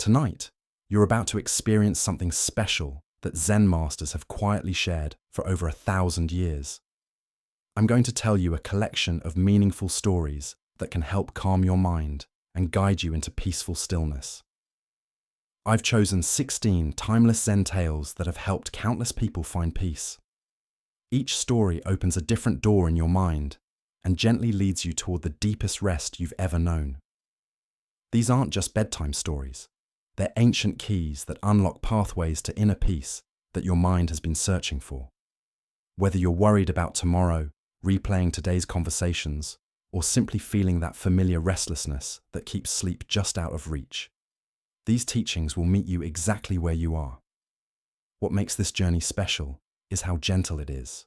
Tonight, you're about to experience something special that Zen masters have quietly shared for over 1,000 years. I'm going to tell you a collection of meaningful stories that can help calm your mind and guide you into peaceful stillness. I've chosen 16 timeless Zen tales that have helped countless people find peace. Each story opens a different door in your mind and gently leads you toward the deepest rest you've ever known. These aren't just bedtime stories. They're ancient keys that unlock pathways to inner peace that your mind has been searching for. Whether you're worried about tomorrow, replaying today's conversations, or simply feeling that familiar restlessness that keeps sleep just out of reach, these teachings will meet you exactly where you are. What makes this journey special is how gentle it is.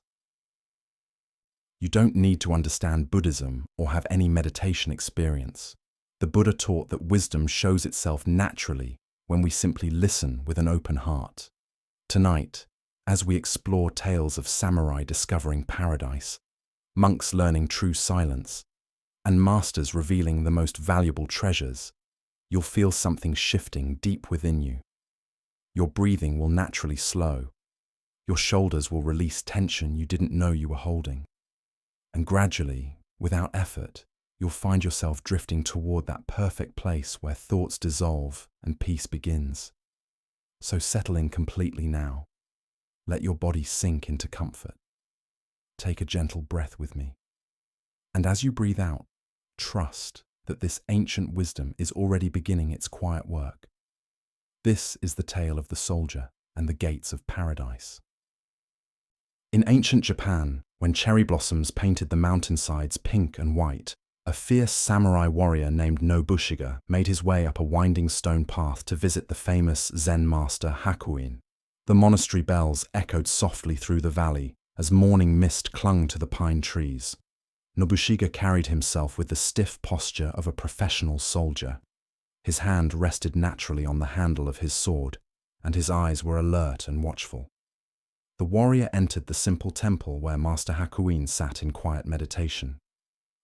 You don't need to understand Buddhism or have any meditation experience. The Buddha taught that wisdom shows itself naturally when we simply listen with an open heart. Tonight, as we explore tales of samurai discovering paradise, monks learning true silence, and masters revealing the most valuable treasures, you'll feel something shifting deep within you. Your breathing will naturally slow. Your shoulders will release tension you didn't know you were holding. And gradually, without effort, you'll find yourself drifting toward that perfect place where thoughts dissolve and peace begins. So settle in completely now. Let your body sink into comfort. Take a gentle breath with me. And as you breathe out, trust that this ancient wisdom is already beginning its quiet work. This is the tale of the soldier and the gates of paradise. In ancient Japan, when cherry blossoms painted the mountainsides pink and white, a fierce samurai warrior named Nobushiga made his way up a winding stone path to visit the famous Zen master Hakuin. The monastery bells echoed softly through the valley as morning mist clung to the pine trees. Nobushiga carried himself with the stiff posture of a professional soldier. His hand rested naturally on the handle of his sword, and his eyes were alert and watchful. The warrior entered the simple temple where Master Hakuin sat in quiet meditation.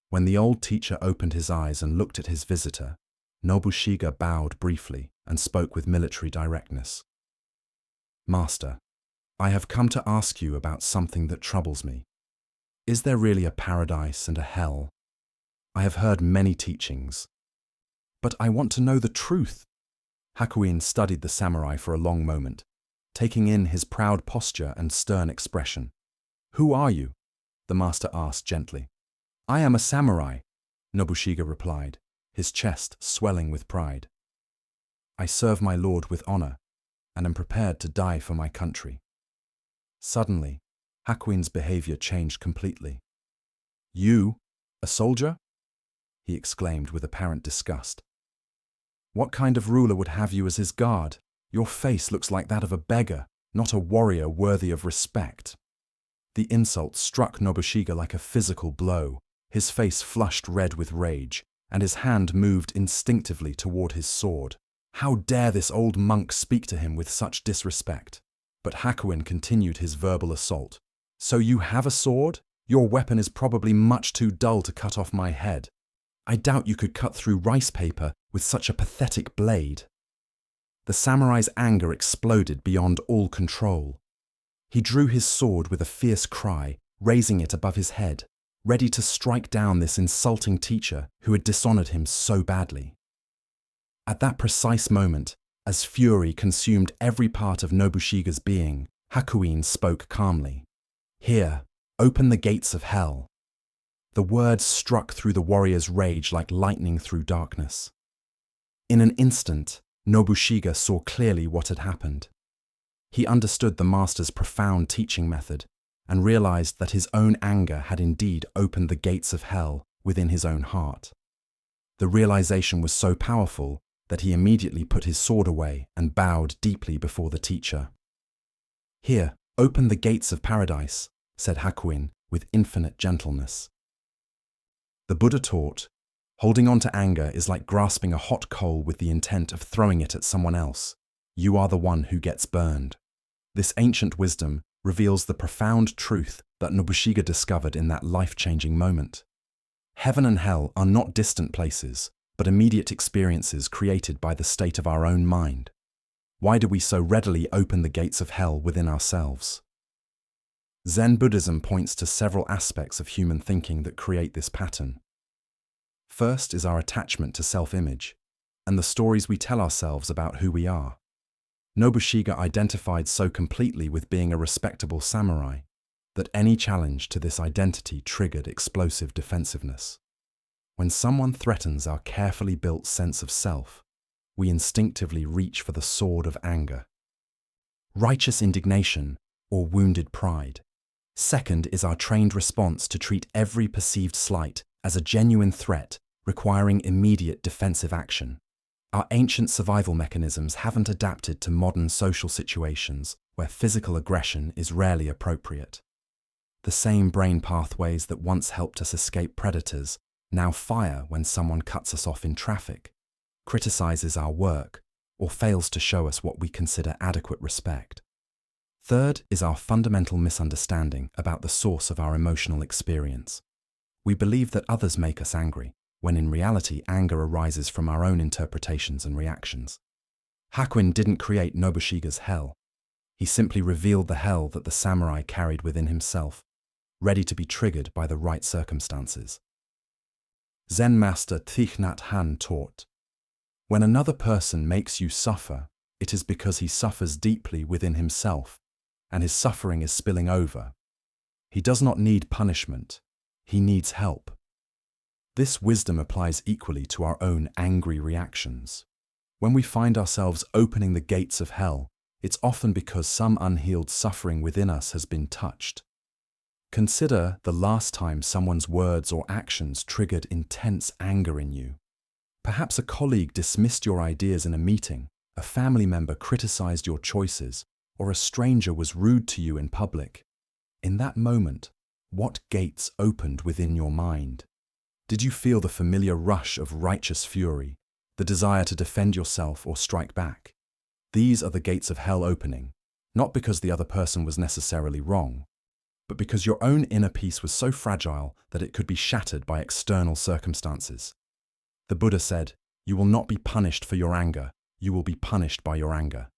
When the old teacher opened his eyes and looked at his visitor, Nobushiga bowed briefly and spoke with military directness. "Master, I have come to ask you about something that troubles me. Is there really a paradise and a hell? I have heard many teachings, but I want to know the truth." Hakuin studied the samurai for a long moment, taking in his proud posture and stern expression. "Who are you?" the master asked gently. "I am a samurai," Nobushiga replied, his chest swelling with pride. "I serve my lord with honor, and am prepared to die for my country." Suddenly, Hakuin's behavior changed completely. "You, a soldier?" he exclaimed with apparent disgust. "What kind of ruler would have you as his guard? Your face looks like that of a beggar, not a warrior worthy of respect." The insult struck Nobushiga like a physical blow. His face flushed red with rage, and his hand moved instinctively toward his sword. How dare this old monk speak to him with such disrespect? But Hakuin continued his verbal assault. "So you have a sword? Your weapon is probably much too dull to cut off my head. I doubt you could cut through rice paper with such a pathetic blade." The samurai's anger exploded beyond all control. He drew his sword with a fierce cry, raising it above his head, ready to strike down this insulting teacher who had dishonored him so badly. At that precise moment, as fury consumed every part of Nobushiga's being, Hakuin spoke calmly. "Here, open the gates of hell." The words struck through the warrior's rage like lightning through darkness. In an instant, Nobushiga saw clearly what had happened. He understood the master's profound teaching method and realized that his own anger had indeed opened the gates of hell within his own heart. The realization was so powerful that he immediately put his sword away and bowed deeply before the teacher. "Here, open the gates of paradise," said Hakuin with infinite gentleness. The Buddha taught, holding on to anger is like grasping a hot coal with the intent of throwing it at someone else. You are the one who gets burned. This ancient wisdom reveals the profound truth that Nobushiga discovered in that life-changing moment. Heaven and hell are not distant places, but immediate experiences created by the state of our own mind. Why do we so readily open the gates of hell within ourselves? Zen Buddhism points to several aspects of human thinking that create this pattern. First is our attachment to self-image, and the stories we tell ourselves about who we are. Nobushiga identified so completely with being a respectable samurai that any challenge to this identity triggered explosive defensiveness. When someone threatens our carefully built sense of self, we instinctively reach for the sword of anger. Righteous indignation or wounded pride. Second is our trained response to treat every perceived slight as a genuine threat requiring immediate defensive action. Our ancient survival mechanisms haven't adapted to modern social situations where physical aggression is rarely appropriate. The same brain pathways that once helped us escape predators now fire when someone cuts us off in traffic, criticizes our work, or fails to show us what we consider adequate respect. Third is our fundamental misunderstanding about the source of our emotional experience. We believe that others make us angry, when in reality anger arises from our own interpretations and reactions. Hakuin didn't create Nobushiga's hell. He simply revealed the hell that the samurai carried within himself, ready to be triggered by the right circumstances. Zen master Thich Nhat Hanh taught, "When another person makes you suffer, it is because he suffers deeply within himself, and his suffering is spilling over. He does not need punishment, he needs help." This wisdom applies equally to our own angry reactions. When we find ourselves opening the gates of hell, it's often because some unhealed suffering within us has been touched. Consider the last time someone's words or actions triggered intense anger in you. Perhaps a colleague dismissed your ideas in a meeting, a family member criticized your choices, or a stranger was rude to you in public. In that moment, what gates opened within your mind? Did you feel the familiar rush of righteous fury, the desire to defend yourself or strike back? These are the gates of hell opening, not because the other person was necessarily wrong, but because your own inner peace was so fragile that it could be shattered by external circumstances. The Buddha said, "You will not be punished for your anger, you will be punished by your anger."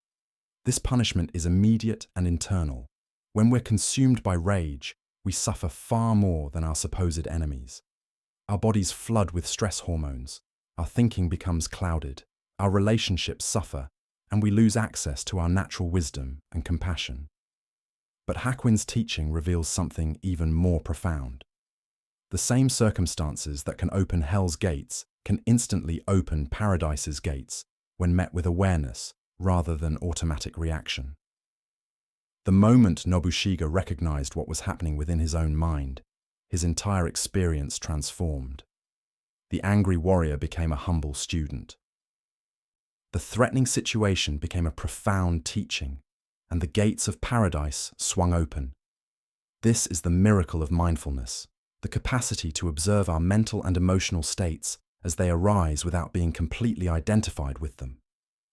This punishment is immediate and internal. When we're consumed by rage, we suffer far more than our supposed enemies. Our bodies flood with stress hormones, our thinking becomes clouded, our relationships suffer, and we lose access to our natural wisdom and compassion. But Hakuin's teaching reveals something even more profound. The same circumstances that can open hell's gates can instantly open paradise's gates when met with awareness rather than automatic reaction. The moment Nobushiga recognized what was happening within his own mind, his entire experience transformed. The angry warrior became a humble student. The threatening situation became a profound teaching, and the gates of paradise swung open. This is the miracle of mindfulness, the capacity to observe our mental and emotional states as they arise without being completely identified with them.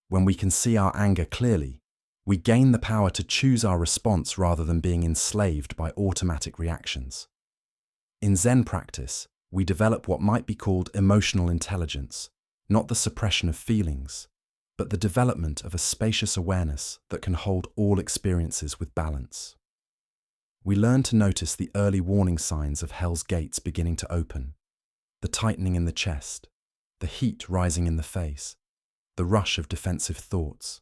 When we can see our anger clearly, we gain the power to choose our response rather than being enslaved by automatic reactions. In Zen practice, we develop what might be called emotional intelligence, not the suppression of feelings, but the development of a spacious awareness that can hold all experiences with balance. We learn to notice the early warning signs of hell's gates beginning to open, the tightening in the chest, the heat rising in the face, the rush of defensive thoughts.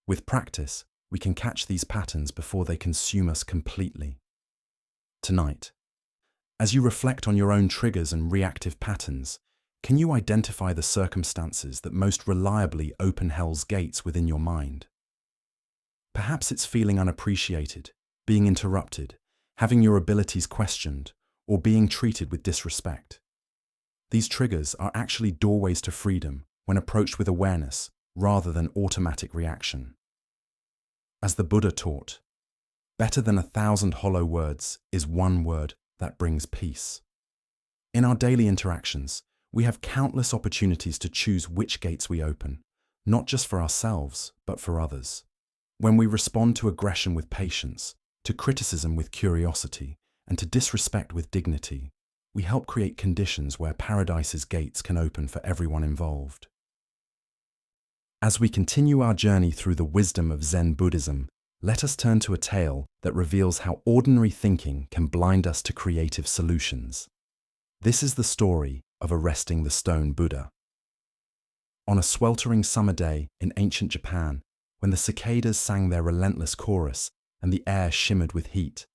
With practice, we can catch these patterns before they consume us completely. Tonight, as you reflect on your own triggers and reactive patterns, can you identify the circumstances that most reliably open hell's gates within your mind? Perhaps it's feeling unappreciated, being interrupted, having your abilities questioned, or being treated with disrespect. These triggers are actually doorways to freedom when approached with awareness rather than automatic reaction. As the Buddha taught, better than 1,000 hollow words is one word that brings peace. In our daily interactions, we have countless opportunities to choose which gates we open, not just for ourselves, but for others. When we respond to aggression with patience, to criticism with curiosity, and to disrespect with dignity, we help create conditions where paradise's gates can open for everyone involved. As we continue our journey through the wisdom of Zen Buddhism, let us turn to a tale that reveals how ordinary thinking can blind us to creative solutions. This is the story of arresting the stone Buddha. On a sweltering summer day in ancient Japan, when the cicadas sang their relentless chorus and the air shimmered with heat,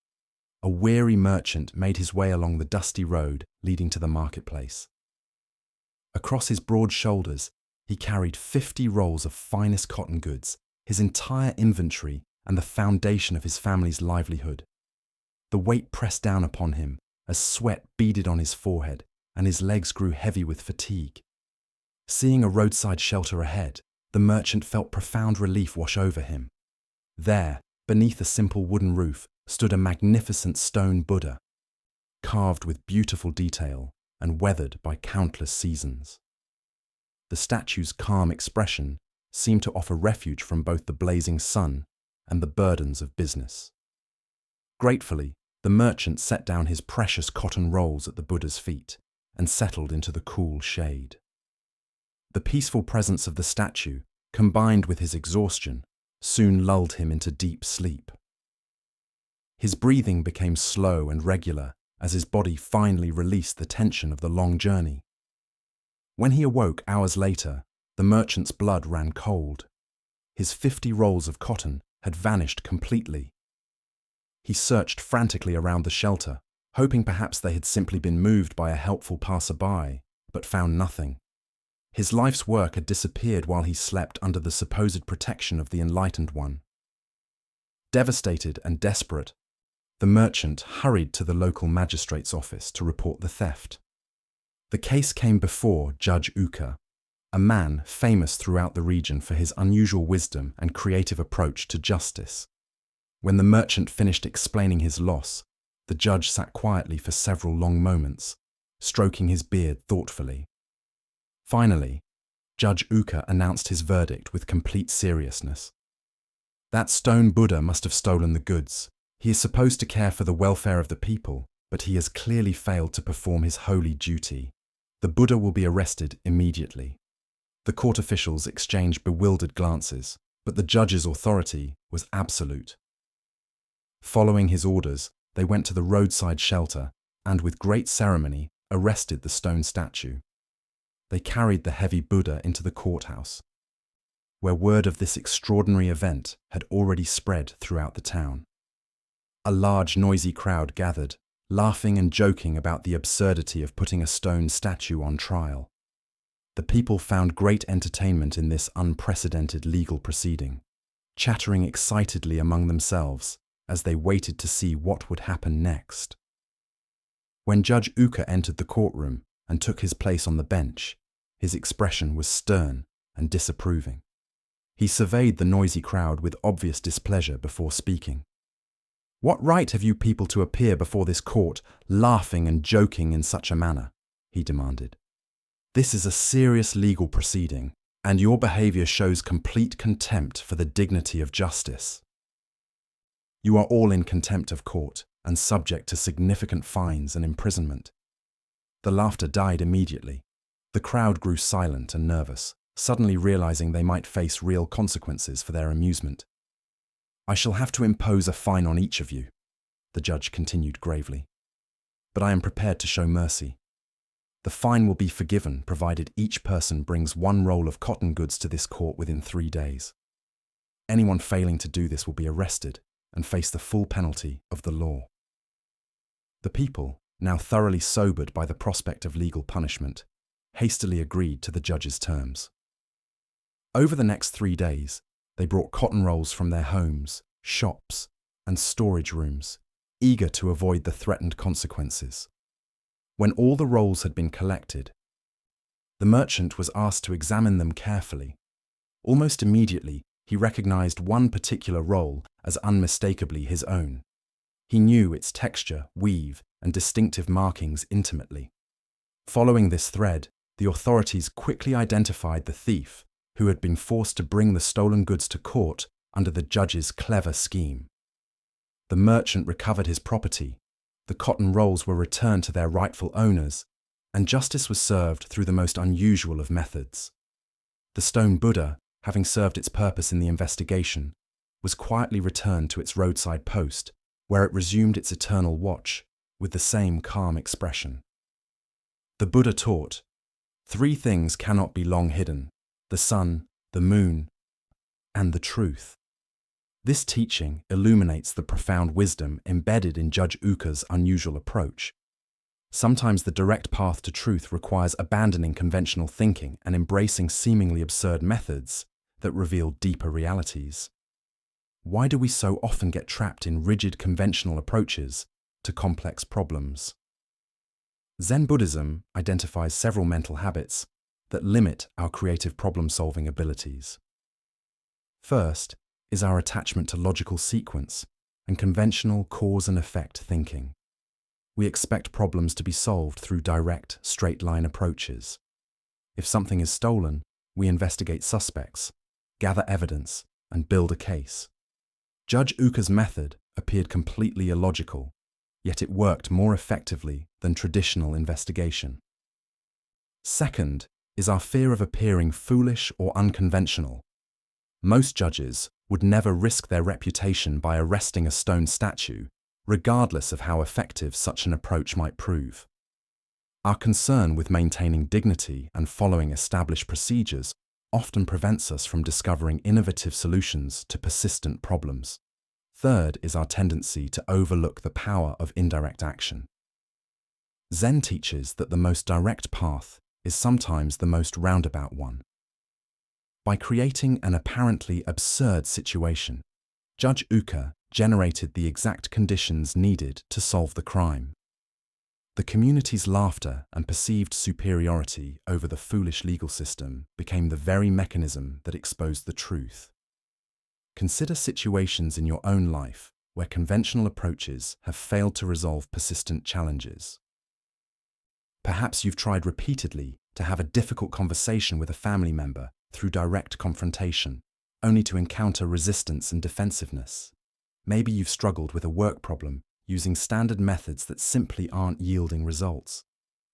a weary merchant made his way along the dusty road leading to the marketplace. Across his broad shoulders, he carried 50 rolls of finest cotton goods, his entire inventory and the foundation of his family's livelihood. The weight pressed down upon him as sweat beaded on his forehead and his legs grew heavy with fatigue. Seeing a roadside shelter ahead, the merchant felt profound relief wash over him. There, beneath a simple wooden roof, stood a magnificent stone Buddha, carved with beautiful detail and weathered by countless seasons. The statue's calm expression seemed to offer refuge from both the blazing sun and the burdens of business. Gratefully, the merchant set down his precious cotton rolls at the Buddha's feet and settled into the cool shade. The peaceful presence of the statue, combined with his exhaustion, soon lulled him into deep sleep. His breathing became slow and regular as his body finally released the tension of the long journey. When he awoke hours later, the merchant's blood ran cold. His 50 rolls of cotton had vanished completely. He searched frantically around the shelter, hoping perhaps they had simply been moved by a helpful passerby, but found nothing. His life's work had disappeared while he slept under the supposed protection of the enlightened one. Devastated and desperate, the merchant hurried to the local magistrate's office to report the theft. The case came before Judge Uka, a man famous throughout the region for his unusual wisdom and creative approach to justice. When the merchant finished explaining his loss, the judge sat quietly for several long moments, stroking his beard thoughtfully. Finally, Judge Uka announced his verdict with complete seriousness. That stone Buddha must have stolen the goods. He is supposed to care for the welfare of the people, but he has clearly failed to perform his holy duty. The Buddha will be arrested immediately. The court officials exchanged bewildered glances, but the judge's authority was absolute. Following his orders, they went to the roadside shelter and, with great ceremony, arrested the stone statue. They carried the heavy Buddha into the courthouse, where word of this extraordinary event had already spread throughout the town. A large, noisy crowd gathered, laughing and joking about the absurdity of putting a stone statue on trial. The people found great entertainment in this unprecedented legal proceeding, chattering excitedly among themselves as they waited to see what would happen next. When Judge Uka entered the courtroom and took his place on the bench, his expression was stern and disapproving. He surveyed the noisy crowd with obvious displeasure before speaking. "What right have you people to appear before this court, laughing and joking in such a manner?" he demanded. "This is a serious legal proceeding, and your behavior shows complete contempt for the dignity of justice. You are all in contempt of court and subject to significant fines and imprisonment." The laughter died immediately. The crowd grew silent and nervous, suddenly realizing they might face real consequences for their amusement. "I shall have to impose a fine on each of you," the judge continued gravely. "But I am prepared to show mercy. The fine will be forgiven provided each person brings 1 roll of cotton goods to this court within 3 days. Anyone failing to do this will be arrested and face the full penalty of the law." The people, now thoroughly sobered by the prospect of legal punishment, hastily agreed to the judge's terms. Over the next 3 days, they brought cotton rolls from their homes, shops, and storage rooms, eager to avoid the threatened consequences. When all the rolls had been collected, the merchant was asked to examine them carefully. Almost immediately, he recognized one particular roll as unmistakably his own. He knew its texture, weave, and distinctive markings intimately. Following this thread, the authorities quickly identified the thief, who had been forced to bring the stolen goods to court under the judge's clever scheme. The merchant recovered his property, the cotton rolls were returned to their rightful owners, and justice was served through the most unusual of methods. The stone Buddha, having served its purpose in the investigation, was quietly returned to its roadside post, where it resumed its eternal watch with the same calm expression. The Buddha taught, "Three things cannot be long hidden: the sun, the moon, and the truth." This teaching illuminates the profound wisdom embedded in Judge Uka's unusual approach. Sometimes the direct path to truth requires abandoning conventional thinking and embracing seemingly absurd methods that reveal deeper realities. Why do we so often get trapped in rigid conventional approaches to complex problems? Zen Buddhism identifies several mental habits that limit our creative problem-solving abilities. First is our attachment to logical sequence and conventional cause and effect thinking. We expect problems to be solved through direct, straight-line approaches. If something is stolen, we investigate suspects, gather evidence, and build a case. Judge Uka's method appeared completely illogical, yet it worked more effectively than traditional investigation. Second is our fear of appearing foolish or unconventional. Most judges would never risk their reputation by arresting a stone statue, regardless of how effective such an approach might prove. Our concern with maintaining dignity and following established procedures often prevents us from discovering innovative solutions to persistent problems. Third is our tendency to overlook the power of indirect action. Zen teaches that the most direct path is sometimes the most roundabout one. By creating an apparently absurd situation, Judge Uka generated the exact conditions needed to solve the crime. The community's laughter and perceived superiority over the foolish legal system became the very mechanism that exposed the truth. Consider situations in your own life where conventional approaches have failed to resolve persistent challenges. Perhaps you've tried repeatedly to have a difficult conversation with a family member through direct confrontation, only to encounter resistance and defensiveness. Maybe you've struggled with a work problem using standard methods that simply aren't yielding results.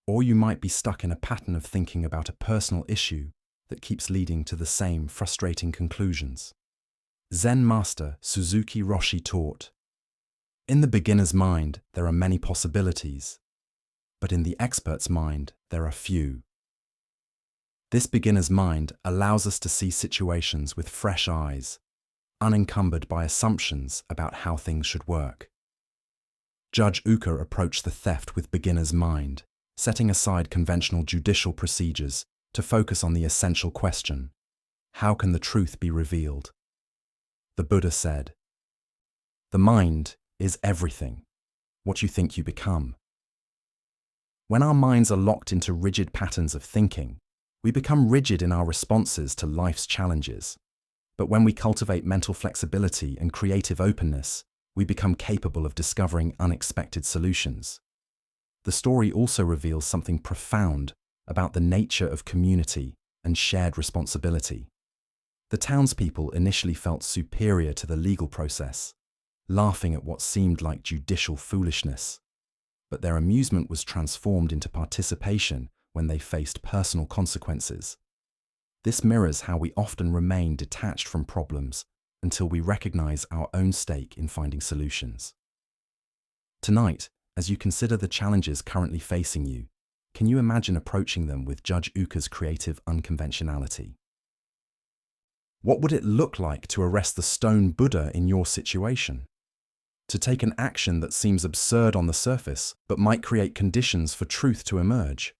Or you might be stuck in a pattern of thinking about a personal issue that keeps leading to the same frustrating conclusions. Zen master Suzuki Roshi taught, "In the beginner's mind, there are many possibilities, but in the expert's mind, there are few." This beginner's mind allows us to see situations with fresh eyes, unencumbered by assumptions about how things should work. Judge Uka approached the theft with beginner's mind, setting aside conventional judicial procedures to focus on the essential question: how can the truth be revealed? The Buddha said, "The mind is everything, what you think you become." When our minds are locked into rigid patterns of thinking, we become rigid in our responses to life's challenges. But when we cultivate mental flexibility and creative openness, we become capable of discovering unexpected solutions. The story also reveals something profound about the nature of community and shared responsibility. The townspeople initially felt superior to the legal process, laughing at what seemed like judicial foolishness. But their amusement was transformed into participation when they faced personal consequences. This mirrors how we often remain detached from problems until we recognize our own stake in finding solutions. Tonight, as you consider the challenges currently facing you, can you imagine approaching them with Judge Uka's creative unconventionality? What would it look like to arrest the stone Buddha in your situation? To take an action that seems absurd on the surface, but might create conditions for truth to emerge?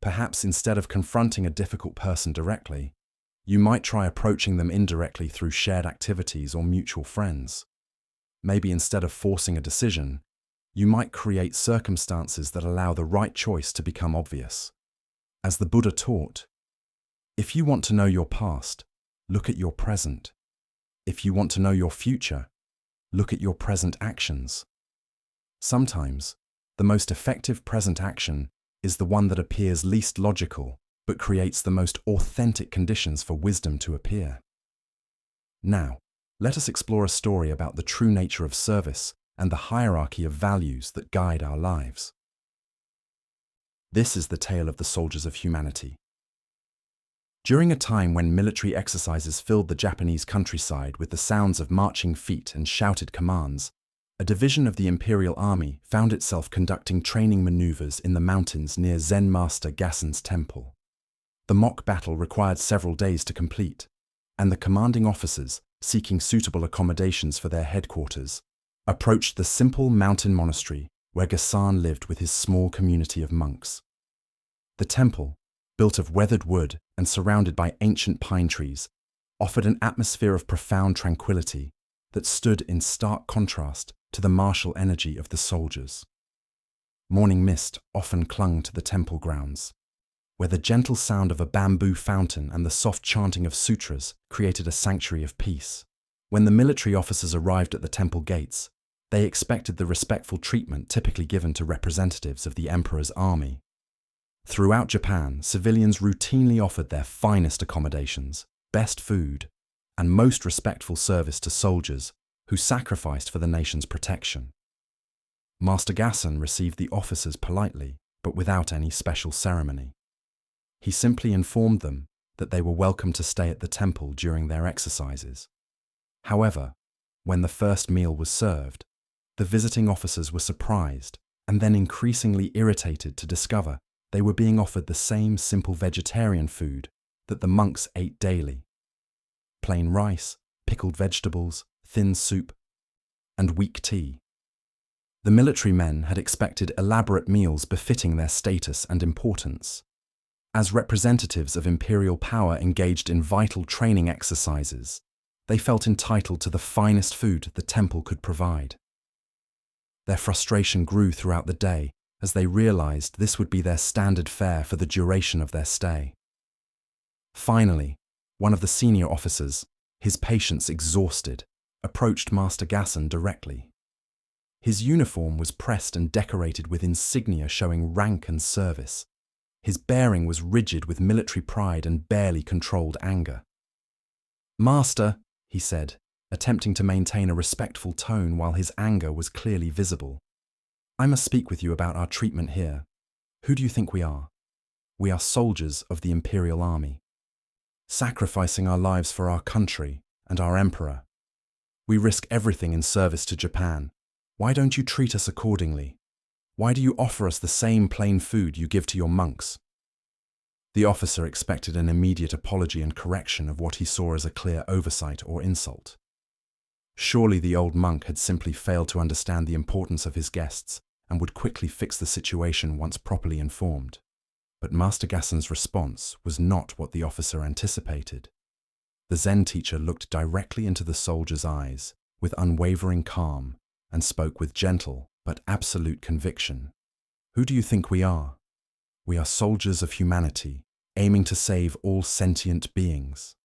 Perhaps instead of confronting a difficult person directly, you might try approaching them indirectly through shared activities or mutual friends. Maybe instead of forcing a decision, you might create circumstances that allow the right choice to become obvious. As the Buddha taught, if you want to know your past, look at your present. If you want to know your future, look at your present actions. Sometimes, the most effective present action is the one that appears least logical, but creates the most authentic conditions for wisdom to appear. Now, let us explore a story about the true nature of service and the hierarchy of values that guide our lives. This is the tale of the soldiers of humanity. During a time when military exercises filled the Japanese countryside with the sounds of marching feet and shouted commands, a division of the Imperial Army found itself conducting training maneuvers in the mountains near Zen Master Gassen's temple. The mock battle required several days to complete, and the commanding officers, seeking suitable accommodations for their headquarters, approached the simple mountain monastery where Gassen lived with his small community of monks. The temple, built of weathered wood and surrounded by ancient pine trees, offered an atmosphere of profound tranquility that stood in stark contrast to the martial energy of the soldiers. Morning mist often clung to the temple grounds, where the gentle sound of a bamboo fountain and the soft chanting of sutras created a sanctuary of peace. When the military officers arrived at the temple gates, they expected the respectful treatment typically given to representatives of the emperor's army. Throughout Japan, civilians routinely offered their finest accommodations, best food, and most respectful service to soldiers who sacrificed for the nation's protection. Master Gassen received the officers politely, but without any special ceremony. He simply informed them that they were welcome to stay at the temple during their exercises. However, when the first meal was served, the visiting officers were surprised and then increasingly irritated to discover they were being offered the same simple vegetarian food that the monks ate daily: plain rice, pickled vegetables, thin soup, and weak tea. The military men had expected elaborate meals befitting their status and importance. As representatives of imperial power engaged in vital training exercises, they felt entitled to the finest food the temple could provide. Their frustration grew throughout the day as they realized this would be their standard fare for the duration of their stay. Finally, one of the senior officers, his patience exhausted, approached Master Gassen directly. His uniform was pressed and decorated with insignia showing rank and service. His bearing was rigid with military pride and barely controlled anger. "Master," he said, attempting to maintain a respectful tone while his anger was clearly visible, "I must speak with you about our treatment here. Who do you think we are? We are soldiers of the Imperial Army, sacrificing our lives for our country and our emperor. We risk everything in service to Japan. Why don't you treat us accordingly? Why do you offer us the same plain food you give to your monks?" The officer expected an immediate apology and correction of what he saw as a clear oversight or insult. Surely the old monk had simply failed to understand the importance of his guests and would quickly fix the situation once properly informed. But Master Gassen's response was not what the officer anticipated. The Zen teacher looked directly into the soldier's eyes with unwavering calm and spoke with gentle but absolute conviction. "Who do you think we are? We are soldiers of humanity, aiming to save all sentient beings."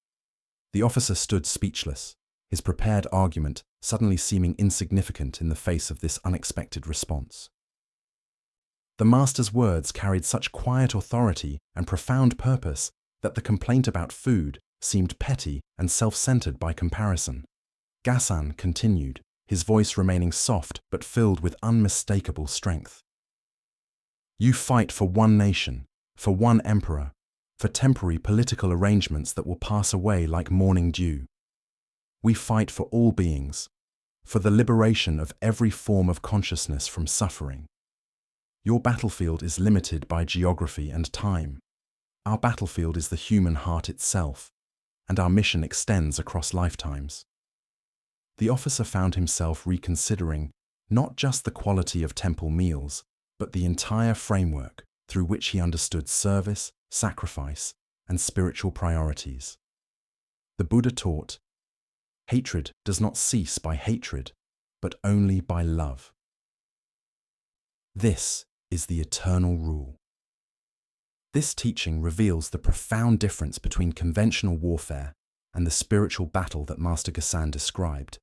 The officer stood speechless, his prepared argument suddenly seeming insignificant in the face of this unexpected response. The master's words carried such quiet authority and profound purpose that the complaint about food seemed petty and self-centered by comparison. Gassen continued, his voice remaining soft but filled with unmistakable strength. "You fight for one nation, for one emperor, for temporary political arrangements that will pass away like morning dew. We fight for all beings, for the liberation of every form of consciousness from suffering. Your battlefield is limited by geography and time. Our battlefield is the human heart itself, and our mission extends across lifetimes." The officer found himself reconsidering not just the quality of temple meals, but the entire framework through which he understood service, sacrifice, and spiritual priorities. The Buddha taught, "Hatred does not cease by hatred, but only by love." This is the eternal rule. This teaching reveals the profound difference between conventional warfare and the spiritual battle that Master Gassen described.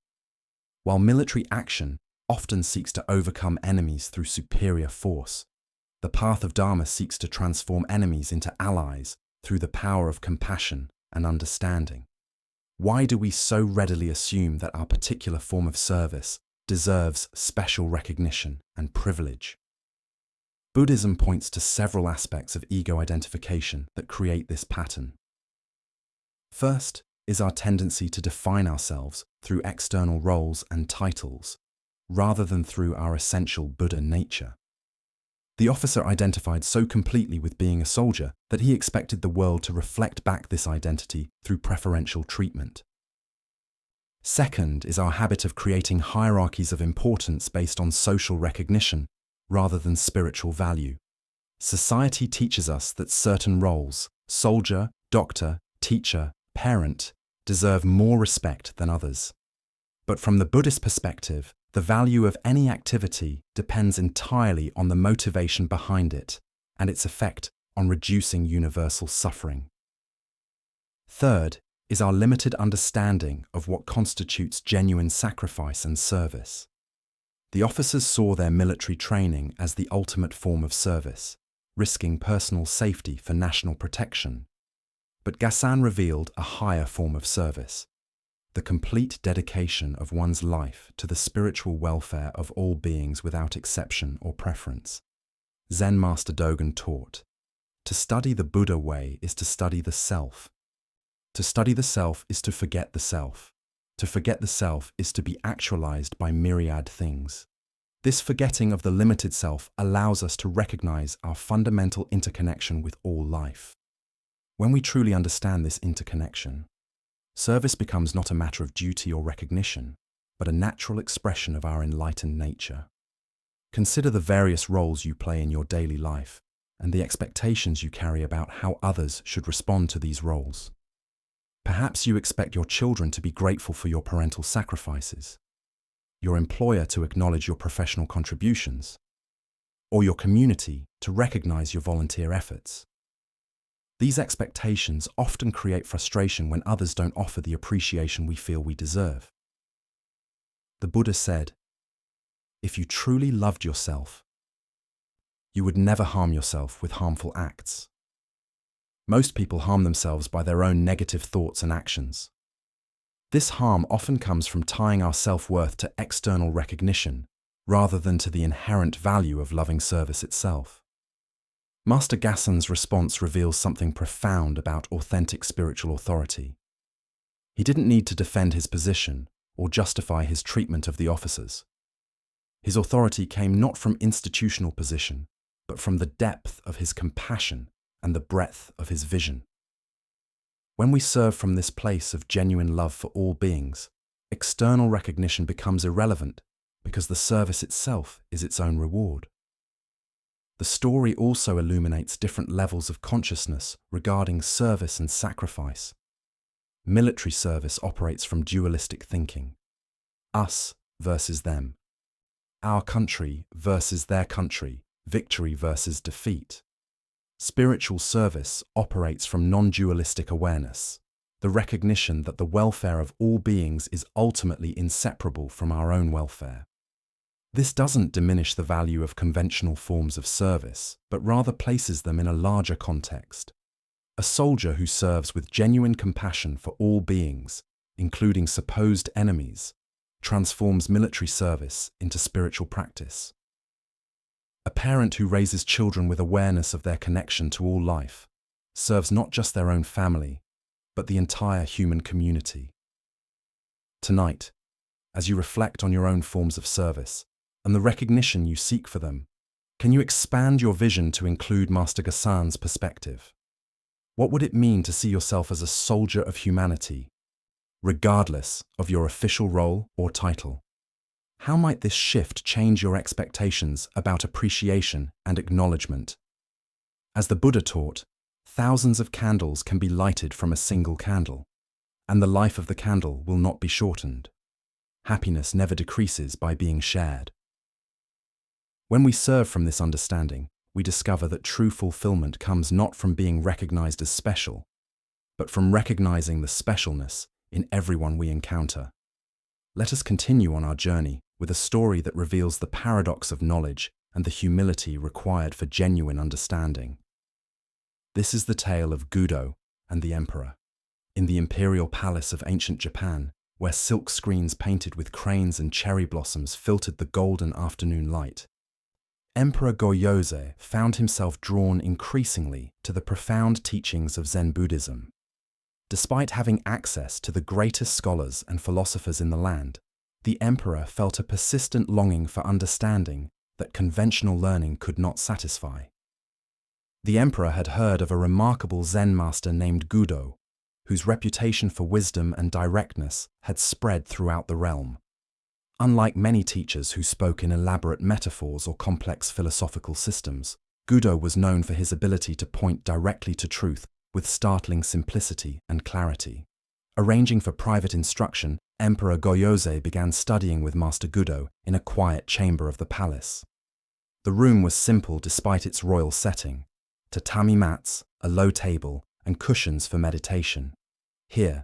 While military action often seeks to overcome enemies through superior force, the path of Dharma seeks to transform enemies into allies through the power of compassion and understanding. Why do we so readily assume that our particular form of service deserves special recognition and privilege. Buddhism points to several aspects of ego identification that create this pattern. First is our tendency to define ourselves through external roles and titles, rather than through our essential Buddha nature. The officer identified so completely with being a soldier that he expected the world to reflect back this identity through preferential treatment. Second is our habit of creating hierarchies of importance based on social recognition rather than spiritual value. Society teaches us that certain roles, soldier, doctor, teacher, parent, deserve more respect than others. But from the Buddhist perspective, the value of any activity depends entirely on the motivation behind it and its effect on reducing universal suffering. Third is our limited understanding of what constitutes genuine sacrifice and service. The officers saw their military training as the ultimate form of service, risking personal safety for national protection. But Gassan revealed a higher form of service, the complete dedication of one's life to the spiritual welfare of all beings without exception or preference. Zen Master Dogen taught, to study the Buddha way is to study the self. To study the self is to forget the self. To forget the self is to be actualized by myriad things. This forgetting of the limited self allows us to recognize our fundamental interconnection with all life. When we truly understand this interconnection, service becomes not a matter of duty or recognition, but a natural expression of our enlightened nature. Consider the various roles you play in your daily life and the expectations you carry about how others should respond to these roles. Perhaps you expect your children to be grateful for your parental sacrifices, your employer to acknowledge your professional contributions, or your community to recognize your volunteer efforts. These expectations often create frustration when others don't offer the appreciation we feel we deserve. The Buddha said, if you truly loved yourself, you would never harm yourself with harmful acts. Most people harm themselves by their own negative thoughts and actions. This harm often comes from tying our self-worth to external recognition rather than to the inherent value of loving service itself. Master Gassan's response reveals something profound about authentic spiritual authority. He didn't need to defend his position or justify his treatment of the officers. His authority came not from institutional position, but from the depth of his compassion and the breadth of his vision. When we serve from this place of genuine love for all beings, external recognition becomes irrelevant because the service itself is its own reward. The story also illuminates different levels of consciousness regarding service and sacrifice. Military service operates from dualistic thinking. Us versus them. Our country versus their country, victory versus defeat. Spiritual service operates from non-dualistic awareness, the recognition that the welfare of all beings is ultimately inseparable from our own welfare. This doesn't diminish the value of conventional forms of service, but rather places them in a larger context. A soldier who serves with genuine compassion for all beings, including supposed enemies, transforms military service into spiritual practice. A parent who raises children with awareness of their connection to all life serves not just their own family, but the entire human community. Tonight, as you reflect on your own forms of service and the recognition you seek for them, can you expand your vision to include Master Gassan's perspective? What would it mean to see yourself as a soldier of humanity, regardless of your official role or title? How might this shift change your expectations about appreciation and acknowledgement? As the Buddha taught, thousands of candles can be lighted from a single candle, and the life of the candle will not be shortened. Happiness never decreases by being shared. When we serve from this understanding, we discover that true fulfillment comes not from being recognized as special, but from recognizing the specialness in everyone we encounter. Let us continue on our journey with a story that reveals the paradox of knowledge and the humility required for genuine understanding. This is the tale of Gudo and the emperor. In the imperial palace of ancient Japan, where silk screens painted with cranes and cherry blossoms filtered the golden afternoon light, Emperor Go-Yozei found himself drawn increasingly to the profound teachings of Zen Buddhism. Despite having access to the greatest scholars and philosophers in the land, the emperor felt a persistent longing for understanding that conventional learning could not satisfy. The emperor had heard of a remarkable Zen master named Gudo, whose reputation for wisdom and directness had spread throughout the realm. Unlike many teachers who spoke in elaborate metaphors or complex philosophical systems, Gudo was known for his ability to point directly to truth with startling simplicity and clarity. Arranging for private instruction, Emperor Go-Yozei began studying with Master Gudo in a quiet chamber of the palace. The room was simple despite its royal setting: tatami mats, a low table, and cushions for meditation. Here,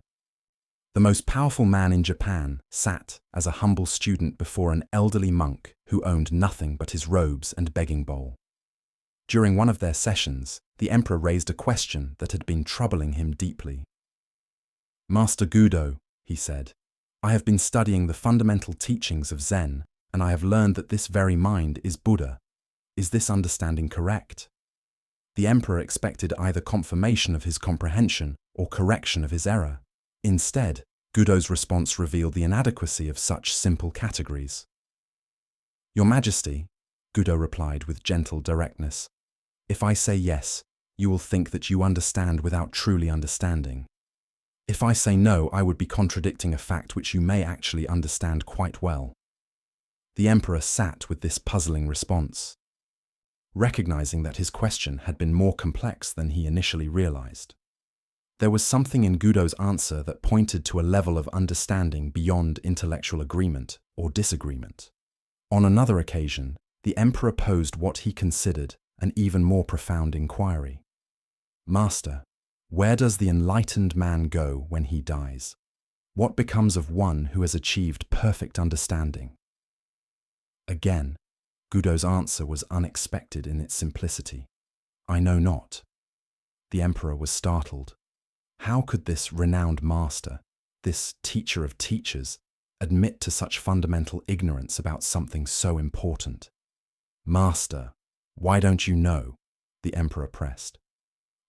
the most powerful man in Japan sat as a humble student before an elderly monk who owned nothing but his robes and begging bowl. During one of their sessions, the emperor raised a question that had been troubling him deeply. "Master Gudo," he said, "I have been studying the fundamental teachings of Zen, and I have learned that this very mind is Buddha. Is this understanding correct?" The emperor expected either confirmation of his comprehension or correction of his error. Instead, Gudo's response revealed the inadequacy of such simple categories. "Your Majesty," Gudo replied with gentle directness, "if I say yes, you will think that you understand without truly understanding. If I say no, I would be contradicting a fact which you may actually understand quite well." The emperor sat with this puzzling response, recognizing that his question had been more complex than he initially realized. There was something in Gudo's answer that pointed to a level of understanding beyond intellectual agreement or disagreement. On another occasion, the emperor posed what he considered an even more profound inquiry. "Master, where does the enlightened man go when he dies? What becomes of one who has achieved perfect understanding?" Again, Gudo's answer was unexpected in its simplicity. "I know not." The emperor was startled. How could this renowned master, this teacher of teachers, admit to such fundamental ignorance about something so important? "Master, why don't you know?" the emperor pressed.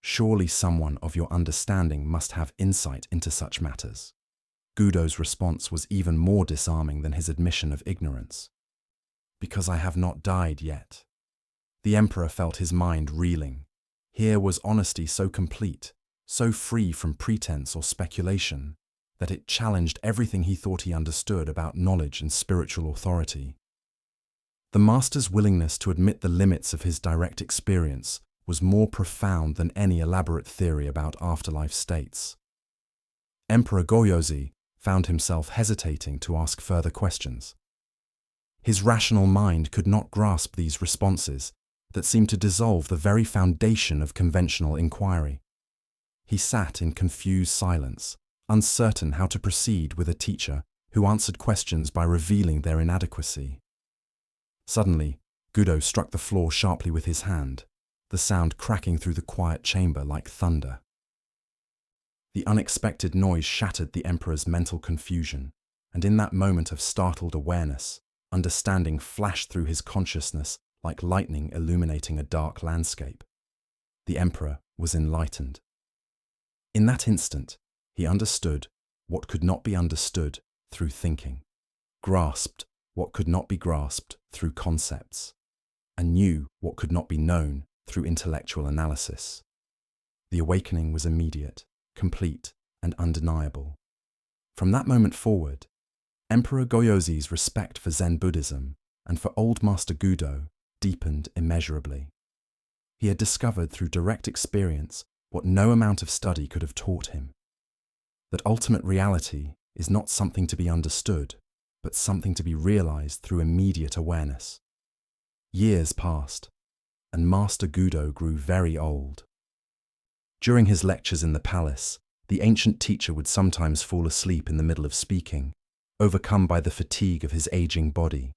"Surely someone of your understanding must have insight into such matters." Gudo's response was even more disarming than his admission of ignorance. "Because I have not died yet." The emperor felt his mind reeling. Here was honesty so complete, so free from pretense or speculation, that it challenged everything he thought he understood about knowledge and spiritual authority. The master's willingness to admit the limits of his direct experience was more profound than any elaborate theory about afterlife states. Emperor Go-Yozei found himself hesitating to ask further questions. His rational mind could not grasp these responses that seemed to dissolve the very foundation of conventional inquiry. He sat in confused silence, uncertain how to proceed with a teacher who answered questions by revealing their inadequacy. Suddenly, Gudo struck the floor sharply with his hand, the sound cracking through the quiet chamber like thunder. The unexpected noise shattered the emperor's mental confusion, and in that moment of startled awareness, understanding flashed through his consciousness like lightning illuminating a dark landscape. The emperor was enlightened. In that instant, he understood what could not be understood through thinking, grasped what could not be grasped through concepts, and knew what could not be known through intellectual analysis. The awakening was immediate, complete, and undeniable. From that moment forward, Emperor Go-Yozei's respect for Zen Buddhism and for Old Master Gudo deepened immeasurably. He had discovered through direct experience what no amount of study could have taught him: that ultimate reality is not something to be understood, but something to be realized through immediate awareness. Years passed, and Master Gudo grew very old. During his lectures in the palace, the ancient teacher would sometimes fall asleep in the middle of speaking, overcome by the fatigue of his aging body.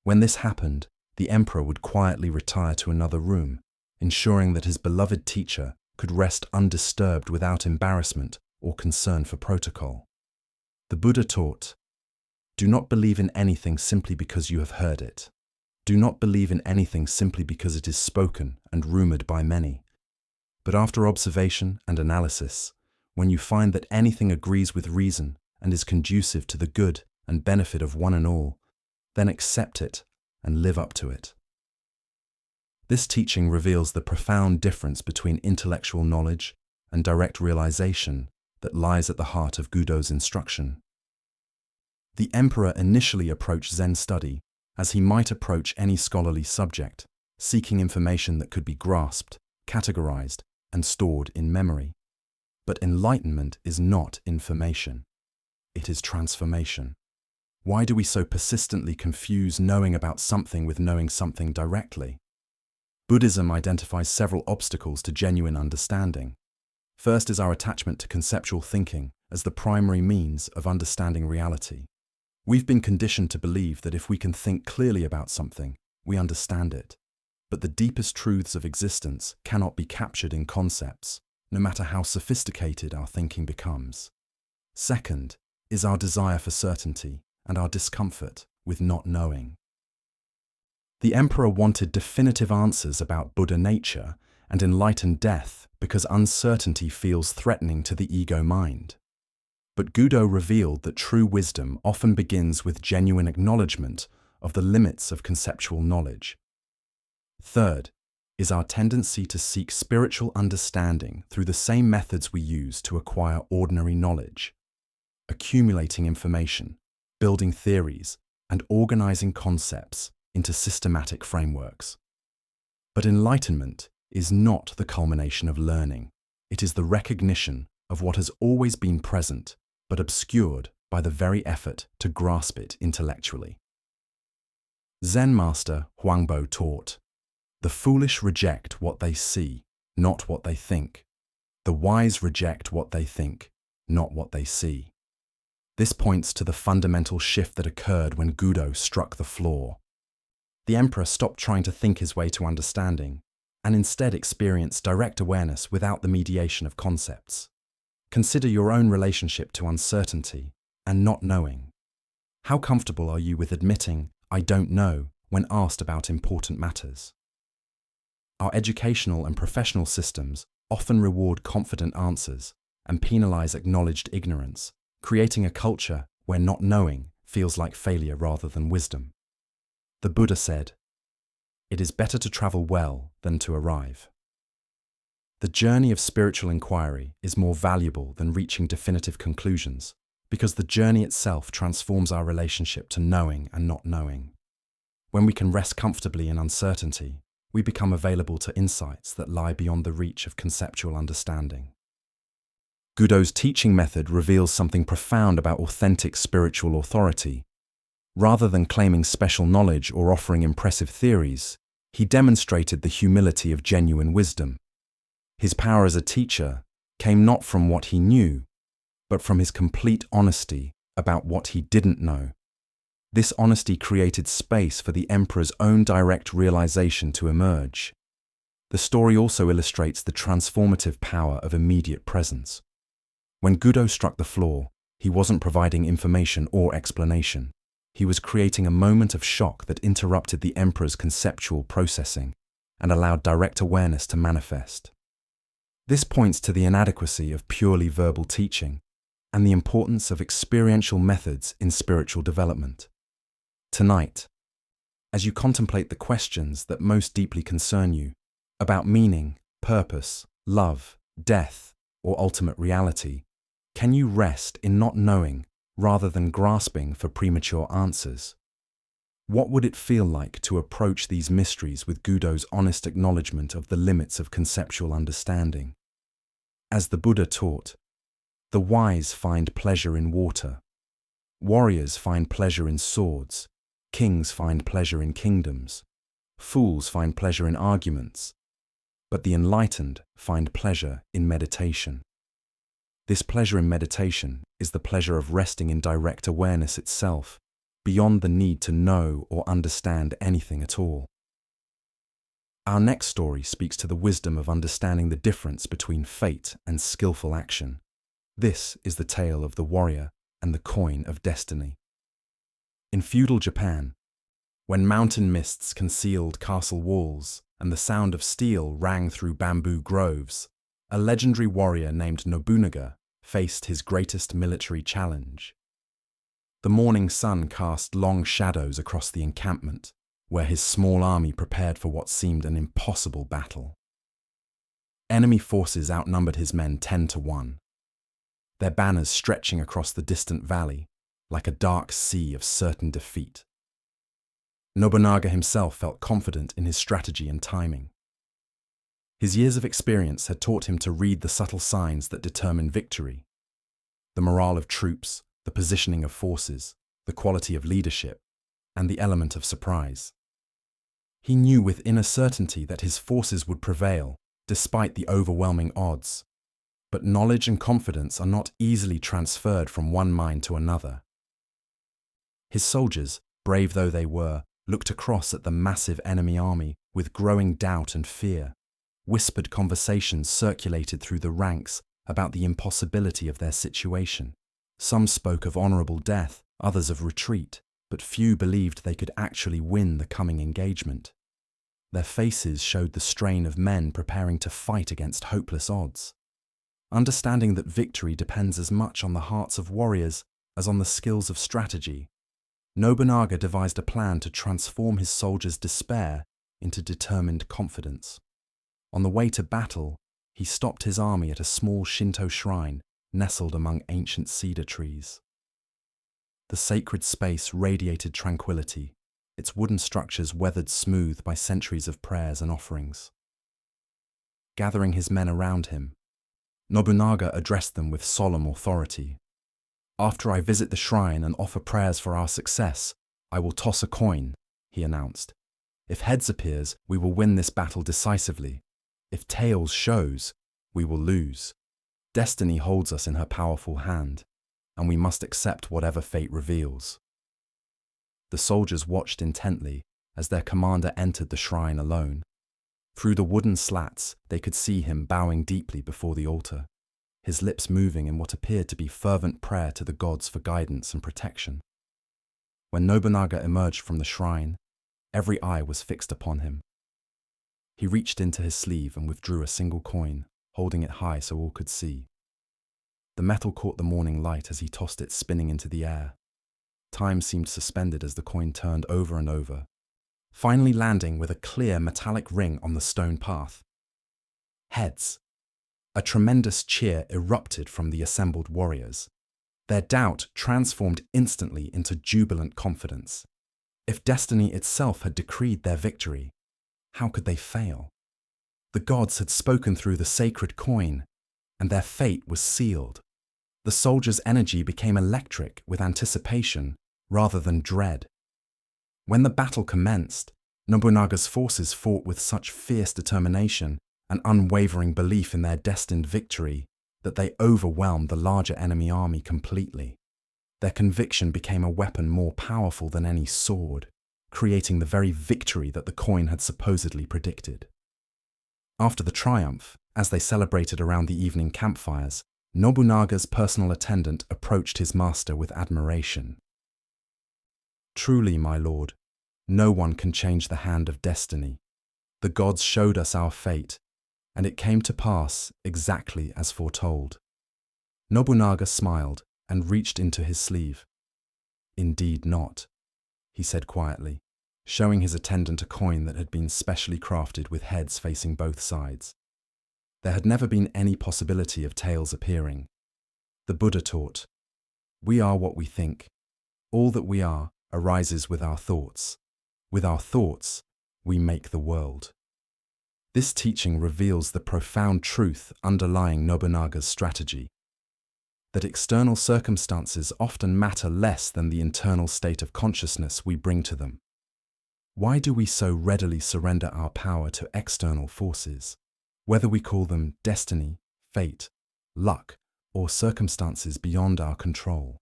When this happened, the emperor would quietly retire to another room, ensuring that his beloved teacher could rest undisturbed without embarrassment or concern for protocol. The Buddha taught, "Do not believe in anything simply because you have heard it. Do not believe in anything simply because it is spoken and rumored by many. But after observation and analysis, when you find that anything agrees with reason and is conducive to the good and benefit of one and all, then accept it and live up to it." This teaching reveals the profound difference between intellectual knowledge and direct realization that lies at the heart of Gudo's instruction. The emperor initially approached Zen study as he might approach any scholarly subject, seeking information that could be grasped, categorized, and stored in memory. But enlightenment is not information. It is transformation. Why do we so persistently confuse knowing about something with knowing something directly? Buddhism identifies several obstacles to genuine understanding. First is our attachment to conceptual thinking as the primary means of understanding reality. We've been conditioned to believe that if we can think clearly about something, we understand it. But the deepest truths of existence cannot be captured in concepts, no matter how sophisticated our thinking becomes. Second is our desire for certainty and our discomfort with not knowing. The emperor wanted definitive answers about Buddha nature and enlightened death because uncertainty feels threatening to the ego mind. But Gudo revealed that true wisdom often begins with genuine acknowledgement of the limits of conceptual knowledge. Third is our tendency to seek spiritual understanding through the same methods we use to acquire ordinary knowledge, accumulating information, building theories, and organizing concepts into systematic frameworks. But enlightenment is not the culmination of learning. It is the recognition of what has always been present, but obscured by the very effort to grasp it intellectually. Zen master Huangbo taught, "The foolish reject what they see, not what they think. The wise reject what they think, not what they see." This points to the fundamental shift that occurred when Gudo struck the floor. The emperor stopped trying to think his way to understanding, and instead experienced direct awareness without the mediation of concepts. Consider your own relationship to uncertainty and not knowing. How comfortable are you with admitting, "I don't know," when asked about important matters? Our educational and professional systems often reward confident answers and penalize acknowledged ignorance, creating a culture where not knowing feels like failure rather than wisdom. The Buddha said, "It is better to travel well than to arrive." The journey of spiritual inquiry is more valuable than reaching definitive conclusions, because the journey itself transforms our relationship to knowing and not knowing. When we can rest comfortably in uncertainty, we become available to insights that lie beyond the reach of conceptual understanding. Gudo's teaching method reveals something profound about authentic spiritual authority. Rather than claiming special knowledge or offering impressive theories, he demonstrated the humility of genuine wisdom. His power as a teacher came not from what he knew, but from his complete honesty about what he didn't know. This honesty created space for the emperor's own direct realization to emerge. The story also illustrates the transformative power of immediate presence. When Gudo struck the floor, he wasn't providing information or explanation. He was creating a moment of shock that interrupted the emperor's conceptual processing and allowed direct awareness to manifest. This points to the inadequacy of purely verbal teaching and the importance of experiential methods in spiritual development. Tonight, as you contemplate the questions that most deeply concern you about meaning, purpose, love, death, or ultimate reality, can you rest in not knowing rather than grasping for premature answers? What would it feel like to approach these mysteries with Gudo's honest acknowledgement of the limits of conceptual understanding? As the Buddha taught, the wise find pleasure in water, warriors find pleasure in swords, kings find pleasure in kingdoms, fools find pleasure in arguments, but the enlightened find pleasure in meditation. This pleasure in meditation is the pleasure of resting in direct awareness itself, beyond the need to know or understand anything at all. Our next story speaks to the wisdom of understanding the difference between fate and skillful action. This is the tale of the warrior and the coin of destiny. In feudal Japan, when mountain mists concealed castle walls and the sound of steel rang through bamboo groves, a legendary warrior named Nobunaga faced his greatest military challenge. The morning sun cast long shadows across the encampment, where his small army prepared for what seemed an impossible battle. Enemy forces outnumbered his men 10-1, their banners stretching across the distant valley like a dark sea of certain defeat. Nobunaga himself felt confident in his strategy and timing. His years of experience had taught him to read the subtle signs that determine victory: the morale of troops, the positioning of forces, the quality of leadership, and the element of surprise. He knew with inner certainty that his forces would prevail, despite the overwhelming odds. But knowledge and confidence are not easily transferred from one mind to another. His soldiers, brave though they were, looked across at the massive enemy army with growing doubt and fear. Whispered conversations circulated through the ranks about the impossibility of their situation. Some spoke of honorable death, others of retreat, but few believed they could actually win the coming engagement. Their faces showed the strain of men preparing to fight against hopeless odds. Understanding that victory depends as much on the hearts of warriors as on the skills of strategy, Nobunaga devised a plan to transform his soldiers' despair into determined confidence. On the way to battle, he stopped his army at a small Shinto shrine nestled among ancient cedar trees. The sacred space radiated tranquility, its wooden structures weathered smooth by centuries of prayers and offerings. Gathering his men around him, Nobunaga addressed them with solemn authority. "After I visit the shrine and offer prayers for our success, I will toss a coin," he announced. "If heads appears, we will win this battle decisively. If tails shows, we will lose. Destiny holds us in her powerful hand, and we must accept whatever fate reveals." The soldiers watched intently as their commander entered the shrine alone. Through the wooden slats, they could see him bowing deeply before the altar, his lips moving in what appeared to be fervent prayer to the gods for guidance and protection. When Nobunaga emerged from the shrine, every eye was fixed upon him. He reached into his sleeve and withdrew a single coin, holding it high so all could see. The metal caught the morning light as he tossed it spinning into the air. Time seemed suspended as the coin turned over and over, finally landing with a clear metallic ring on the stone path. Heads. A tremendous cheer erupted from the assembled warriors. Their doubt transformed instantly into jubilant confidence. If destiny itself had decreed their victory, how could they fail? The gods had spoken through the sacred coin, and their fate was sealed. The soldiers' energy became electric with anticipation rather than dread. When the battle commenced, Nobunaga's forces fought with such fierce determination and unwavering belief in their destined victory that they overwhelmed the larger enemy army completely. Their conviction became a weapon more powerful than any sword, creating the very victory that the coin had supposedly predicted. After the triumph, as they celebrated around the evening campfires, Nobunaga's personal attendant approached his master with admiration. "Truly, my lord, no one can change the hand of destiny. The gods showed us our fate, and it came to pass exactly as foretold." Nobunaga smiled and reached into his sleeve. "Indeed not," he said quietly, showing his attendant a coin that had been specially crafted with heads facing both sides. There had never been any possibility of tails appearing. The Buddha taught, "We are what we think. All that we are arises with our thoughts. With our thoughts, we make the world." This teaching reveals the profound truth underlying Nobunaga's strategy, that external circumstances often matter less than the internal state of consciousness we bring to them. Why do we so readily surrender our power to external forces, whether we call them destiny, fate, luck, or circumstances beyond our control?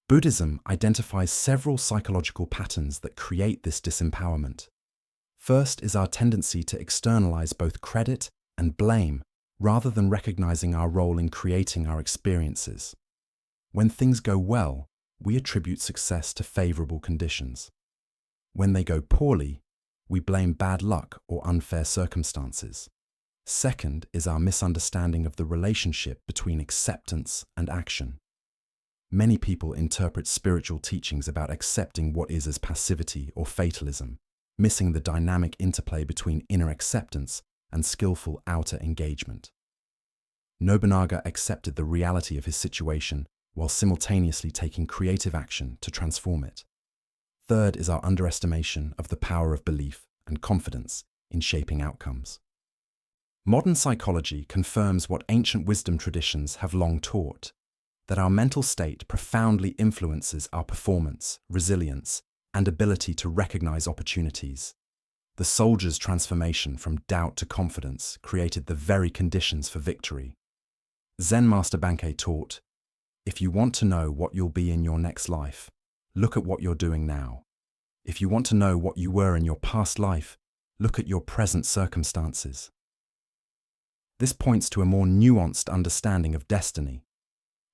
Buddhism identifies several psychological patterns that create this disempowerment. First is our tendency to externalize both credit and blame rather than recognizing our role in creating our experiences. When things go well, we attribute success to favorable conditions. When they go poorly, we blame bad luck or unfair circumstances. Second is our misunderstanding of the relationship between acceptance and action. Many people interpret spiritual teachings about accepting what is as passivity or fatalism, missing the dynamic interplay between inner acceptance and skillful outer engagement. Nobunaga accepted the reality of his situation while simultaneously taking creative action to transform it. Third is our underestimation of the power of belief and confidence in shaping outcomes. Modern psychology confirms what ancient wisdom traditions have long taught, that our mental state profoundly influences our performance, resilience, and ability to recognize opportunities. The soldier's transformation from doubt to confidence created the very conditions for victory. Zen Master Bankei taught, "If you want to know what you'll be in your next life, look at what you're doing now. If you want to know what you were in your past life, look at your present circumstances." This points to a more nuanced understanding of destiny,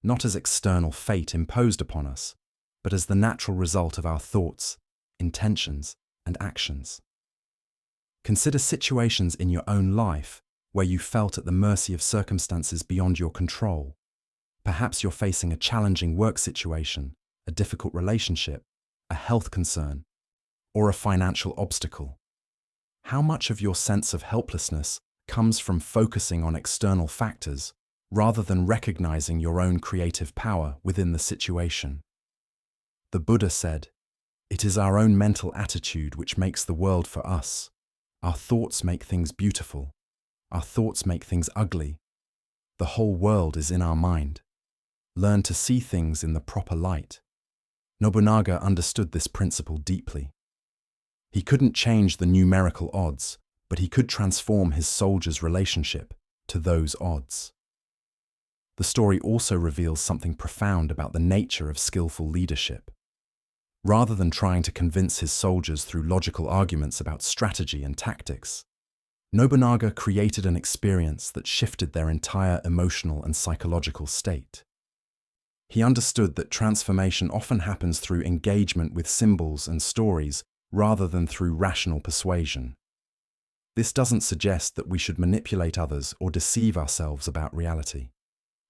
not as external fate imposed upon us, but as the natural result of our thoughts, intentions, and actions. Consider situations in your own life where you felt at the mercy of circumstances beyond your control. Perhaps you're facing a challenging work situation, a difficult relationship, a health concern, or a financial obstacle. How much of your sense of helplessness comes from focusing on external factors rather than recognizing your own creative power within the situation? The Buddha said, "It is our own mental attitude which makes the world for us. Our thoughts make things beautiful. Our thoughts make things ugly. The whole world is in our mind. Learn to see things in the proper light." Nobunaga understood this principle deeply. He couldn't change the numerical odds, but he could transform his soldier's relationship to those odds. The story also reveals something profound about the nature of skillful leadership. Rather than trying to convince his soldiers through logical arguments about strategy and tactics, Nobunaga created an experience that shifted their entire emotional and psychological state. He understood that transformation often happens through engagement with symbols and stories rather than through rational persuasion. This doesn't suggest that we should manipulate others or deceive ourselves about reality.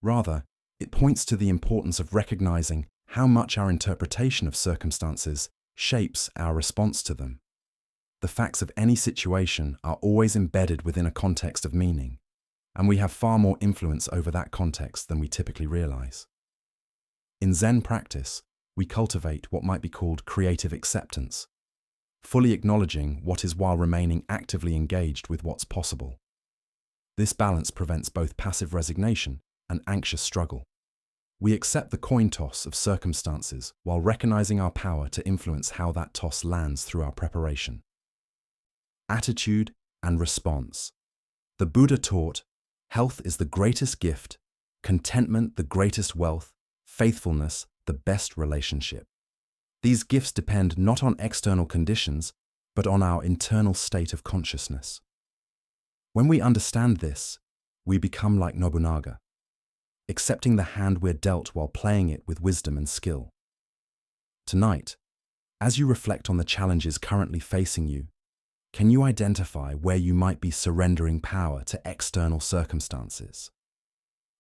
Rather, it points to the importance of recognizing how much our interpretation of circumstances shapes our response to them. The facts of any situation are always embedded within a context of meaning, and we have far more influence over that context than we typically realize. In Zen practice, we cultivate what might be called creative acceptance, fully acknowledging what is while remaining actively engaged with what's possible. This balance prevents both passive resignation and anxious struggle. We accept the coin toss of circumstances while recognizing our power to influence how that toss lands through our preparation. Attitude and response. The Buddha taught, health is the greatest gift, contentment the greatest wealth, faithfulness the best relationship. These gifts depend not on external conditions, but on our internal state of consciousness. When we understand this, we become like Nobunaga, accepting the hand we're dealt while playing it with wisdom and skill. Tonight, as you reflect on the challenges currently facing you, can you identify where you might be surrendering power to external circumstances?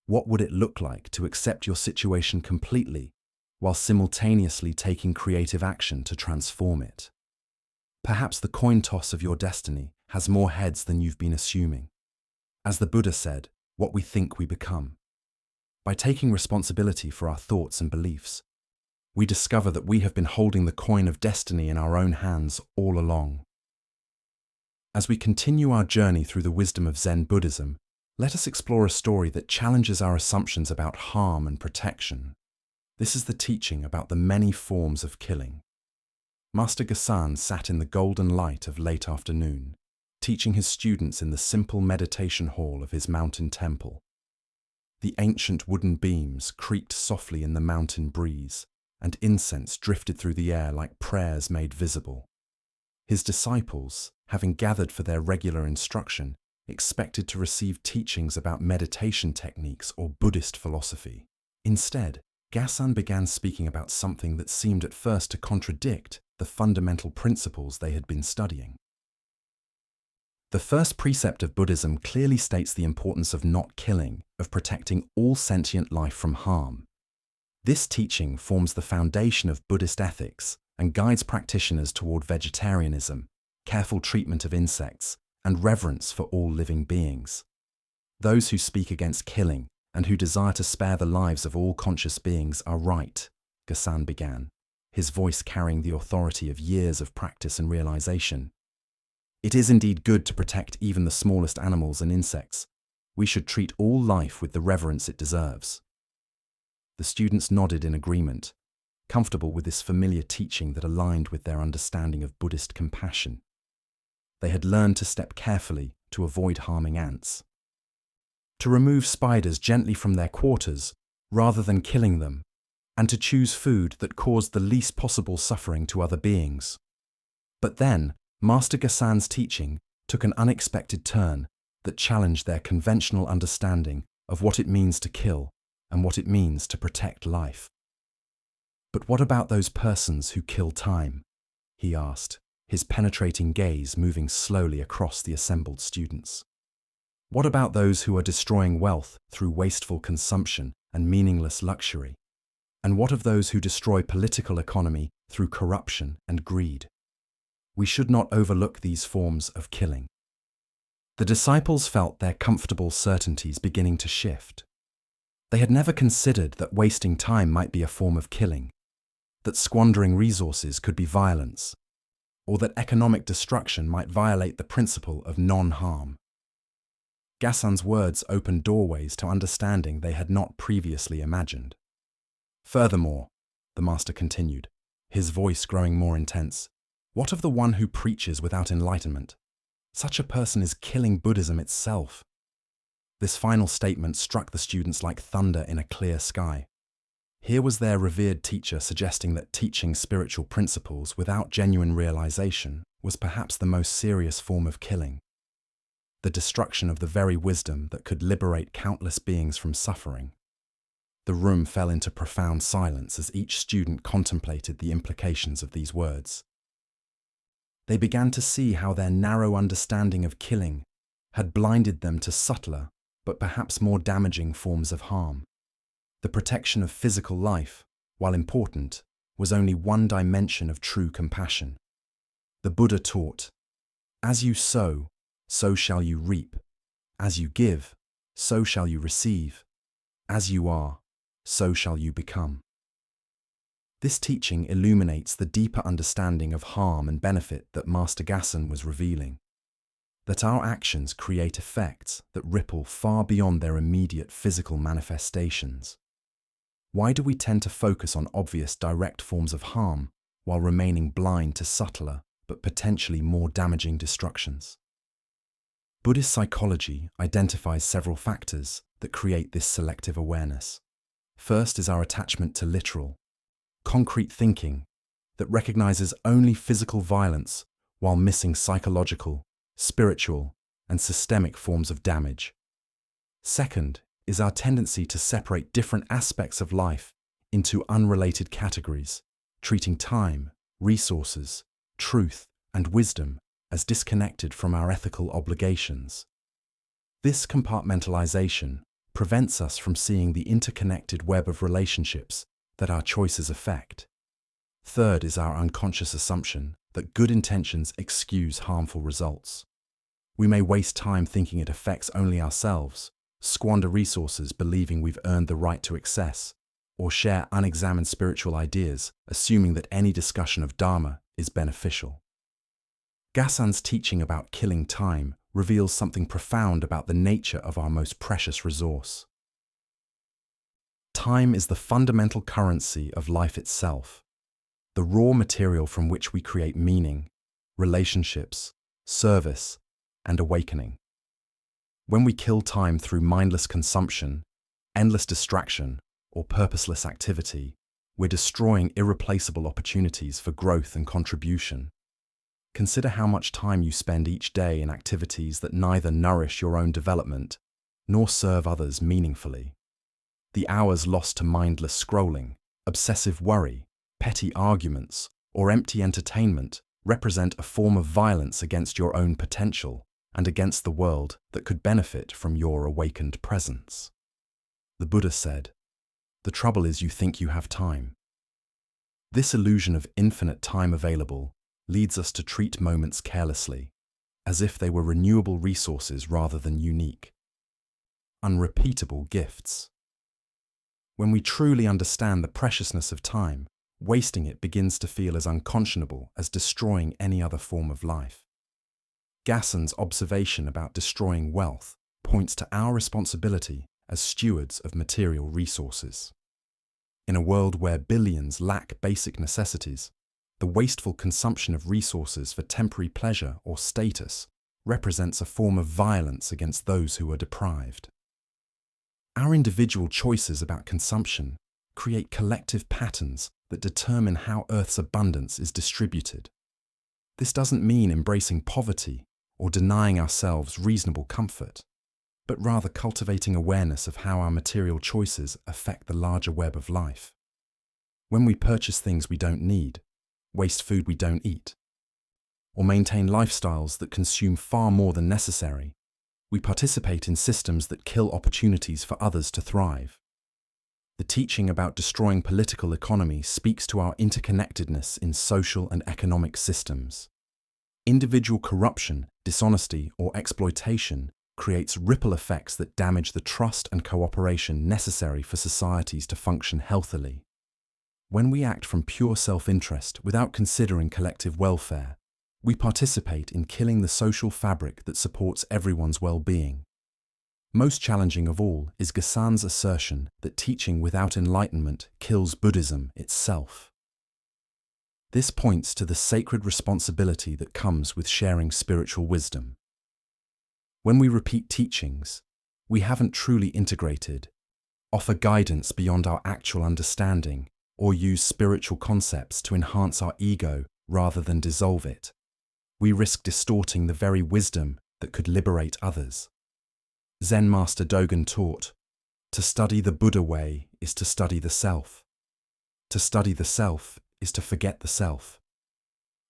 What would it look like to accept your situation completely while simultaneously taking creative action to transform it? Perhaps the coin toss of your destiny has more heads than you've been assuming. As the Buddha said, what we think we become. By taking responsibility for our thoughts and beliefs, we discover that we have been holding the coin of destiny in our own hands all along. As we continue our journey through the wisdom of Zen Buddhism, let us explore a story that challenges our assumptions about harm and protection. This is the teaching about the many forms of killing. Master Gasan sat in the golden light of late afternoon, teaching his students in the simple meditation hall of his mountain temple. The ancient wooden beams creaked softly in the mountain breeze, and incense drifted through the air like prayers made visible. His disciples, having gathered for their regular instruction, expected to receive teachings about meditation techniques or Buddhist philosophy. Instead, Gassan began speaking about something that seemed at first to contradict the fundamental principles they had been studying. The first precept of Buddhism clearly states the importance of not killing, of protecting all sentient life from harm. This teaching forms the foundation of Buddhist ethics and guides practitioners toward vegetarianism, careful treatment of insects, and reverence for all living beings. Those who speak against killing and who desire to spare the lives of all conscious beings are right, Gassan began, his voice carrying the authority of years of practice and realization. It is indeed good to protect even the smallest animals and insects. We should treat all life with the reverence it deserves. The students nodded in agreement, comfortable with this familiar teaching that aligned with their understanding of Buddhist compassion. They had learned to step carefully to avoid harming ants, to remove spiders gently from their quarters rather than killing them, and to choose food that caused the least possible suffering to other beings. But then, Master Gassan's teaching took an unexpected turn that challenged their conventional understanding of what it means to kill and what it means to protect life. "But what about those persons who kill time?" he asked, his penetrating gaze moving slowly across the assembled students. "What about those who are destroying wealth through wasteful consumption and meaningless luxury? And what of those who destroy political economy through corruption and greed? We should not overlook these forms of killing." The disciples felt their comfortable certainties beginning to shift. They had never considered that wasting time might be a form of killing, that squandering resources could be violence, or that economic destruction might violate the principle of non-harm. Gassan's words opened doorways to understanding they had not previously imagined. "Furthermore," the master continued, his voice growing more intense, "what of the one who preaches without enlightenment? Such a person is killing Buddhism itself." This final statement struck the students like thunder in a clear sky. Here was their revered teacher suggesting that teaching spiritual principles without genuine realization was perhaps the most serious form of killing, the destruction of the very wisdom that could liberate countless beings from suffering. The room fell into profound silence as each student contemplated the implications of these words. They began to see how their narrow understanding of killing had blinded them to subtler, but perhaps more damaging forms of harm. The protection of physical life, while important, was only one dimension of true compassion. The Buddha taught, "As you sow, so shall you reap. As you give, so shall you receive. As you are, so shall you become." This teaching illuminates the deeper understanding of harm and benefit that Master Gassan was revealing. That our actions create effects that ripple far beyond their immediate physical manifestations. Why do we tend to focus on obvious direct forms of harm while remaining blind to subtler but potentially more damaging destructions? Buddhist psychology identifies several factors that create this selective awareness. First is our attachment to literal, concrete thinking that recognizes only physical violence while missing psychological, spiritual, and systemic forms of damage. Second is our tendency to separate different aspects of life into unrelated categories, treating time, resources, truth, and wisdom as disconnected from our ethical obligations. This compartmentalization prevents us from seeing the interconnected web of relationships that our choices affect. Third is our unconscious assumption that good intentions excuse harmful results. We may waste time thinking it affects only ourselves, squander resources believing we've earned the right to excess, or share unexamined spiritual ideas assuming that any discussion of Dharma is beneficial. Gassan's teaching about killing time reveals something profound about the nature of our most precious resource. Time is the fundamental currency of life itself, the raw material from which we create meaning, relationships, service, and awakening. When we kill time through mindless consumption, endless distraction, or purposeless activity, we're destroying irreplaceable opportunities for growth and contribution. Consider how much time you spend each day in activities that neither nourish your own development nor serve others meaningfully. The hours lost to mindless scrolling, obsessive worry, petty arguments, or empty entertainment represent a form of violence against your own potential and against the world that could benefit from your awakened presence. The Buddha said, "The trouble is you think you have time." This illusion of infinite time available leads us to treat moments carelessly, as if they were renewable resources rather than unique, unrepeatable gifts. When we truly understand the preciousness of time, wasting it begins to feel as unconscionable as destroying any other form of life. Gasson's observation about destroying wealth points to our responsibility as stewards of material resources. In a world where billions lack basic necessities, the wasteful consumption of resources for temporary pleasure or status represents a form of violence against those who are deprived. Our individual choices about consumption create collective patterns that determine how Earth's abundance is distributed. This doesn't mean embracing poverty or denying ourselves reasonable comfort, but rather cultivating awareness of how our material choices affect the larger web of life. When we purchase things we don't need, waste food we don't eat, or maintain lifestyles that consume far more than necessary, we participate in systems that kill opportunities for others to thrive. The teaching about destroying political economy speaks to our interconnectedness in social and economic systems. Individual corruption, dishonesty, or exploitation creates ripple effects that damage the trust and cooperation necessary for societies to function healthily. When we act from pure self-interest without considering collective welfare, we participate in killing the social fabric that supports everyone's well-being. Most challenging of all is Gasson's assertion that teaching without enlightenment kills Buddhism itself. This points to the sacred responsibility that comes with sharing spiritual wisdom. When we repeat teachings, we haven't truly integrated, offer guidance beyond our actual understanding, or use spiritual concepts to enhance our ego rather than dissolve it. We risk distorting the very wisdom that could liberate others. Zen Master Dogen taught, "To study the Buddha way is to study the self. To study the self is to forget the self."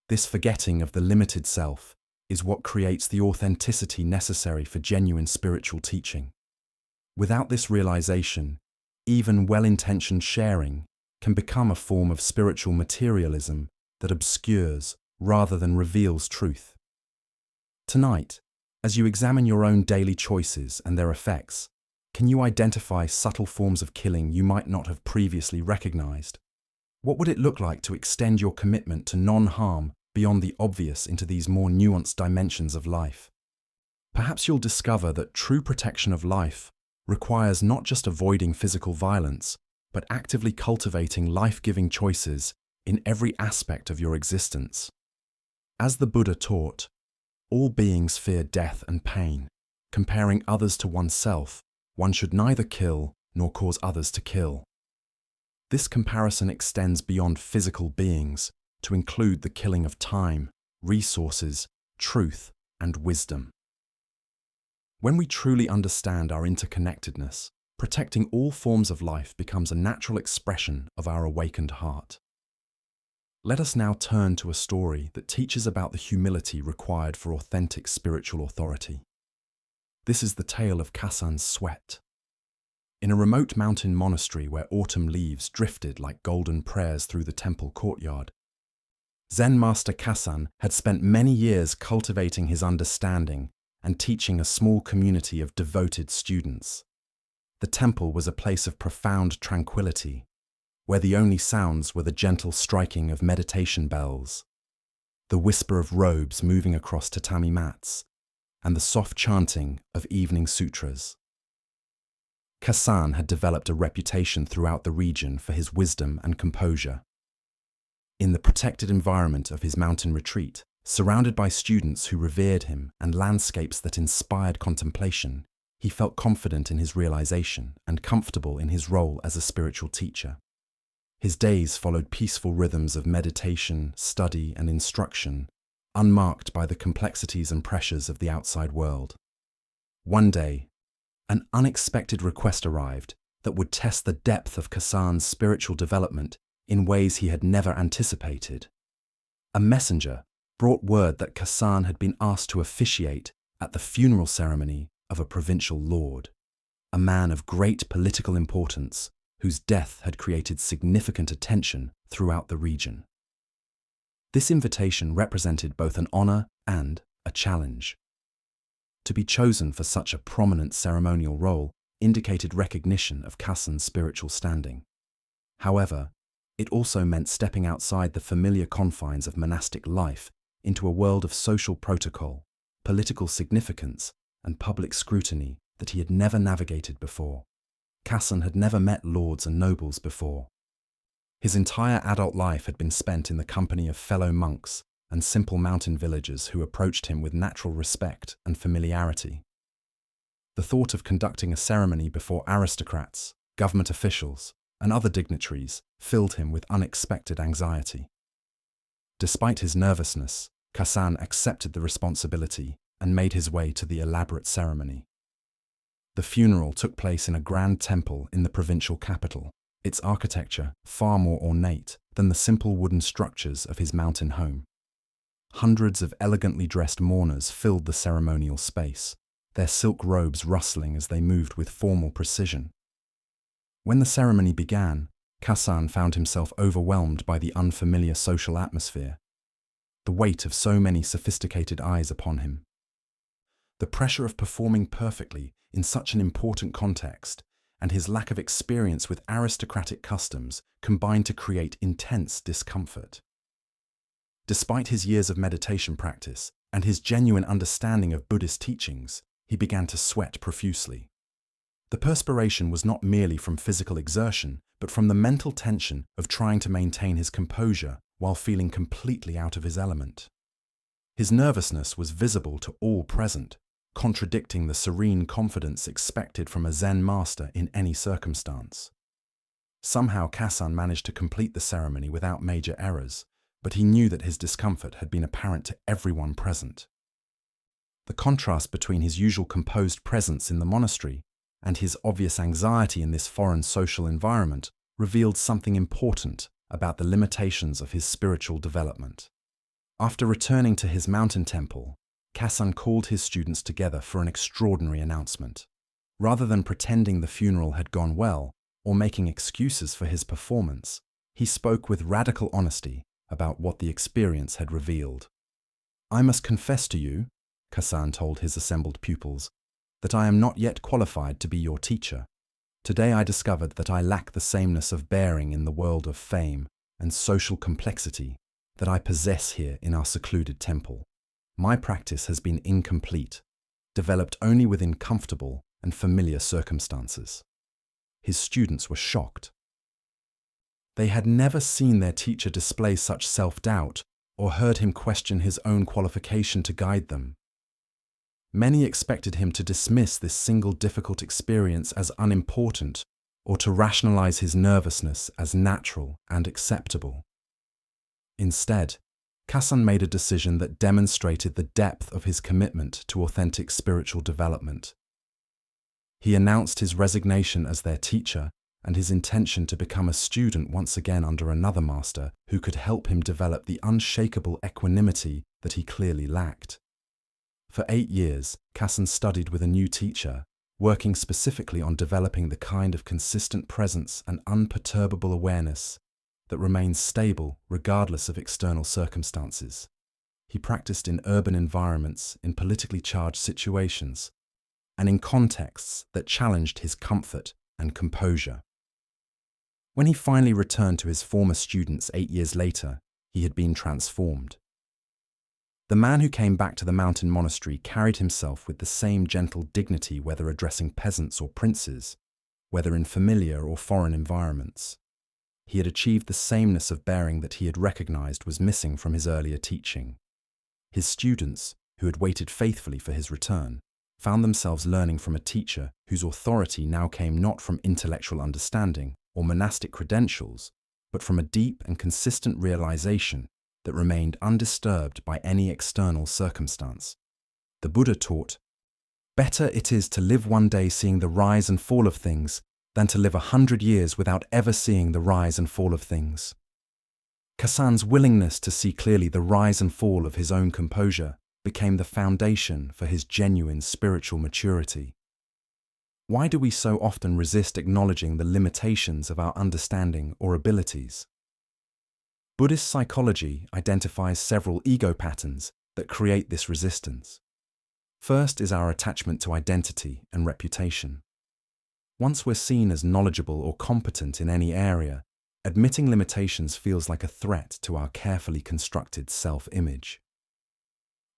This forgetting of the limited self is what creates the authenticity necessary for genuine spiritual teaching. Without this realization, even well-intentioned sharing can become a form of spiritual materialism that obscures rather than reveals truth. Tonight, as you examine your own daily choices and their effects, can you identify subtle forms of killing you might not have previously recognized? What would it look like to extend your commitment to non-harm beyond the obvious into these more nuanced dimensions of life? Perhaps you'll discover that true protection of life requires not just avoiding physical violence, but actively cultivating life-giving choices in every aspect of your existence. As the Buddha taught, all beings fear death and pain. Comparing others to oneself, one should neither kill nor cause others to kill. This comparison extends beyond physical beings to include the killing of time, resources, truth, and wisdom. When we truly understand our interconnectedness, protecting all forms of life becomes a natural expression of our awakened heart. Let us now turn to a story that teaches about the humility required for authentic spiritual authority. This is the tale of Gasson's sweat. In a remote mountain monastery where autumn leaves drifted like golden prayers through the temple courtyard, Zen Master Gasson had spent many years cultivating his understanding and teaching a small community of devoted students. The temple was a place of profound tranquility, where the only sounds were the gentle striking of meditation bells, the whisper of robes moving across tatami mats, and the soft chanting of evening sutras. Gasson had developed a reputation throughout the region for his wisdom and composure. In the protected environment of his mountain retreat, surrounded by students who revered him and landscapes that inspired contemplation, he felt confident in his realization and comfortable in his role as a spiritual teacher. His days followed peaceful rhythms of meditation, study, and instruction, unmarked by the complexities and pressures of the outside world. One day, an unexpected request arrived, that would test the depth of Kassan's spiritual development in ways he had never anticipated. A messenger brought word that Kassan had been asked to officiate at the funeral ceremony of a provincial lord, a man of great political importance whose death had created significant attention throughout the region. This invitation represented both an honor and a challenge. To be chosen for such a prominent ceremonial role indicated recognition of Kassan's spiritual standing. However, it also meant stepping outside the familiar confines of monastic life into a world of social protocol, political significance, and public scrutiny that he had never navigated before. Kassan had never met lords and nobles before. His entire adult life had been spent in the company of fellow monks and simple mountain villagers who approached him with natural respect and familiarity. The thought of conducting a ceremony before aristocrats, government officials, and other dignitaries filled him with unexpected anxiety. Despite his nervousness, Kassan accepted the responsibility and made his way to the elaborate ceremony. The funeral took place in a grand temple in the provincial capital, its architecture far more ornate than the simple wooden structures of his mountain home. Hundreds of elegantly dressed mourners filled the ceremonial space, their silk robes rustling as they moved with formal precision. When the ceremony began, Kassan found himself overwhelmed by the unfamiliar social atmosphere, the weight of so many sophisticated eyes upon him. The pressure of performing perfectly in such an important context and his lack of experience with aristocratic customs combined to create intense discomfort. Despite his years of meditation practice and his genuine understanding of Buddhist teachings, he began to sweat profusely. The perspiration was not merely from physical exertion, but from the mental tension of trying to maintain his composure while feeling completely out of his element. His nervousness was visible to all present, contradicting the serene confidence expected from a Zen master in any circumstance. Somehow Kassan managed to complete the ceremony without major errors, but he knew that his discomfort had been apparent to everyone present. The contrast between his usual composed presence in the monastery and his obvious anxiety in this foreign social environment revealed something important about the limitations of his spiritual development. After returning to his mountain temple, Kassan called his students together for an extraordinary announcement. Rather than pretending the funeral had gone well or making excuses for his performance, he spoke with radical honesty about what the experience had revealed. "I must confess to you," Kassan told his assembled pupils, "that I am not yet qualified to be your teacher. Today I discovered that I lack the sameness of bearing in the world of fame and social complexity that I possess here in our secluded temple. My practice has been incomplete, developed only within comfortable and familiar circumstances." His students were shocked. They had never seen their teacher display such self-doubt or heard him question his own qualification to guide them. Many expected him to dismiss this single difficult experience as unimportant or to rationalize his nervousness as natural and acceptable. Instead, Kassan made a decision that demonstrated the depth of his commitment to authentic spiritual development. He announced his resignation as their teacher and his intention to become a student once again under another master who could help him develop the unshakable equanimity that he clearly lacked. For 8 years, Kassan studied with a new teacher, working specifically on developing the kind of consistent presence and unperturbable awareness that remains stable regardless of external circumstances. He practiced in urban environments, in politically charged situations, and in contexts that challenged his comfort and composure. When he finally returned to his former students 8 years later, he had been transformed. The man who came back to the mountain monastery carried himself with the same gentle dignity whether addressing peasants or princes, whether in familiar or foreign environments. He had achieved the sameness of bearing that he had recognized was missing from his earlier teaching. His students, who had waited faithfully for his return, found themselves learning from a teacher whose authority now came not from intellectual understanding or monastic credentials, but from a deep and consistent realization that remained undisturbed by any external circumstance. The Buddha taught, "Better it is to live one day seeing the rise and fall of things than to live 100 years without ever seeing the rise and fall of things. Kassan's willingness to see clearly the rise and fall of his own composure became the foundation for his genuine spiritual maturity. Why do we so often resist acknowledging the limitations of our understanding or abilities? Buddhist psychology identifies several ego patterns that create this resistance. First is our attachment to identity and reputation. Once we're seen as knowledgeable or competent in any area, admitting limitations feels like a threat to our carefully constructed self-image.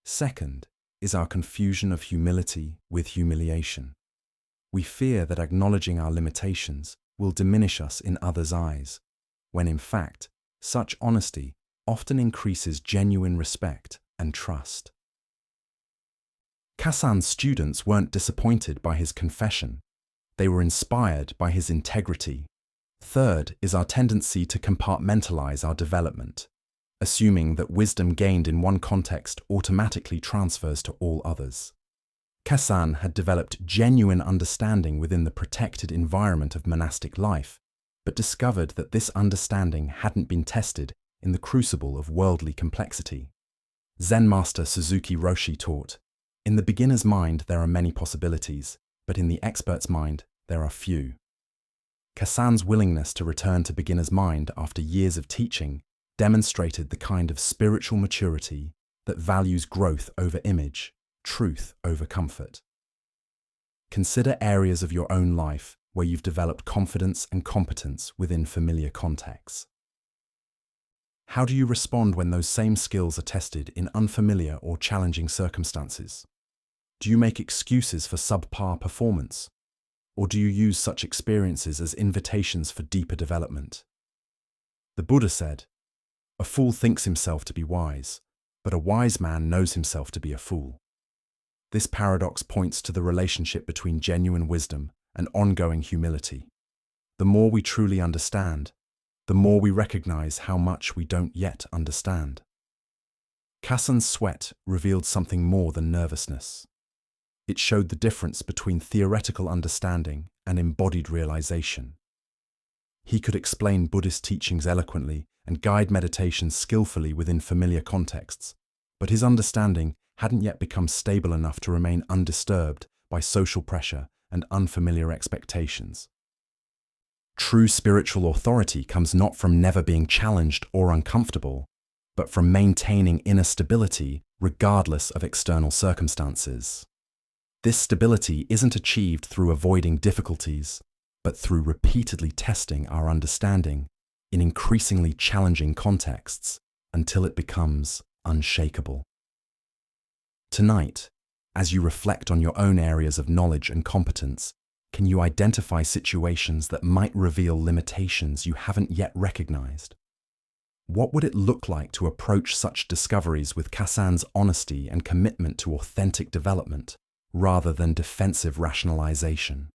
Second is our confusion of humility with humiliation. We fear that acknowledging our limitations will diminish us in others' eyes, when in fact, such honesty often increases genuine respect and trust. Kassan's students weren't disappointed by his confession. They were inspired by his integrity. Third is our tendency to compartmentalize our development, assuming that wisdom gained in one context automatically transfers to all others. Kassan had developed genuine understanding within the protected environment of monastic life, but discovered that this understanding hadn't been tested in the crucible of worldly complexity. Zen master Suzuki Roshi taught, "In the beginner's mind there are many possibilities, but in the expert's mind there are few." Kassan's willingness to return to beginner's mind after years of teaching demonstrated the kind of spiritual maturity that values growth over image, truth over comfort. Consider areas of your own life where you've developed confidence and competence within familiar contexts. How do you respond when those same skills are tested in unfamiliar or challenging circumstances? Do you make excuses for subpar performance? Or do you use such experiences as invitations for deeper development? The Buddha said, "A fool thinks himself to be wise, but a wise man knows himself to be a fool." This paradox points to the relationship between genuine wisdom and ongoing humility. The more we truly understand, the more we recognize how much we don't yet understand. Kassan's sweat revealed something more than nervousness. It showed the difference between theoretical understanding and embodied realization. He could explain Buddhist teachings eloquently and guide meditation skillfully within familiar contexts, but his understanding hadn't yet become stable enough to remain undisturbed by social pressure and unfamiliar expectations. True spiritual authority comes not from never being challenged or uncomfortable, but from maintaining inner stability regardless of external circumstances. This stability isn't achieved through avoiding difficulties, but through repeatedly testing our understanding in increasingly challenging contexts until it becomes unshakable. Tonight, as you reflect on your own areas of knowledge and competence, can you identify situations that might reveal limitations you haven't yet recognized? What would it look like to approach such discoveries with Kassan's honesty and commitment to authentic development, rather than defensive rationalization?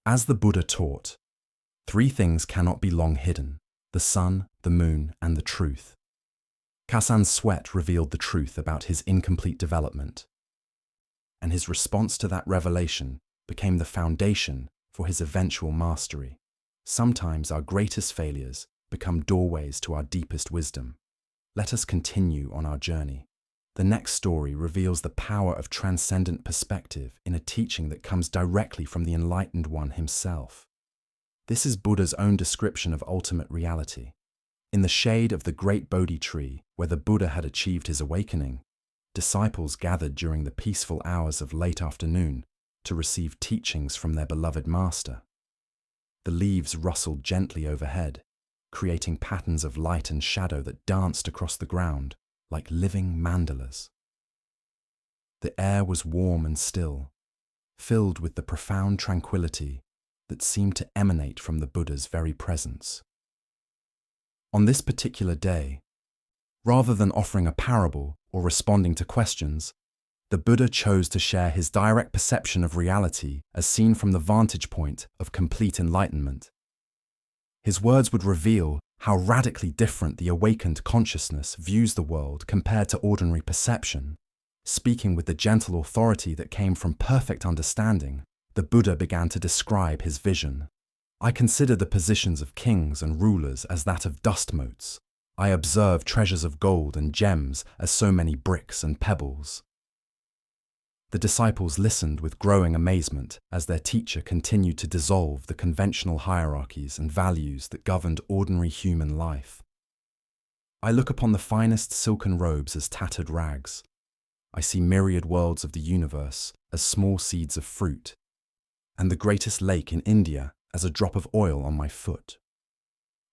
As the Buddha taught, 3 things cannot be long hidden: the sun, the moon, and the truth. Kassan's sweat revealed the truth about his incomplete development, and his response to that revelation became the foundation for his eventual mastery. Sometimes our greatest failures become doorways to our deepest wisdom. Let us continue on our journey. The next story reveals the power of transcendent perspective in a teaching that comes directly from the enlightened one himself. This is Buddha's own description of ultimate reality. In the shade of the great Bodhi tree, where the Buddha had achieved his awakening, disciples gathered during the peaceful hours of late afternoon to receive teachings from their beloved master. The leaves rustled gently overhead, creating patterns of light and shadow that danced across the ground like living mandalas. The air was warm and still, filled with the profound tranquility that seemed to emanate from the Buddha's very presence. On this particular day, rather than offering a parable or responding to questions, the Buddha chose to share his direct perception of reality as seen from the vantage point of complete enlightenment. His words would reveal how radically different the awakened consciousness views the world compared to ordinary perception. Speaking with the gentle authority that came from perfect understanding, the Buddha began to describe his vision. I consider the positions of kings and rulers as that of dust motes. I observe treasures of gold and gems as so many bricks and pebbles. The disciples listened with growing amazement as their teacher continued to dissolve the conventional hierarchies and values that governed ordinary human life. I look upon the finest silken robes as tattered rags. I see myriad worlds of the universe as small seeds of fruit, and the greatest lake in India as a drop of oil on my foot.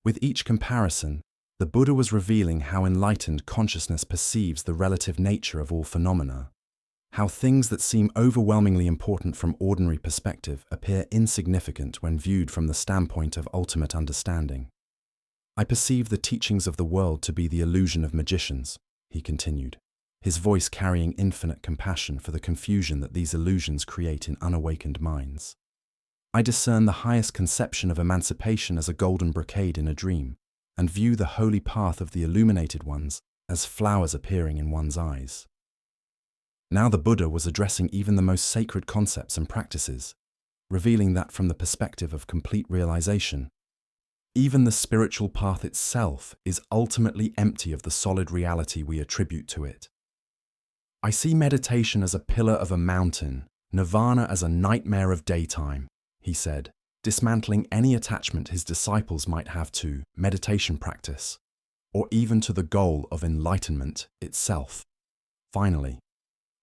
With each comparison, the Buddha was revealing how enlightened consciousness perceives the relative nature of all phenomena, how things that seem overwhelmingly important from ordinary perspective appear insignificant when viewed from the standpoint of ultimate understanding. I perceive the teachings of the world to be the illusion of magicians, he continued, his voice carrying infinite compassion for the confusion that these illusions create in unawakened minds. I discern the highest conception of emancipation as a golden brocade in a dream, and view the holy path of the illuminated ones as flowers appearing in one's eyes. Now the Buddha was addressing even the most sacred concepts and practices, revealing that from the perspective of complete realization, even the spiritual path itself is ultimately empty of the solid reality we attribute to it. I see meditation as a pillar of a mountain, nirvana as a nightmare of daytime, he said, dismantling any attachment his disciples might have to meditation practice, or even to the goal of enlightenment itself. Finally,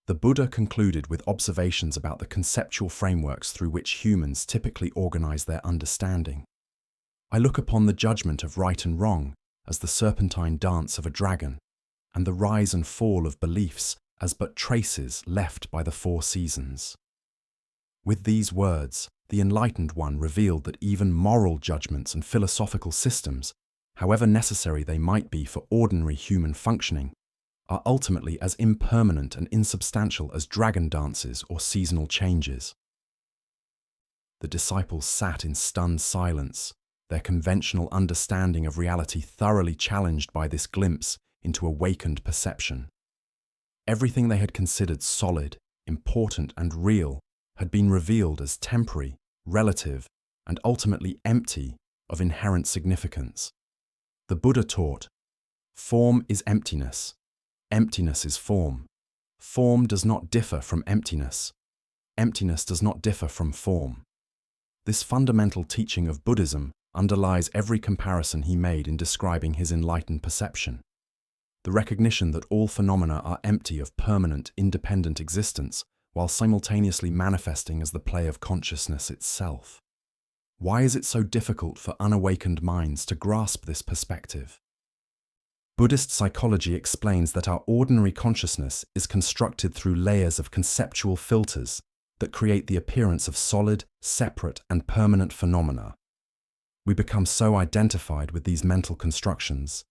the Buddha concluded with observations about the conceptual frameworks through which humans typically organize their understanding. I look upon the judgment of right and wrong as the serpentine dance of a dragon, and the rise and fall of beliefs as but traces left by the four seasons. With these words, the enlightened one revealed that even moral judgments and philosophical systems, however necessary they might be for ordinary human functioning, are ultimately as impermanent and insubstantial as dragon dances or seasonal changes. The disciples sat in stunned silence, their conventional understanding of reality thoroughly challenged by this glimpse into awakened perception. Everything they had considered solid, important, and real had been revealed as temporary, relative, and ultimately empty of inherent significance. The Buddha taught, "Form is emptiness. Emptiness is form. Form does not differ from emptiness. Emptiness does not differ from form." This fundamental teaching of Buddhism underlies every comparison he made in describing his enlightened perception. The recognition that all phenomena are empty of permanent, independent existence, while simultaneously manifesting as the play of consciousness itself. Why is it so difficult for unawakened minds to grasp this perspective? Buddhist psychology explains that our ordinary consciousness is constructed through layers of conceptual filters that create the appearance of solid, separate, and permanent phenomena. We become so identified with these mental constructions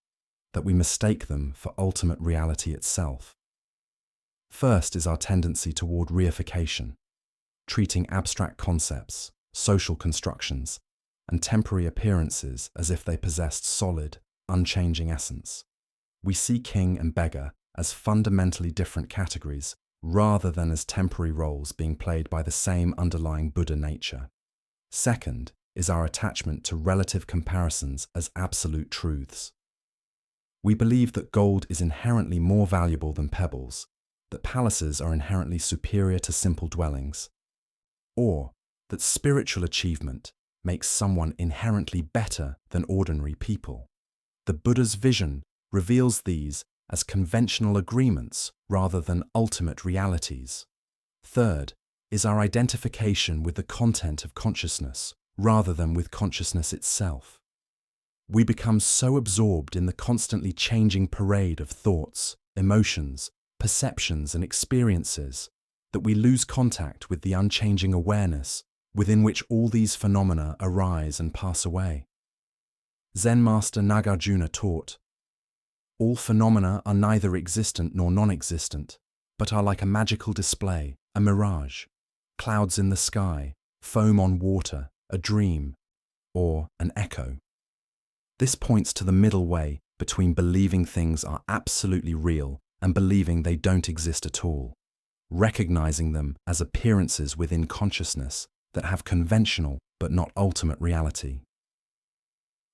that we mistake them for ultimate reality itself. First is our tendency toward reification, treating abstract concepts, social constructions, and temporary appearances as if they possessed solid, unchanging essence. We see king and beggar as fundamentally different categories rather than as temporary roles being played by the same underlying Buddha nature. Second is our attachment to relative comparisons as absolute truths. We believe that gold is inherently more valuable than pebbles, that palaces are inherently superior to simple dwellings, or that spiritual achievement makes someone inherently better than ordinary people. The Buddha's vision reveals these as conventional agreements rather than ultimate realities. Third is our identification with the content of consciousness rather than with consciousness itself. We become so absorbed in the constantly changing parade of thoughts, emotions, perceptions, and experiences that we lose contact with the unchanging awareness within which all these phenomena arise and pass away. Zen master Nagarjuna taught, "All phenomena are neither existent nor non-existent, but are like a magical display, a mirage, clouds in the sky, foam on water, a dream, or an echo." This points to the middle way between believing things are absolutely real and believing they don't exist at all, recognizing them as appearances within consciousness that have conventional, but not ultimate reality.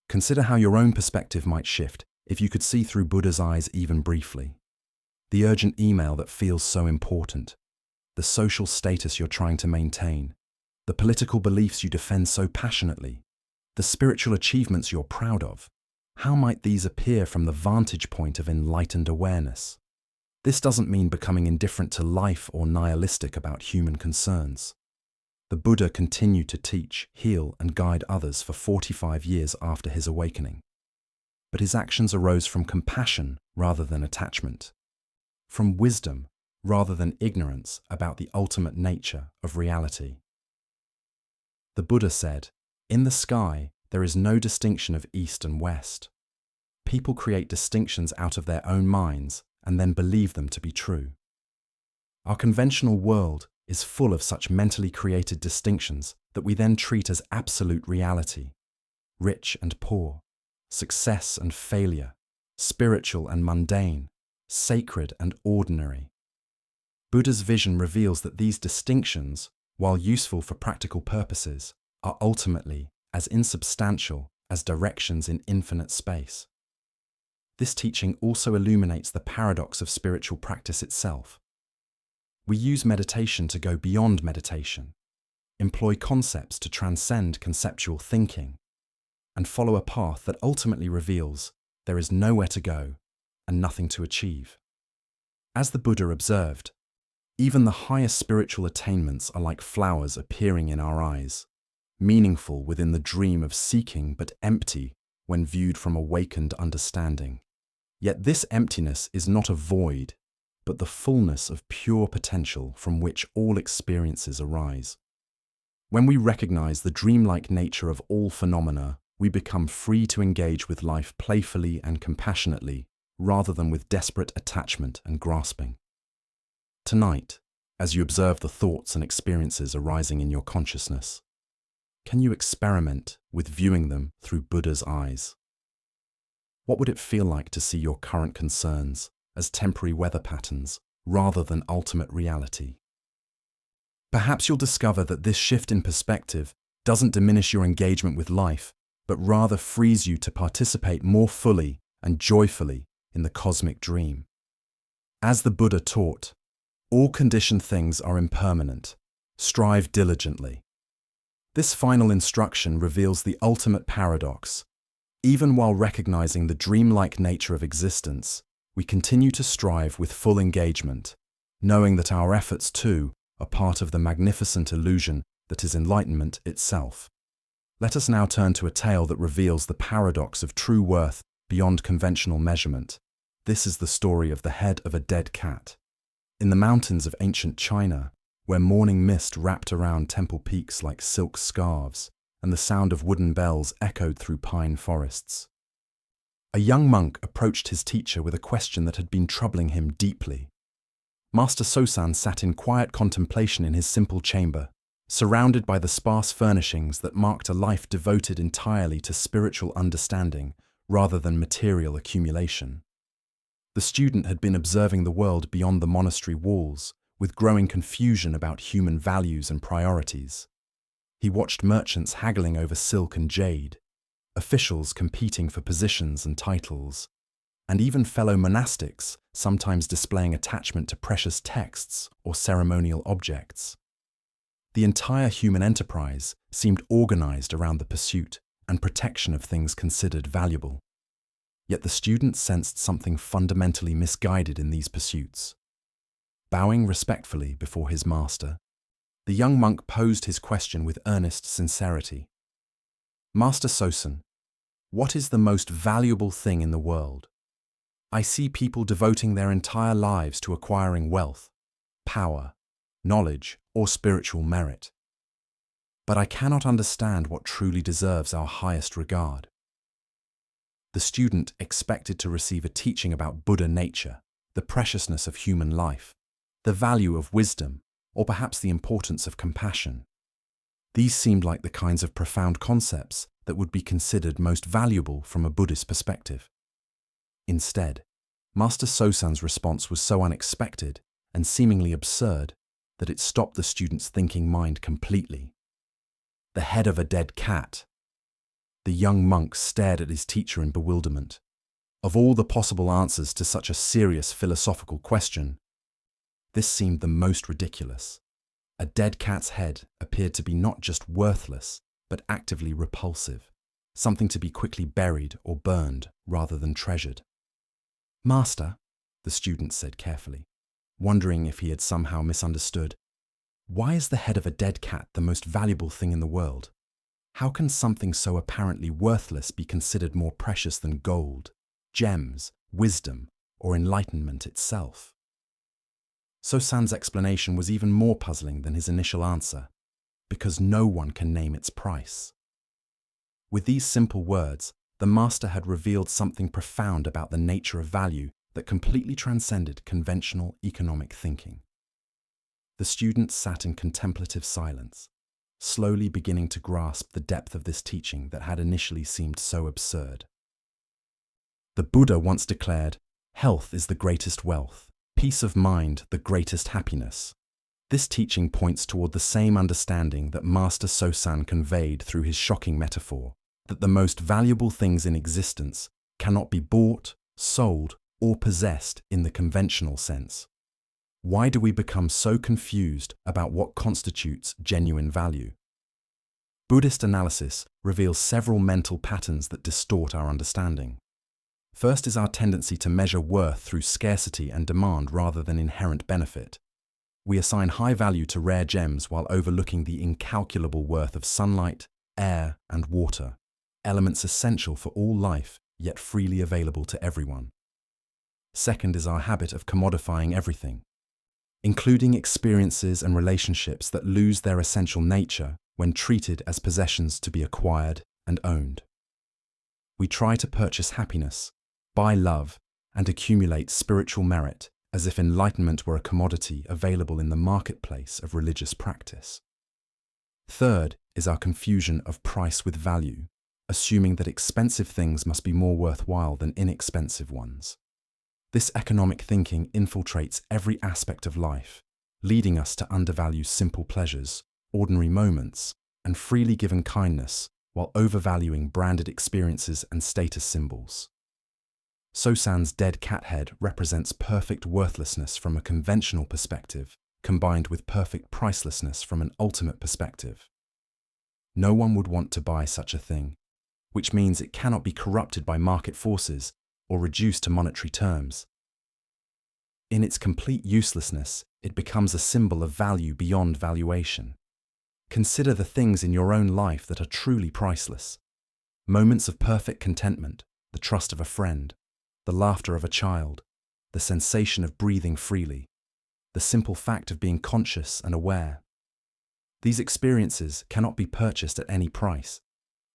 Consider how your own perspective might shift if you could see through Buddha's eyes even briefly. The urgent email that feels so important, the social status you're trying to maintain, the political beliefs you defend so passionately, the spiritual achievements you're proud of. How might these appear from the vantage point of enlightened awareness? This doesn't mean becoming indifferent to life or nihilistic about human concerns. The Buddha continued to teach, heal, and guide others for 45 years after his awakening. But his actions arose from compassion rather than attachment, from wisdom rather than ignorance about the ultimate nature of reality. The Buddha said, "In the sky, there is no distinction of east and west." People create distinctions out of their own minds and then believe them to be true. Our conventional world is full of such mentally created distinctions that we then treat as absolute reality. Rich and poor, success and failure, spiritual and mundane, sacred and ordinary. Buddha's vision reveals that these distinctions, while useful for practical purposes, are ultimately as insubstantial as directions in infinite space. This teaching also illuminates the paradox of spiritual practice itself. We use meditation to go beyond meditation, employ concepts to transcend conceptual thinking, and follow a path that ultimately reveals there is nowhere to go and nothing to achieve. As the Buddha observed, even the highest spiritual attainments are like flowers appearing in our eyes, meaningful within the dream of seeking but empty when viewed from awakened understanding. Yet this emptiness is not a void, but the fullness of pure potential from which all experiences arise. When we recognize the dreamlike nature of all phenomena, we become free to engage with life playfully and compassionately, rather than with desperate attachment and grasping. Tonight, as you observe the thoughts and experiences arising in your consciousness, can you experiment with viewing them through Buddha's eyes? What would it feel like to see your current concerns as temporary weather patterns rather than ultimate reality? Perhaps you'll discover that this shift in perspective doesn't diminish your engagement with life, but rather frees you to participate more fully and joyfully in the cosmic dream. As the Buddha taught, all conditioned things are impermanent. Strive diligently. This final instruction reveals the ultimate paradox. Even while recognizing the dreamlike nature of existence, we continue to strive with full engagement, knowing that our efforts too are part of the magnificent illusion that is enlightenment itself. Let us now turn to a tale that reveals the paradox of true worth beyond conventional measurement. This is the story of the head of a dead cat. In the mountains of ancient China, where morning mist wrapped around temple peaks like silk scarves, and the sound of wooden bells echoed through pine forests, a young monk approached his teacher with a question that had been troubling him deeply. Master Sosan sat in quiet contemplation in his simple chamber, surrounded by the sparse furnishings that marked a life devoted entirely to spiritual understanding rather than material accumulation. The student had been observing the world beyond the monastery walls, with growing confusion about human values and priorities. He watched merchants haggling over silk and jade, officials competing for positions and titles, and even fellow monastics sometimes displaying attachment to precious texts or ceremonial objects. The entire human enterprise seemed organized around the pursuit and protection of things considered valuable. Yet the student sensed something fundamentally misguided in these pursuits. Bowing respectfully before his master, the young monk posed his question with earnest sincerity. Master Sosan, what is the most valuable thing in the world? I see people devoting their entire lives to acquiring wealth, power, knowledge, or spiritual merit. But I cannot understand what truly deserves our highest regard. The student expected to receive a teaching about Buddha nature, the preciousness of human life, the value of wisdom, or perhaps the importance of compassion. These seemed like the kinds of profound concepts that would be considered most valuable from a Buddhist perspective. Instead, Master Sosan's response was so unexpected and seemingly absurd that it stopped the student's thinking mind completely. The head of a dead cat. The young monk stared at his teacher in bewilderment. Of all the possible answers to such a serious philosophical question, this seemed the most ridiculous. A dead cat's head appeared to be not just worthless, but actively repulsive, something to be quickly buried or burned rather than treasured. "Master," the student said carefully, wondering if he had somehow misunderstood, "why is the head of a dead cat the most valuable thing in the world? How can something so apparently worthless be considered more precious than gold, gems, wisdom, or enlightenment itself?" So-san's explanation was even more puzzling than his initial answer, because no one can name its price. With these simple words, the master had revealed something profound about the nature of value that completely transcended conventional economic thinking. The student sat in contemplative silence, slowly beginning to grasp the depth of this teaching that had initially seemed so absurd. The Buddha once declared, "Health is the greatest wealth, peace of mind the greatest happiness." This teaching points toward the same understanding that Master So-san conveyed through his shocking metaphor, that the most valuable things in existence cannot be bought, sold, or possessed in the conventional sense. Why do we become so confused about what constitutes genuine value? Buddhist analysis reveals several mental patterns that distort our understanding. First is our tendency to measure worth through scarcity and demand rather than inherent benefit. We assign high value to rare gems while overlooking the incalculable worth of sunlight, air, and water, elements essential for all life, yet freely available to everyone. Second is our habit of commodifying everything, including experiences and relationships that lose their essential nature when treated as possessions to be acquired and owned. We try to purchase happiness, buy love, and accumulate spiritual merit as if enlightenment were a commodity available in the marketplace of religious practice. Third is our confusion of price with value, assuming that expensive things must be more worthwhile than inexpensive ones. This economic thinking infiltrates every aspect of life, leading us to undervalue simple pleasures, ordinary moments, and freely given kindness, while overvaluing branded experiences and status symbols. So-san's dead cat head represents perfect worthlessness from a conventional perspective, combined with perfect pricelessness from an ultimate perspective. No one would want to buy such a thing, which means it cannot be corrupted by market forces or reduced to monetary terms. In its complete uselessness, it becomes a symbol of value beyond valuation. Consider the things in your own life that are truly priceless. Moments of perfect contentment, the trust of a friend, the laughter of a child, the sensation of breathing freely, the simple fact of being conscious and aware. These experiences cannot be purchased at any price,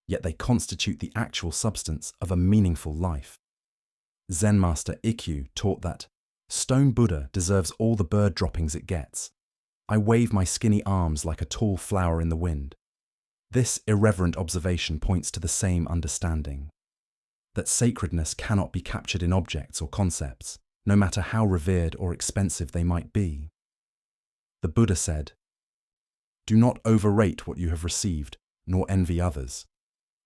yet they constitute the actual substance of a meaningful life. Zen master Ikkyu taught that, "Stone Buddha deserves all the bird droppings it gets. I wave my skinny arms like a tall flower in the wind." This irreverent observation points to the same understanding, that sacredness cannot be captured in objects or concepts, no matter how revered or expensive they might be. The Buddha said, "Do not overrate what you have received, nor envy others.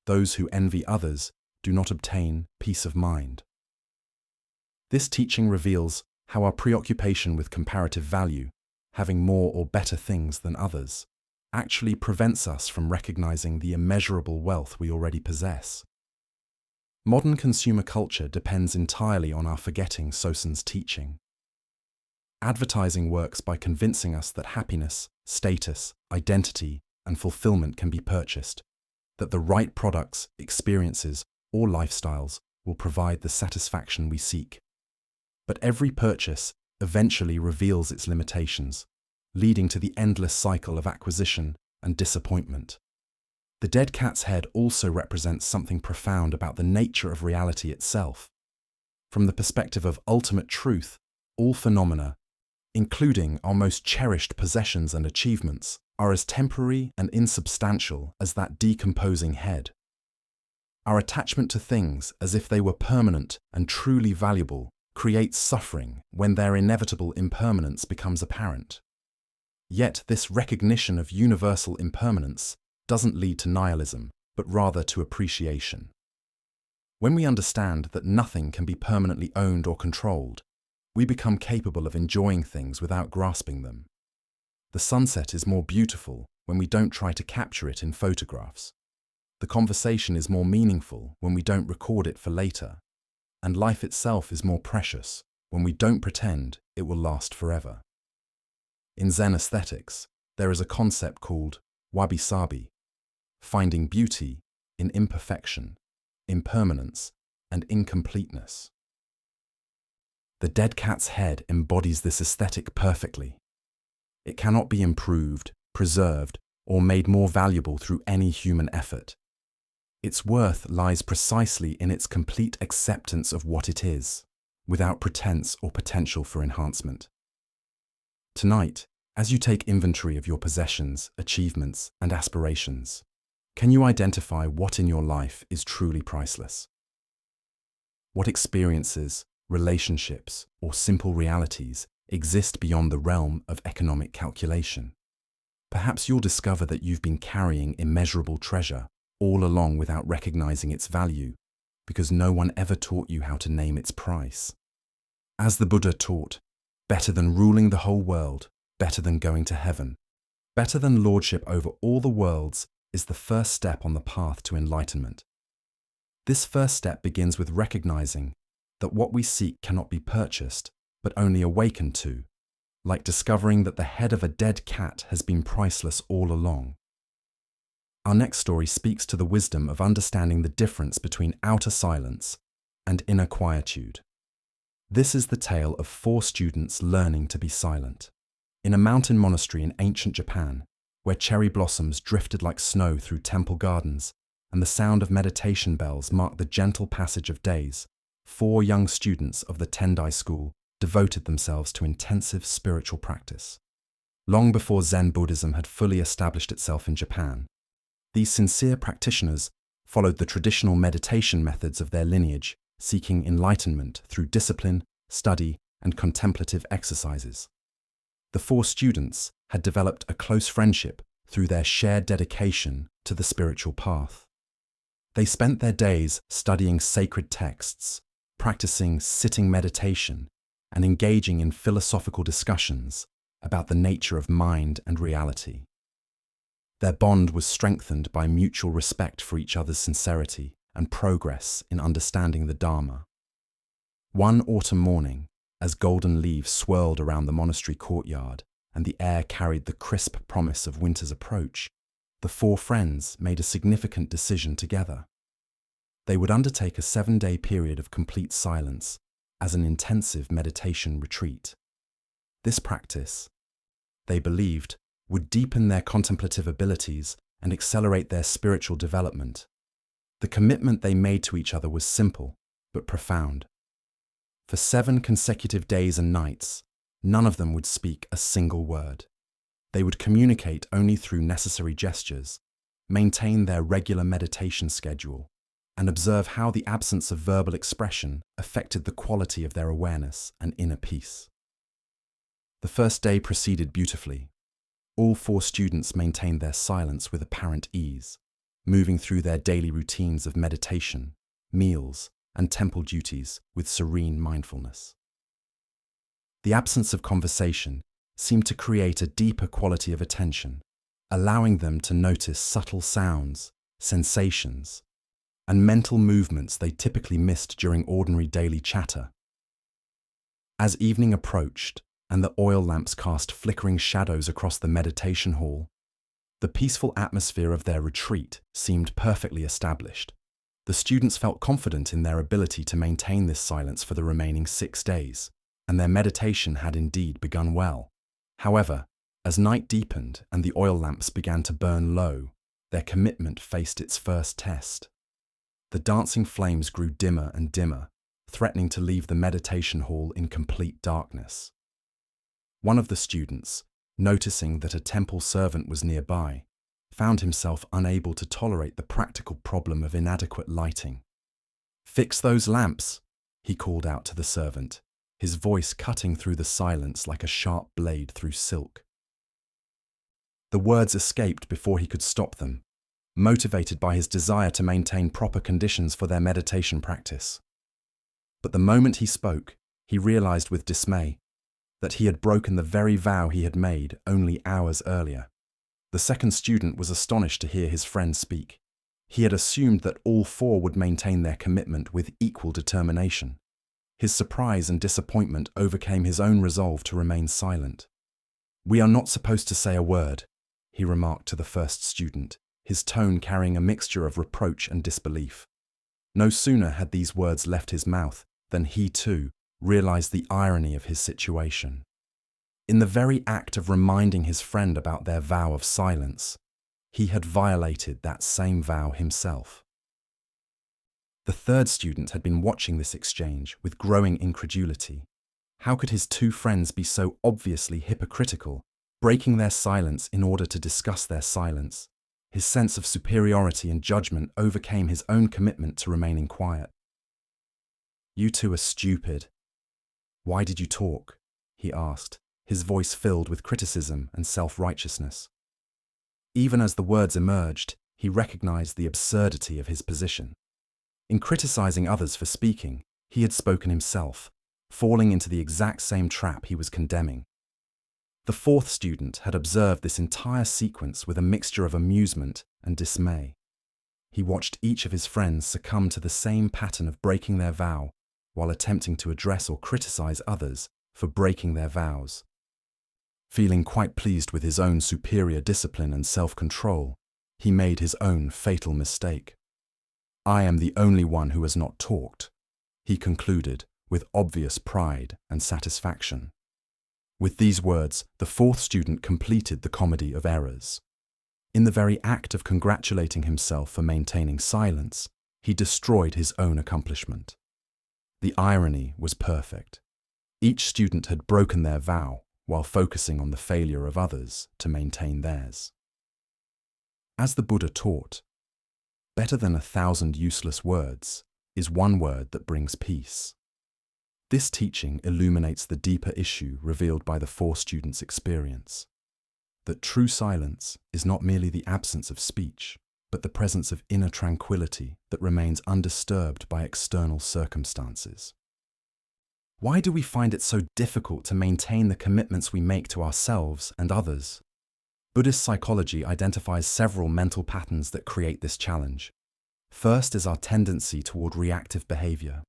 Those who envy others do not obtain peace of mind." This teaching reveals how our preoccupation with comparative value, having more or better things than others, actually prevents us from recognizing the immeasurable wealth we already possess. Modern consumer culture depends entirely on our forgetting So-san's teaching. Advertising works by convincing us that happiness, status, identity, and fulfillment can be purchased, that the right products, experiences, or lifestyles will provide the satisfaction we seek. But every purchase eventually reveals its limitations, leading to the endless cycle of acquisition and disappointment. The dead cat's head also represents something profound about the nature of reality itself. From the perspective of ultimate truth, all phenomena, including our most cherished possessions and achievements, are as temporary and insubstantial as that decomposing head. Our attachment to things as if they were permanent and truly valuable creates suffering when their inevitable impermanence becomes apparent. Yet this recognition of universal impermanence doesn't lead to nihilism, but rather to appreciation. When we understand that nothing can be permanently owned or controlled, we become capable of enjoying things without grasping them. The sunset is more beautiful when we don't try to capture it in photographs. The conversation is more meaningful when we don't record it for later. And life itself is more precious when we don't pretend it will last forever. In Zen aesthetics, there is a concept called wabi-sabi, finding beauty in imperfection, impermanence, and incompleteness. The dead cat's head embodies this aesthetic perfectly. It cannot be improved, preserved, or made more valuable through any human effort. Its worth lies precisely in its complete acceptance of what it is, without pretense or potential for enhancement. Tonight, as you take inventory of your possessions, achievements, and aspirations, can you identify what in your life is truly priceless? What experiences, relationships, or simple realities exist beyond the realm of economic calculation? Perhaps you'll discover that you've been carrying immeasurable treasure all along without recognizing its value, because no one ever taught you how to name its price. As the Buddha taught, better than ruling the whole world, better than going to heaven, better than lordship over all the worlds is the first step on the path to enlightenment. This first step begins with recognizing that what we seek cannot be purchased, but only awakened to, like discovering that the head of a dead cat has been priceless all along. Our next story speaks to the wisdom of understanding the difference between outer silence and inner quietude. This is the tale of 4 students learning to be silent. In a mountain monastery in ancient Japan, where cherry blossoms drifted like snow through temple gardens and the sound of meditation bells marked the gentle passage of days, 4 young students of the Tendai school devoted themselves to intensive spiritual practice. Long before Zen Buddhism had fully established itself in Japan, these sincere practitioners followed the traditional meditation methods of their lineage, seeking enlightenment through discipline, study, and contemplative exercises. The 4 students had developed a close friendship through their shared dedication to the spiritual path. They spent their days studying sacred texts, practicing sitting meditation, and engaging in philosophical discussions about the nature of mind and reality. Their bond was strengthened by mutual respect for each other's sincerity and progress in understanding the Dharma. One autumn morning, as golden leaves swirled around the monastery courtyard and the air carried the crisp promise of winter's approach, the 4 friends made a significant decision together. They would undertake a 7-day period of complete silence as an intensive meditation retreat. This practice, they believed, would deepen their contemplative abilities and accelerate their spiritual development. The commitment they made to each other was simple, but profound. For 7 consecutive days and nights, none of them would speak a single word. They would communicate only through necessary gestures, maintain their regular meditation schedule, and observe how the absence of verbal expression affected the quality of their awareness and inner peace. The first day proceeded beautifully. All 4 students maintained their silence with apparent ease, moving through their daily routines of meditation, meals, and temple duties with serene mindfulness. The absence of conversation seemed to create a deeper quality of attention, allowing them to notice subtle sounds, sensations, and mental movements they typically missed during ordinary daily chatter. As evening approached and the oil lamps cast flickering shadows across the meditation hall, the peaceful atmosphere of their retreat seemed perfectly established. The students felt confident in their ability to maintain this silence for the remaining 6 days, and their meditation had indeed begun well. However, as night deepened and the oil lamps began to burn low, their commitment faced its first test. The dancing flames grew dimmer and dimmer, threatening to leave the meditation hall in complete darkness. One of the students, noticing that a temple servant was nearby, found himself unable to tolerate the practical problem of inadequate lighting. "Fix those lamps," he called out to the servant, his voice cutting through the silence like a sharp blade through silk. The words escaped before he could stop them, motivated by his desire to maintain proper conditions for their meditation practice. But the moment he spoke, he realized with dismay that he had broken the very vow he had made only hours earlier. The second student was astonished to hear his friend speak. He had assumed that all four would maintain their commitment with equal determination. His surprise and disappointment overcame his own resolve to remain silent. "We are not supposed to say a word," he remarked to the first student, his tone carrying a mixture of reproach and disbelief. No sooner had these words left his mouth than he, too, realized the irony of his situation. In the very act of reminding his friend about their vow of silence, he had violated that same vow himself. The third student had been watching this exchange with growing incredulity. How could his two friends be so obviously hypocritical, breaking their silence in order to discuss their silence? His sense of superiority and judgment overcame his own commitment to remaining quiet. "You two are stupid. Why did you talk?" he asked, his voice filled with criticism and self-righteousness. Even as the words emerged, he recognized the absurdity of his position. In criticizing others for speaking, he had spoken himself, falling into the exact same trap he was condemning. The fourth student had observed this entire sequence with a mixture of amusement and dismay. He watched each of his friends succumb to the same pattern of breaking their vow while attempting to address or criticize others for breaking their vows. Feeling quite pleased with his own superior discipline and self-control, he made his own fatal mistake. "I am the only one who has not talked," he concluded with obvious pride and satisfaction. With these words, the fourth student completed the comedy of errors. In the very act of congratulating himself for maintaining silence, he destroyed his own accomplishment. The irony was perfect. Each student had broken their vow while focusing on the failure of others to maintain theirs. As the Buddha taught, better than 1,000 useless words is one word that brings peace. This teaching illuminates the deeper issue revealed by the four students' experience, that true silence is not merely the absence of speech, but the presence of inner tranquility that remains undisturbed by external circumstances. Why do we find it so difficult to maintain the commitments we make to ourselves and others? Buddhist psychology identifies several mental patterns that create this challenge. First is our tendency toward reactive behavior,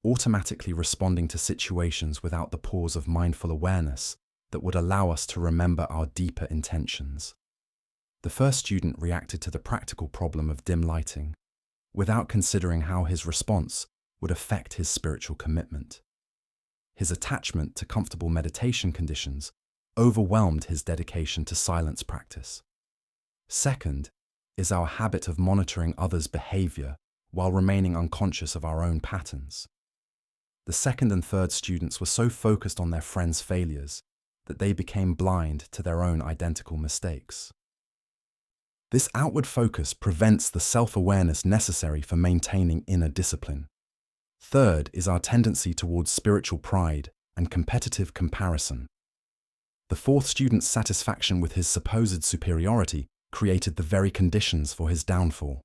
automatically responding to situations without the pause of mindful awareness that would allow us to remember our deeper intentions. The first student reacted to the practical problem of dim lighting, without considering how his response would affect his spiritual commitment. His attachment to comfortable meditation conditions overwhelmed his dedication to silence practice. Second is our habit of monitoring others' behavior while remaining unconscious of our own patterns. The second and third students were so focused on their friends' failures that they became blind to their own identical mistakes. This outward focus prevents the self-awareness necessary for maintaining inner discipline. Third is our tendency towards spiritual pride and competitive comparison. The fourth student's satisfaction with his supposed superiority created the very conditions for his downfall.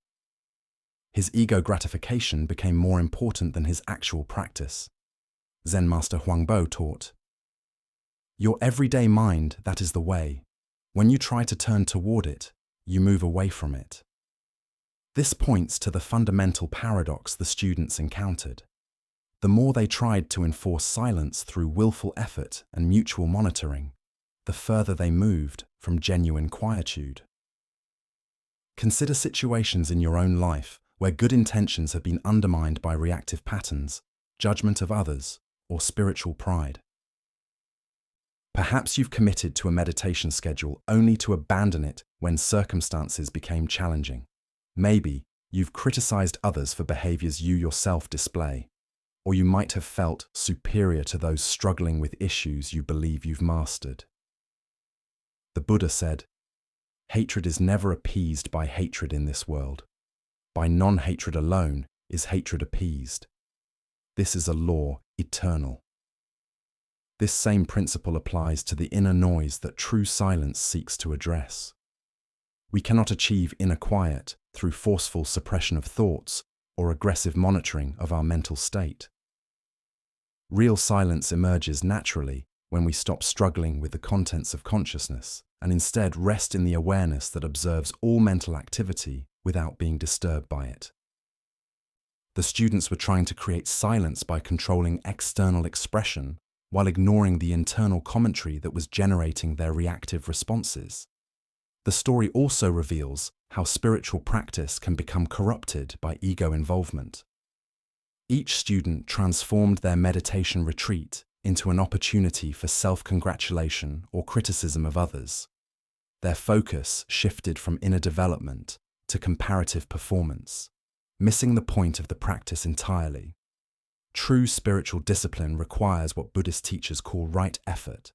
His ego gratification became more important than his actual practice. Zen Master Huangbo taught, "Your everyday mind, that is the way. When you try to turn toward it, you move away from it." This points to the fundamental paradox the students encountered. The more they tried to enforce silence through willful effort and mutual monitoring, the further they moved from genuine quietude. Consider situations in your own life where good intentions have been undermined by reactive patterns, judgment of others, or spiritual pride. Perhaps you've committed to a meditation schedule only to abandon it when circumstances became challenging. Maybe you've criticized others for behaviors you yourself display, or you might have felt superior to those struggling with issues you believe you've mastered. The Buddha said, "Hatred is never appeased by hatred in this world. By non-hatred alone is hatred appeased. This is a law eternal." This same principle applies to the inner noise that true silence seeks to address. We cannot achieve inner quiet through forceful suppression of thoughts or aggressive monitoring of our mental state. Real silence emerges naturally when we stop struggling with the contents of consciousness and instead rest in the awareness that observes all mental activity without being disturbed by it. The students were trying to create silence by controlling external expression while ignoring the internal commentary that was generating their reactive responses. The story also reveals how spiritual practice can become corrupted by ego involvement. Each student transformed their meditation retreat into an opportunity for self-congratulation or criticism of others. Their focus shifted from inner development to comparative performance, missing the point of the practice entirely. True spiritual discipline requires what Buddhist teachers call right effort,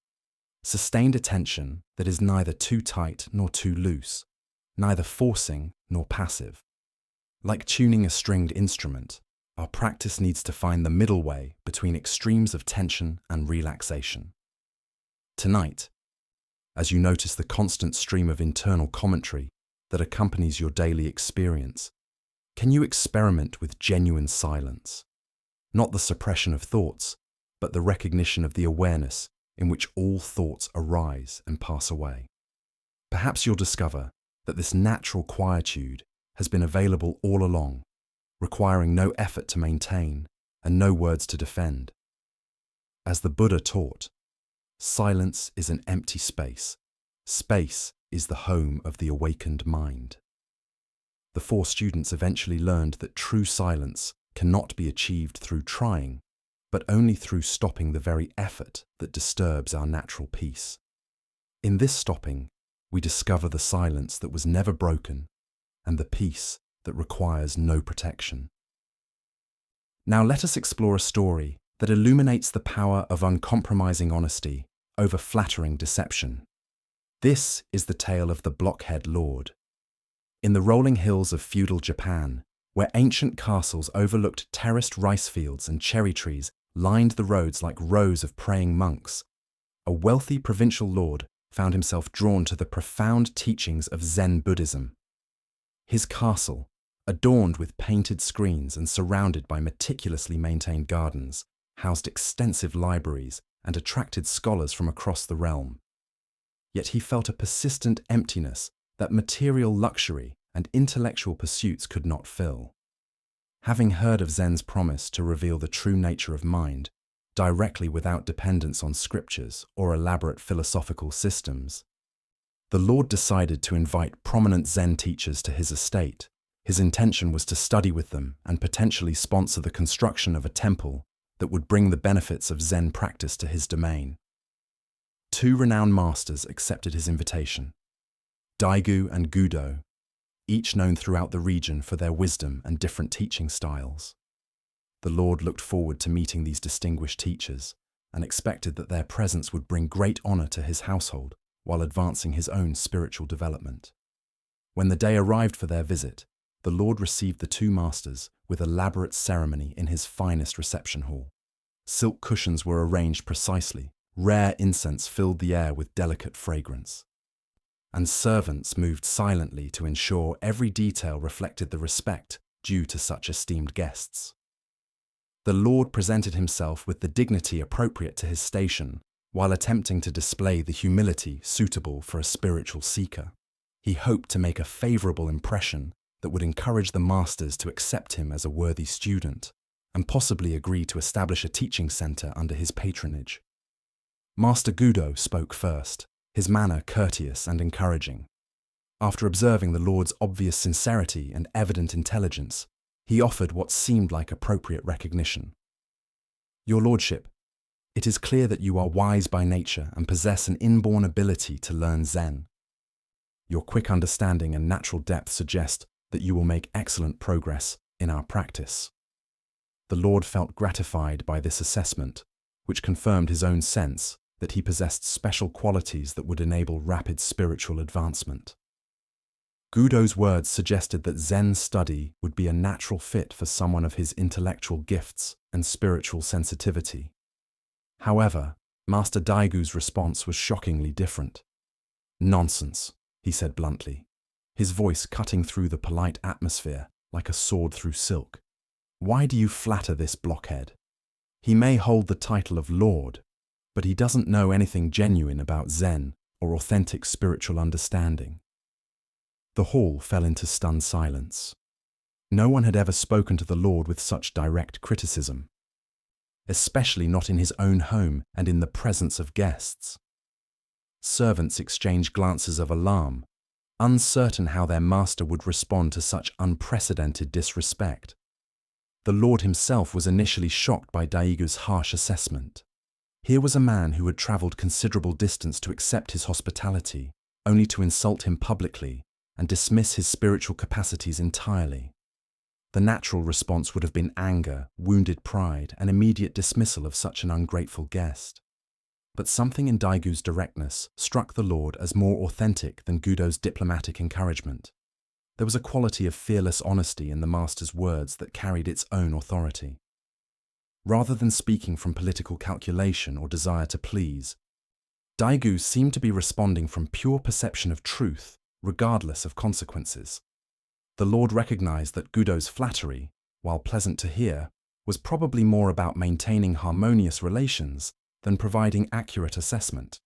sustained attention that is neither too tight nor too loose, neither forcing nor passive. Like tuning a stringed instrument, our practice needs to find the middle way between extremes of tension and relaxation. Tonight, as you notice the constant stream of internal commentary that accompanies your daily experience, can you experiment with genuine silence? Not the suppression of thoughts, but the recognition of the awareness in which all thoughts arise and pass away. Perhaps you'll discover that this natural quietude has been available all along, requiring no effort to maintain and no words to defend. As the Buddha taught, silence is an empty space. Space is the home of the awakened mind. The four students eventually learned that true silence cannot be achieved through trying, but only through stopping the very effort that disturbs our natural peace. In this stopping, we discover the silence that was never broken and the peace that requires no protection. Now let us explore a story that illuminates the power of uncompromising honesty over flattering deception. This is the tale of the Blockhead Lord. In the rolling hills of feudal Japan, where ancient castles overlooked terraced rice fields and cherry trees lined the roads like rows of praying monks, a wealthy provincial lord found himself drawn to the profound teachings of Zen Buddhism. His castle, adorned with painted screens and surrounded by meticulously maintained gardens, housed extensive libraries and attracted scholars from across the realm. Yet he felt a persistent emptiness that material luxury and intellectual pursuits could not fill. Having heard of Zen's promise to reveal the true nature of mind, directly without dependence on scriptures or elaborate philosophical systems, the Lord decided to invite prominent Zen teachers to his estate. His intention was to study with them and potentially sponsor the construction of a temple that would bring the benefits of Zen practice to his domain. Two renowned masters accepted his invitation, Daigu and Gudo, each known throughout the region for their wisdom and different teaching styles. The Lord looked forward to meeting these distinguished teachers and expected that their presence would bring great honor to his household while advancing his own spiritual development. When the day arrived for their visit, the Lord received the two masters with elaborate ceremony in his finest reception hall. Silk cushions were arranged precisely, rare incense filled the air with delicate fragrance, and servants moved silently to ensure every detail reflected the respect due to such esteemed guests. The Lord presented himself with the dignity appropriate to his station, while attempting to display the humility suitable for a spiritual seeker. He hoped to make a favorable impression that would encourage the masters to accept him as a worthy student, and possibly agree to establish a teaching center under his patronage. Master Gudo spoke first, his manner courteous and encouraging. After observing the Lord's obvious sincerity and evident intelligence, he offered what seemed like appropriate recognition. "Your Lordship, it is clear that you are wise by nature and possess an inborn ability to learn Zen. Your quick understanding and natural depth suggest that you will make excellent progress in our practice." The Lord felt gratified by this assessment, which confirmed his own sense that he possessed special qualities that would enable rapid spiritual advancement. Gudo's words suggested that Zen study would be a natural fit for someone of his intellectual gifts and spiritual sensitivity. However, Master Daigu's response was shockingly different. "Nonsense," he said bluntly. his voice cutting through the polite atmosphere like a sword through silk. "Why do you flatter this blockhead? He may hold the title of Lord, but he doesn't know anything genuine about Zen or authentic spiritual understanding." The hall fell into stunned silence. No one had ever spoken to the Lord with such direct criticism, especially not in his own home and in the presence of guests. Servants exchanged glances of alarm, uncertain how their master would respond to such unprecedented disrespect. The Lord himself was initially shocked by Daigu's harsh assessment. Here was a man who had traveled considerable distance to accept his hospitality, only to insult him publicly and dismiss his spiritual capacities entirely. The natural response would have been anger, wounded pride, and immediate dismissal of such an ungrateful guest. But something in Daigu's directness struck the Lord as more authentic than Gudo's diplomatic encouragement. There was a quality of fearless honesty in the master's words that carried its own authority. Rather than speaking from political calculation or desire to please, Daigu seemed to be responding from pure perception of truth, regardless of consequences. The Lord recognized that Gudo's flattery, while pleasant to hear, was probably more about maintaining harmonious relations than providing accurate assessment.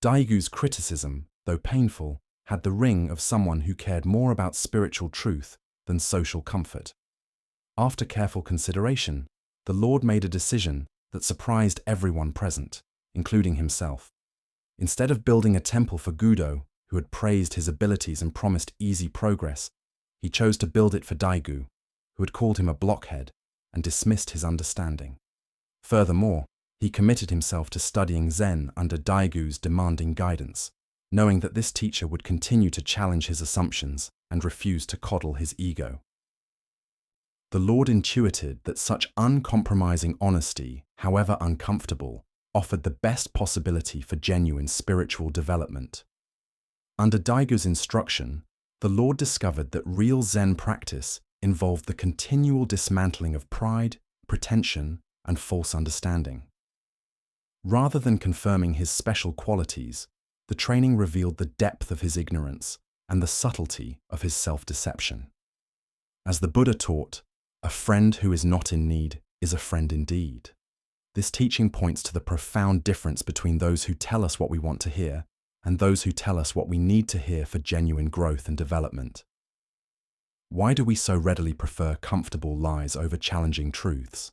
Daigu's criticism, though painful, had the ring of someone who cared more about spiritual truth than social comfort. After careful consideration, the Lord made a decision that surprised everyone present, including himself. Instead of building a temple for Gudo, who had praised his abilities and promised easy progress, he chose to build it for Daigu, who had called him a blockhead and dismissed his understanding. Furthermore, he committed himself to studying Zen under Daigu's demanding guidance, knowing that this teacher would continue to challenge his assumptions and refuse to coddle his ego. The Lord intuited that such uncompromising honesty, however uncomfortable, offered the best possibility for genuine spiritual development. Under Daigu's instruction, the Lord discovered that real Zen practice involved the continual dismantling of pride, pretension, and false understanding. Rather than confirming his special qualities, the training revealed the depth of his ignorance and the subtlety of his self-deception. As the Buddha taught, a friend who is not in need is a friend indeed. This teaching points to the profound difference between those who tell us what we want to hear and those who tell us what we need to hear for genuine growth and development. Why do we so readily prefer comfortable lies over challenging truths?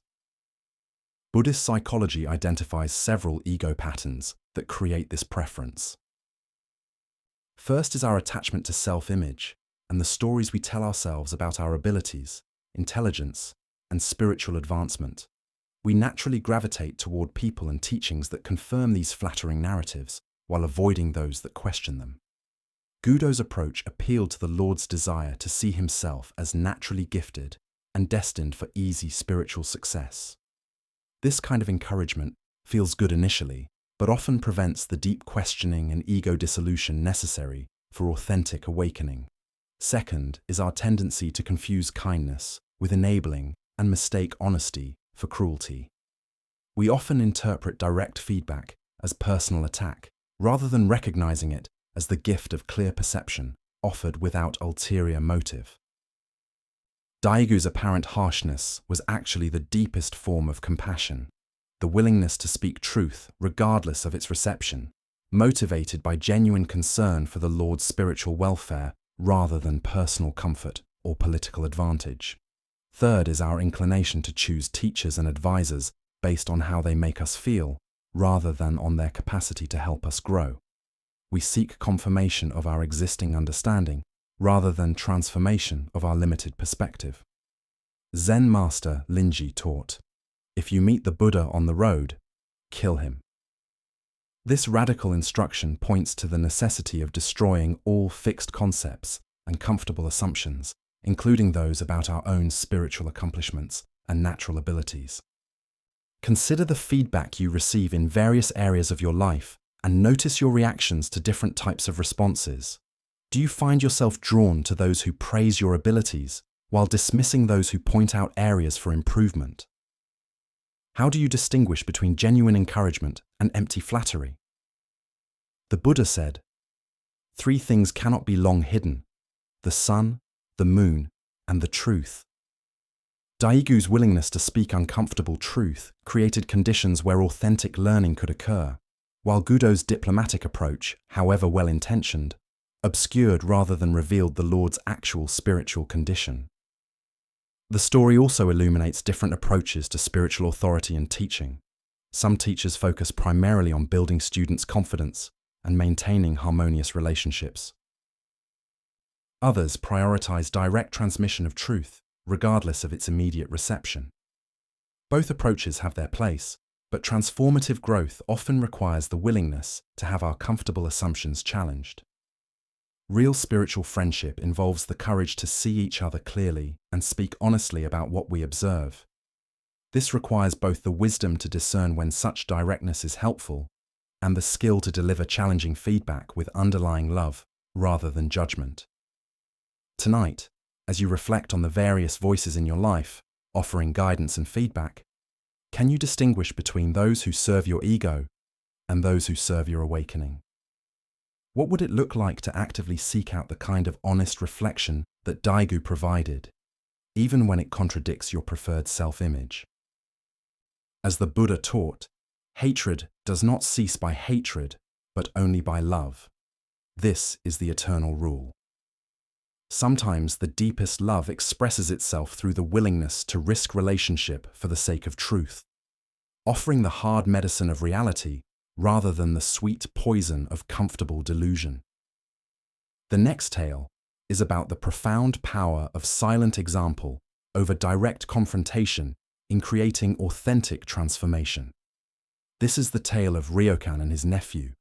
Buddhist psychology identifies several ego patterns that create this preference. First is our attachment to self-image and the stories we tell ourselves about our abilities, intelligence, and spiritual advancement. We naturally gravitate toward people and teachings that confirm these flattering narratives, while avoiding those that question them. Gudo's approach appealed to the Lord's desire to see himself as naturally gifted and destined for easy spiritual success. This kind of encouragement feels good initially, but often prevents the deep questioning and ego dissolution necessary for authentic awakening. Second is our tendency to confuse kindness with enabling and mistake honesty for cruelty. We often interpret direct feedback as personal attack, rather than recognizing it as the gift of clear perception offered without ulterior motive. Daigu's apparent harshness was actually the deepest form of compassion, the willingness to speak truth regardless of its reception, motivated by genuine concern for the Lord's spiritual welfare rather than personal comfort or political advantage. Third is our inclination to choose teachers and advisors based on how they make us feel, rather than on their capacity to help us grow. We seek confirmation of our existing understanding, rather than transformation of our limited perspective. Zen master Linji taught, "If you meet the Buddha on the road, kill him." This radical instruction points to the necessity of destroying all fixed concepts and comfortable assumptions, including those about our own spiritual accomplishments and natural abilities. Consider the feedback you receive in various areas of your life and notice your reactions to different types of responses. Do you find yourself drawn to those who praise your abilities while dismissing those who point out areas for improvement? How do you distinguish between genuine encouragement and empty flattery? The Buddha said, "Three things cannot be long hidden: the sun, the moon, and the truth. Daigu's willingness to speak uncomfortable truth created conditions where authentic learning could occur, while Gudo's diplomatic approach, however well-intentioned, obscured rather than revealed the Lord's actual spiritual condition. The story also illuminates different approaches to spiritual authority and teaching. Some teachers focus primarily on building students' confidence and maintaining harmonious relationships. Others prioritize direct transmission of truth, regardless of its immediate reception. Both approaches have their place, but transformative growth often requires the willingness to have our comfortable assumptions challenged. Real spiritual friendship involves the courage to see each other clearly and speak honestly about what we observe. This requires both the wisdom to discern when such directness is helpful and the skill to deliver challenging feedback with underlying love rather than judgment. Tonight, as you reflect on the various voices in your life, offering guidance and feedback, can you distinguish between those who serve your ego and those who serve your awakening? What would it look like to actively seek out the kind of honest reflection that Daigu provided, even when it contradicts your preferred self-image? As the Buddha taught, hatred does not cease by hatred, but only by love. This is the eternal rule. Sometimes the deepest love expresses itself through the willingness to risk relationship for the sake of truth, offering the hard medicine of reality rather than the sweet poison of comfortable delusion. The next tale is about the profound power of silent example over direct confrontation in creating authentic transformation. This is the tale of Ryokan and his nephew.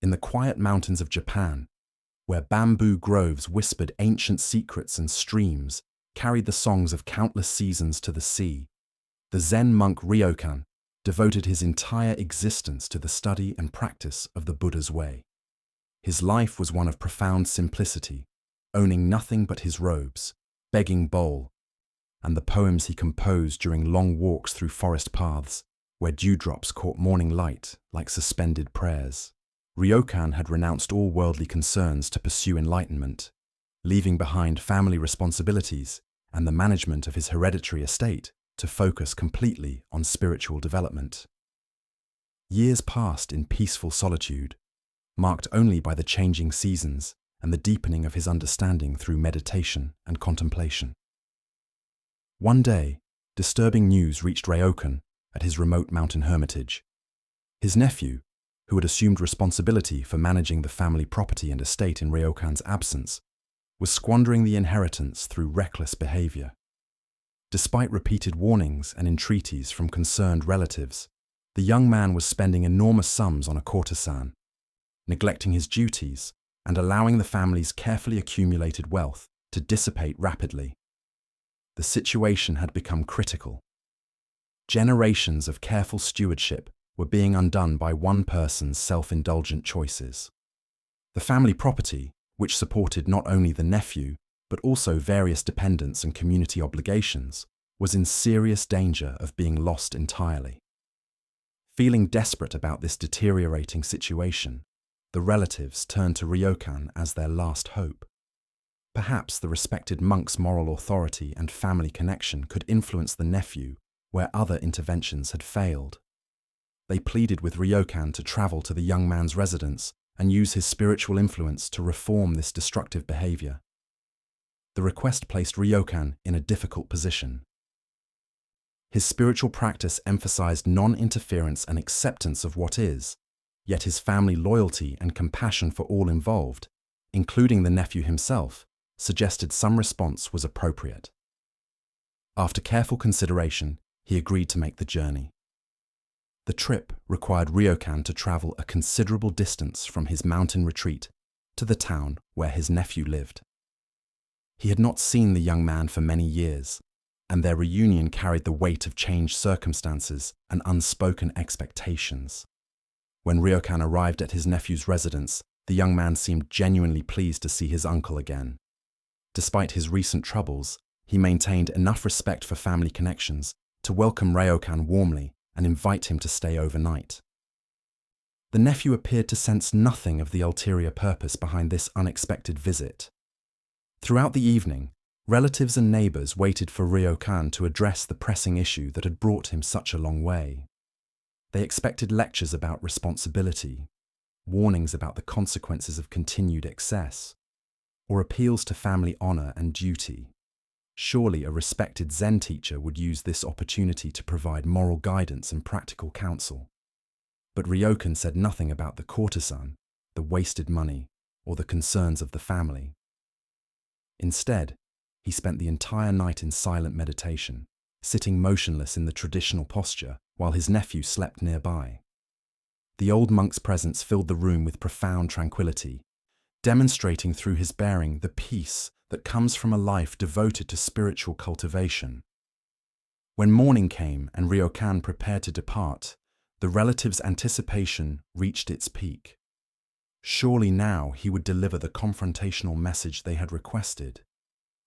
In the quiet mountains of Japan, where bamboo groves whispered ancient secrets and streams carried the songs of countless seasons to the sea, the Zen monk Ryokan devoted his entire existence to the study and practice of the Buddha's way. His life was one of profound simplicity, owning nothing but his robes, begging bowl, and the poems he composed during long walks through forest paths where dewdrops caught morning light like suspended prayers. Ryokan had renounced all worldly concerns to pursue enlightenment, leaving behind family responsibilities and the management of his hereditary estate to focus completely on spiritual development. Years passed in peaceful solitude, marked only by the changing seasons and the deepening of his understanding through meditation and contemplation. One day, disturbing news reached Ryokan at his remote mountain hermitage. His nephew, who had assumed responsibility for managing the family property and estate in Ryokan's absence, was squandering the inheritance through reckless behavior. Despite repeated warnings and entreaties from concerned relatives, the young man was spending enormous sums on a courtesan, neglecting his duties and allowing the family's carefully accumulated wealth to dissipate rapidly. The situation had become critical. Generations of careful stewardship were being undone by one person's self-indulgent choices. The family property, which supported not only the nephew, but also various dependents and community obligations, was in serious danger of being lost entirely. Feeling desperate about this deteriorating situation, the relatives turned to Ryokan as their last hope. Perhaps the respected monk's moral authority and family connection could influence the nephew where other interventions had failed. They pleaded with Ryokan to travel to the young man's residence and use his spiritual influence to reform this destructive behavior. The request placed Ryokan in a difficult position. His spiritual practice emphasized non-interference and acceptance of what is, yet his family loyalty and compassion for all involved, including the nephew himself, suggested some response was appropriate. After careful consideration, he agreed to make the journey. The trip required Ryokan to travel a considerable distance from his mountain retreat to the town where his nephew lived. He had not seen the young man for many years, and their reunion carried the weight of changed circumstances and unspoken expectations. When Ryokan arrived at his nephew's residence, the young man seemed genuinely pleased to see his uncle again. Despite his recent troubles, he maintained enough respect for family connections to welcome Ryokan warmly and invite him to stay overnight. The nephew appeared to sense nothing of the ulterior purpose behind this unexpected visit. Throughout the evening, relatives and neighbors waited for Ryokan to address the pressing issue that had brought him such a long way. They expected lectures about responsibility, warnings about the consequences of continued excess, or appeals to family honor and duty. Surely a respected Zen teacher would use this opportunity to provide moral guidance and practical counsel. But Ryokan said nothing about the courtesan, the wasted money, or the concerns of the family. Instead, he spent the entire night in silent meditation, sitting motionless in the traditional posture while his nephew slept nearby. The old monk's presence filled the room with profound tranquility, demonstrating through his bearing the peace that comes from a life devoted to spiritual cultivation. When morning came and Ryokan prepared to depart, the relatives' anticipation reached its peak. Surely now he would deliver the confrontational message they had requested,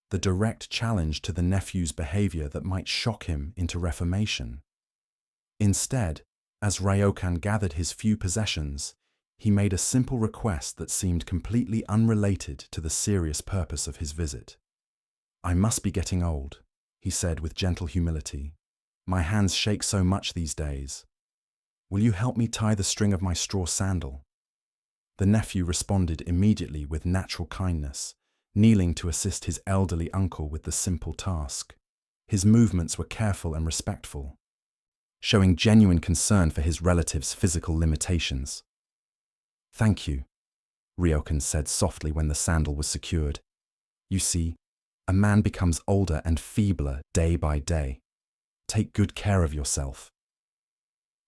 the direct challenge to the nephew's behavior that might shock him into reformation. Instead, as Ryokan gathered his few possessions, he made a simple request that seemed completely unrelated to the serious purpose of his visit. "I must be getting old," he said with gentle humility. "My hands shake so much these days. Will you help me tie the string of my straw sandal?" The nephew responded immediately with natural kindness, kneeling to assist his elderly uncle with the simple task. His movements were careful and respectful, showing genuine concern for his relative's physical limitations. "Thank you," Ryokan said softly when the sandal was secured. "You see, a man becomes older and feebler day by day. Take good care of yourself."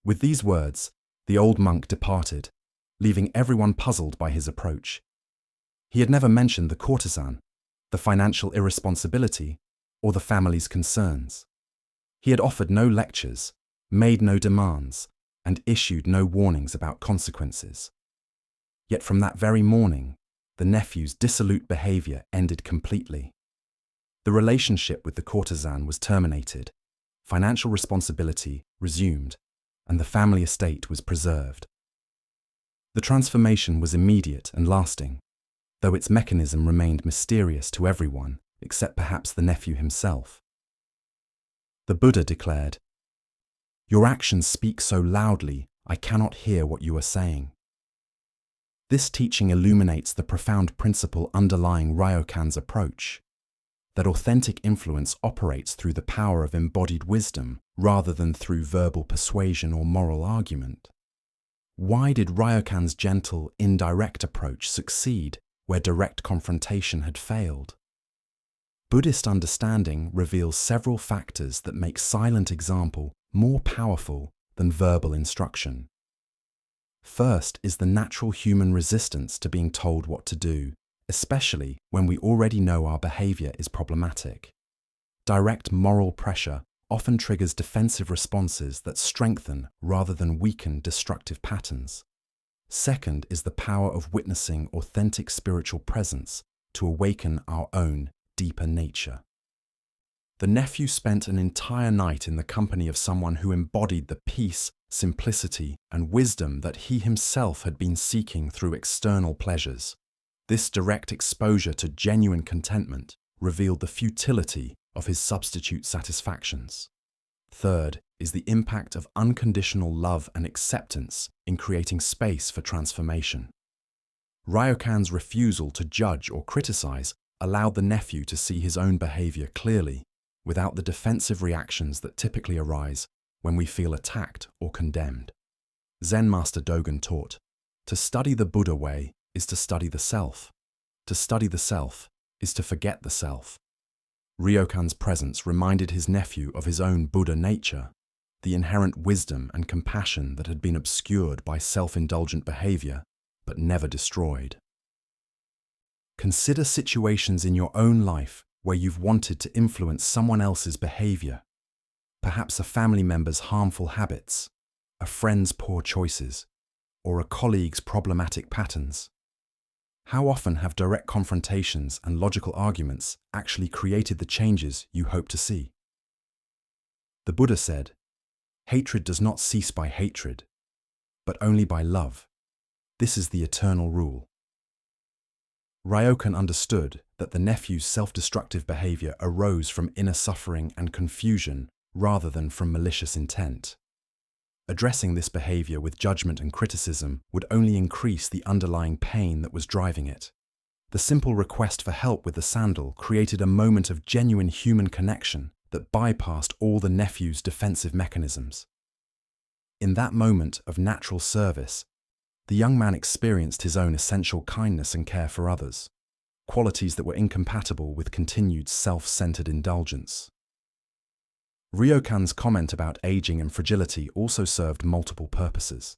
With these words, the old monk departed, leaving everyone puzzled by his approach. He had never mentioned the courtesan, the financial irresponsibility, or the family's concerns. He had offered no lectures, made no demands, and issued no warnings about consequences. Yet from that very morning, the nephew's dissolute behavior ended completely. The relationship with the courtesan was terminated, financial responsibility resumed, and the family estate was preserved. The transformation was immediate and lasting, though its mechanism remained mysterious to everyone except perhaps the nephew himself. The Buddha declared, "Your actions speak so loudly, I cannot hear what you are saying." This teaching illuminates the profound principle underlying Ryokan's approach, that authentic influence operates through the power of embodied wisdom rather than through verbal persuasion or moral argument. Why did Ryokan's gentle, indirect approach succeed where direct confrontation had failed? Buddhist understanding reveals several factors that make silent example more powerful than verbal instruction. First is the natural human resistance to being told what to do, especially when we already know our behavior is problematic. Direct moral pressure often triggers defensive responses that strengthen rather than weaken destructive patterns. Second is the power of witnessing authentic spiritual presence to awaken our own deeper nature. The nephew spent an entire night in the company of someone who embodied the peace, simplicity, and wisdom that he himself had been seeking through external pleasures. This direct exposure to genuine contentment revealed the futility of his substitute satisfactions. Third is the impact of unconditional love and acceptance in creating space for transformation. Ryokan's refusal to judge or criticize allowed the nephew to see his own behavior clearly, without the defensive reactions that typically arise when we feel attacked or condemned. Zen Master Dogen taught, "To study the Buddha way is to study the self. To study the self is to forget the self." Ryokan's presence reminded his nephew of his own Buddha nature, the inherent wisdom and compassion that had been obscured by self-indulgent behavior, but never destroyed. Consider situations in your own life where you've wanted to influence someone else's behavior. Perhaps a family member's harmful habits, a friend's poor choices, or a colleague's problematic patterns. How often have direct confrontations and logical arguments actually created the changes you hope to see? The Buddha said, "Hatred does not cease by hatred, but only by love. This is the eternal rule." Ryokan understood that the nephew's self-destructive behavior arose from inner suffering and confusion rather than from malicious intent. Addressing this behavior with judgment and criticism would only increase the underlying pain that was driving it. The simple request for help with the sandal created a moment of genuine human connection that bypassed all the nephew's defensive mechanisms. In that moment of natural service, the young man experienced his own essential kindness and care for others, qualities that were incompatible with continued self-centered indulgence. Ryokan's comment about aging and fragility also served multiple purposes.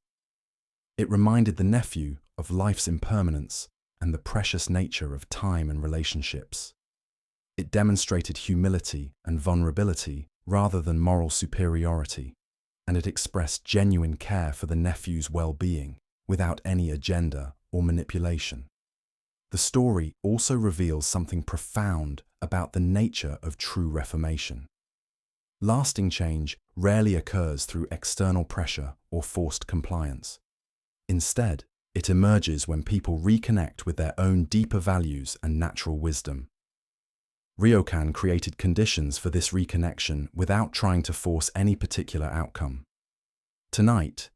It reminded the nephew of life's impermanence and the precious nature of time and relationships. It demonstrated humility and vulnerability rather than moral superiority, and it expressed genuine care for the nephew's well-being without any agenda or manipulation. The story also reveals something profound about the nature of true reformation. Lasting change rarely occurs through external pressure or forced compliance. Instead, it emerges when people reconnect with their own deeper values and natural wisdom. Ryokan created conditions for this reconnection without trying to force any particular outcome. Tonight,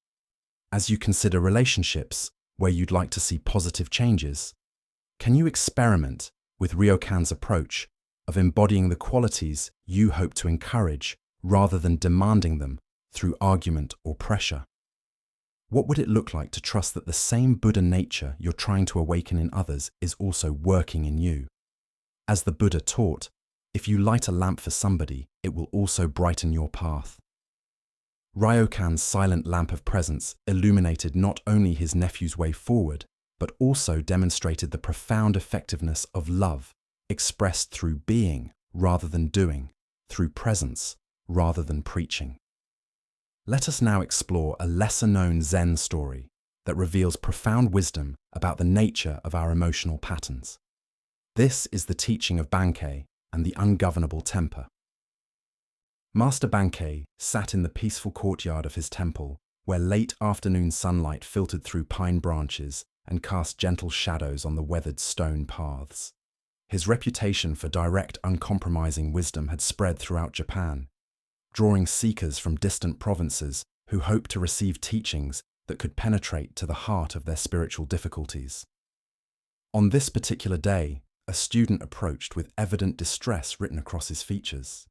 as you consider relationships where you'd like to see positive changes, can you experiment with Ryokan's approach of embodying the qualities you hope to encourage rather than demanding them through argument or pressure? What would it look like to trust that the same Buddha nature you're trying to awaken in others is also working in you? As the Buddha taught, if you light a lamp for somebody, it will also brighten your path. Ryokan's silent lamp of presence illuminated not only his nephew's way forward, but also demonstrated the profound effectiveness of love, expressed through being rather than doing, through presence rather than preaching. Let us now explore a lesser-known Zen story that reveals profound wisdom about the nature of our emotional patterns. This is the teaching of Bankei and the ungovernable temper. Master Bankei sat in the peaceful courtyard of his temple, where late afternoon sunlight filtered through pine branches and cast gentle shadows on the weathered stone paths. His reputation for direct, uncompromising wisdom had spread throughout Japan, drawing seekers from distant provinces who hoped to receive teachings that could penetrate to the heart of their spiritual difficulties. On this particular day, a student approached with evident distress written across his features.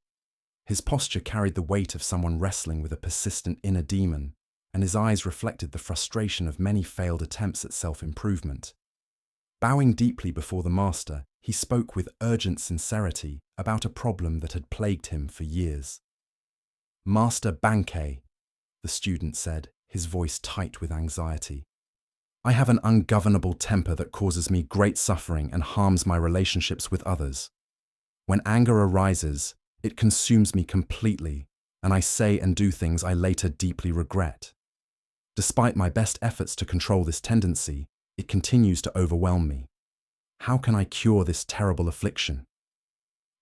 His posture carried the weight of someone wrestling with a persistent inner demon, and his eyes reflected the frustration of many failed attempts at self-improvement. Bowing deeply before the master, he spoke with urgent sincerity about a problem that had plagued him for years. "Master Bankei," the student said, his voice tight with anxiety, "I have an ungovernable temper that causes me great suffering and harms my relationships with others. When anger arises, it consumes me completely, and I say and do things I later deeply regret. Despite my best efforts to control this tendency, it continues to overwhelm me. How can I cure this terrible affliction?"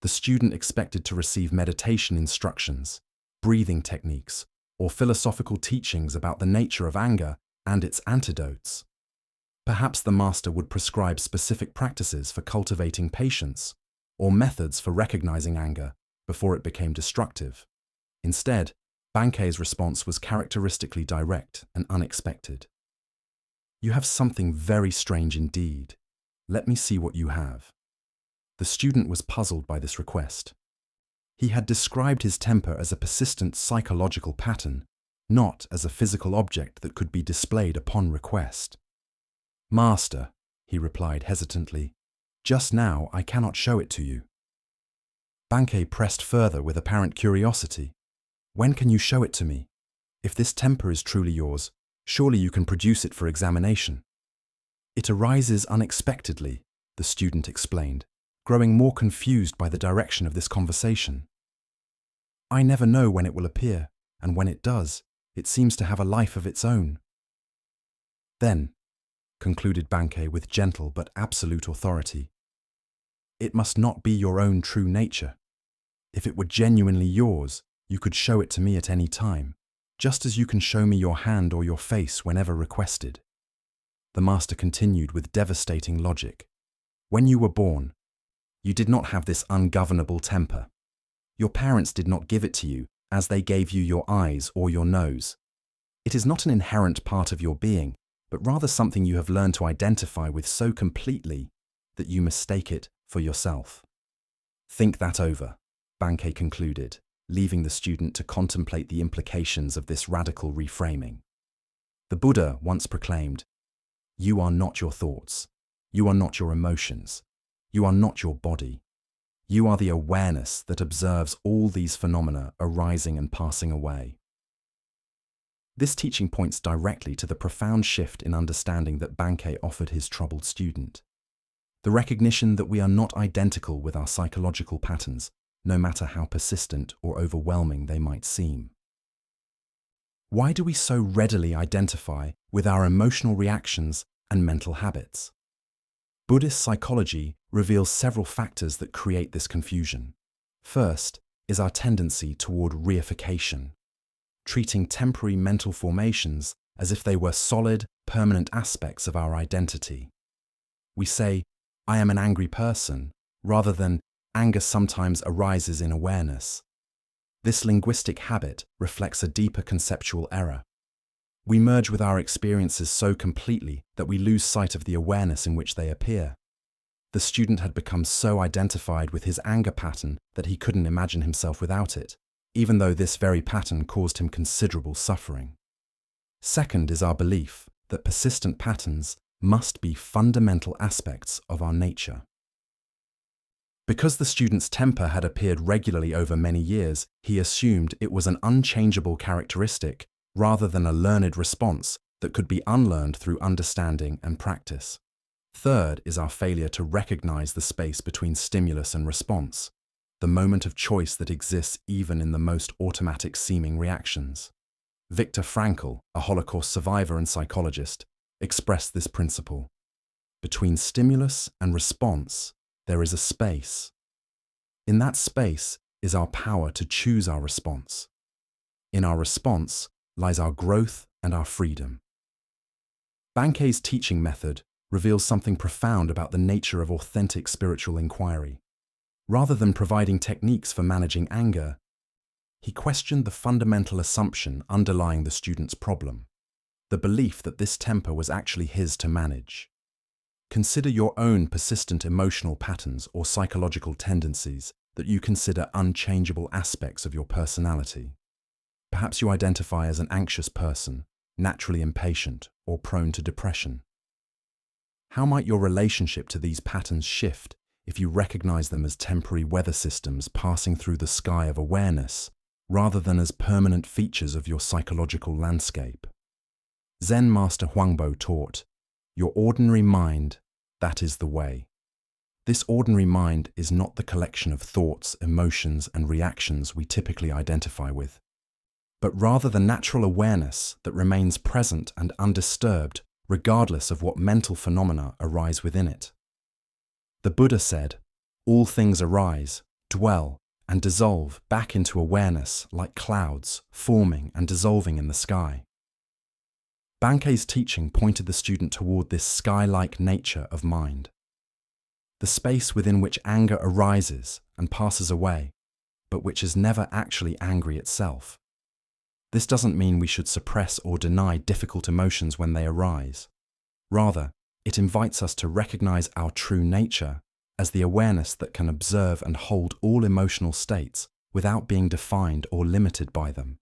The student expected to receive meditation instructions, breathing techniques, or philosophical teachings about the nature of anger and its antidotes. Perhaps the master would prescribe specific practices for cultivating patience, or methods for recognizing anger before it became destructive. Instead, Bankei's response was characteristically direct and unexpected. "You have something very strange indeed. Let me see what you have." The student was puzzled by this request. He had described his temper as a persistent psychological pattern, not as a physical object that could be displayed upon request. "Master," he replied hesitantly, "just now I cannot show it to you." Bankei pressed further with apparent curiosity. "When can you show it to me? If this temper is truly yours, surely you can produce it for examination." "It arises unexpectedly," the student explained, growing more confused by the direction of this conversation. "I never know when it will appear, and when it does, it seems to have a life of its own." "Then," concluded Bankei with gentle but absolute authority, "it must not be your own true nature. If it were genuinely yours, you could show it to me at any time, just as you can show me your hand or your face whenever requested." The master continued with devastating logic. "When you were born, You did not have this ungovernable temper. Your parents did not give it to you as they gave you your eyes or your nose. It is not an inherent part of your being, but rather something you have learned to identify with so completely that you mistake it for yourself. Think that over, Bankei concluded, leaving the student to contemplate the implications of this radical reframing. The Buddha once proclaimed, "You are not your thoughts. You are not your emotions. You are not your body. You are the awareness that observes all these phenomena arising and passing away." This teaching points directly to the profound shift in understanding that Bankei offered his troubled student. The recognition that we are not identical with our psychological patterns, no matter how persistent or overwhelming they might seem. Why do we so readily identify with our emotional reactions and mental habits? Buddhist psychology reveals several factors that create this confusion. First is our tendency toward reification, treating temporary mental formations as if they were solid, permanent aspects of our identity. We say, "I am an angry person," rather than "anger sometimes arises in awareness." This linguistic habit reflects a deeper conceptual error. We merge with our experiences so completely that we lose sight of the awareness in which they appear. The student had become so identified with his anger pattern that he couldn't imagine himself without it, even though this very pattern caused him considerable suffering. Second is our belief that persistent patterns must be fundamental aspects of our nature. Because the student's temper had appeared regularly over many years, he assumed it was an unchangeable characteristic rather than a learned response that could be unlearned through understanding and practice. Third is our failure to recognize the space between stimulus and response, the moment of choice that exists even in the most automatic seeming reactions. Viktor Frankl, a Holocaust survivor and psychologist, expressed this principle. Between stimulus and response, there is a space. In that space is our power to choose our response. In our response lies our growth and our freedom. Bankei's teaching method reveals something profound about the nature of authentic spiritual inquiry. Rather than providing techniques for managing anger, he questioned the fundamental assumption underlying the student's problem, the belief that this temper was actually his to manage. Consider your own persistent emotional patterns or psychological tendencies that you consider unchangeable aspects of your personality. Perhaps you identify as an anxious person, naturally impatient, or prone to depression. How might your relationship to these patterns shift if you recognize them as temporary weather systems passing through the sky of awareness, rather than as permanent features of your psychological landscape? Zen Master Huangbo taught, "Your ordinary mind, that is the way." This ordinary mind is not the collection of thoughts, emotions, and reactions we typically identify with, but rather the natural awareness that remains present and undisturbed regardless of what mental phenomena arise within it. The Buddha said, "All things arise, dwell, and dissolve back into awareness like clouds forming and dissolving in the sky." Bankei's teaching pointed the student toward this sky-like nature of mind, the space within which anger arises and passes away, but which is never actually angry itself. This doesn't mean we should suppress or deny difficult emotions when they arise. Rather, it invites us to recognize our true nature as the awareness that can observe and hold all emotional states without being defined or limited by them.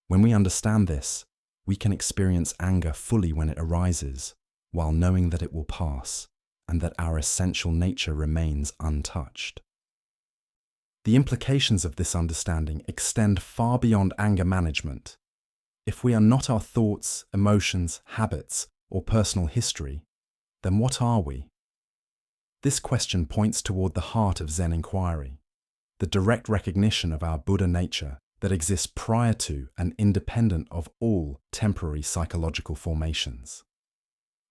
When we understand this, we can experience anger fully when it arises, while knowing that it will pass and that our essential nature remains untouched. The implications of this understanding extend far beyond anger management. If we are not our thoughts, emotions, habits, or personal history, then what are we? This question points toward the heart of Zen inquiry, the direct recognition of our Buddha nature that exists prior to and independent of all temporary psychological formations.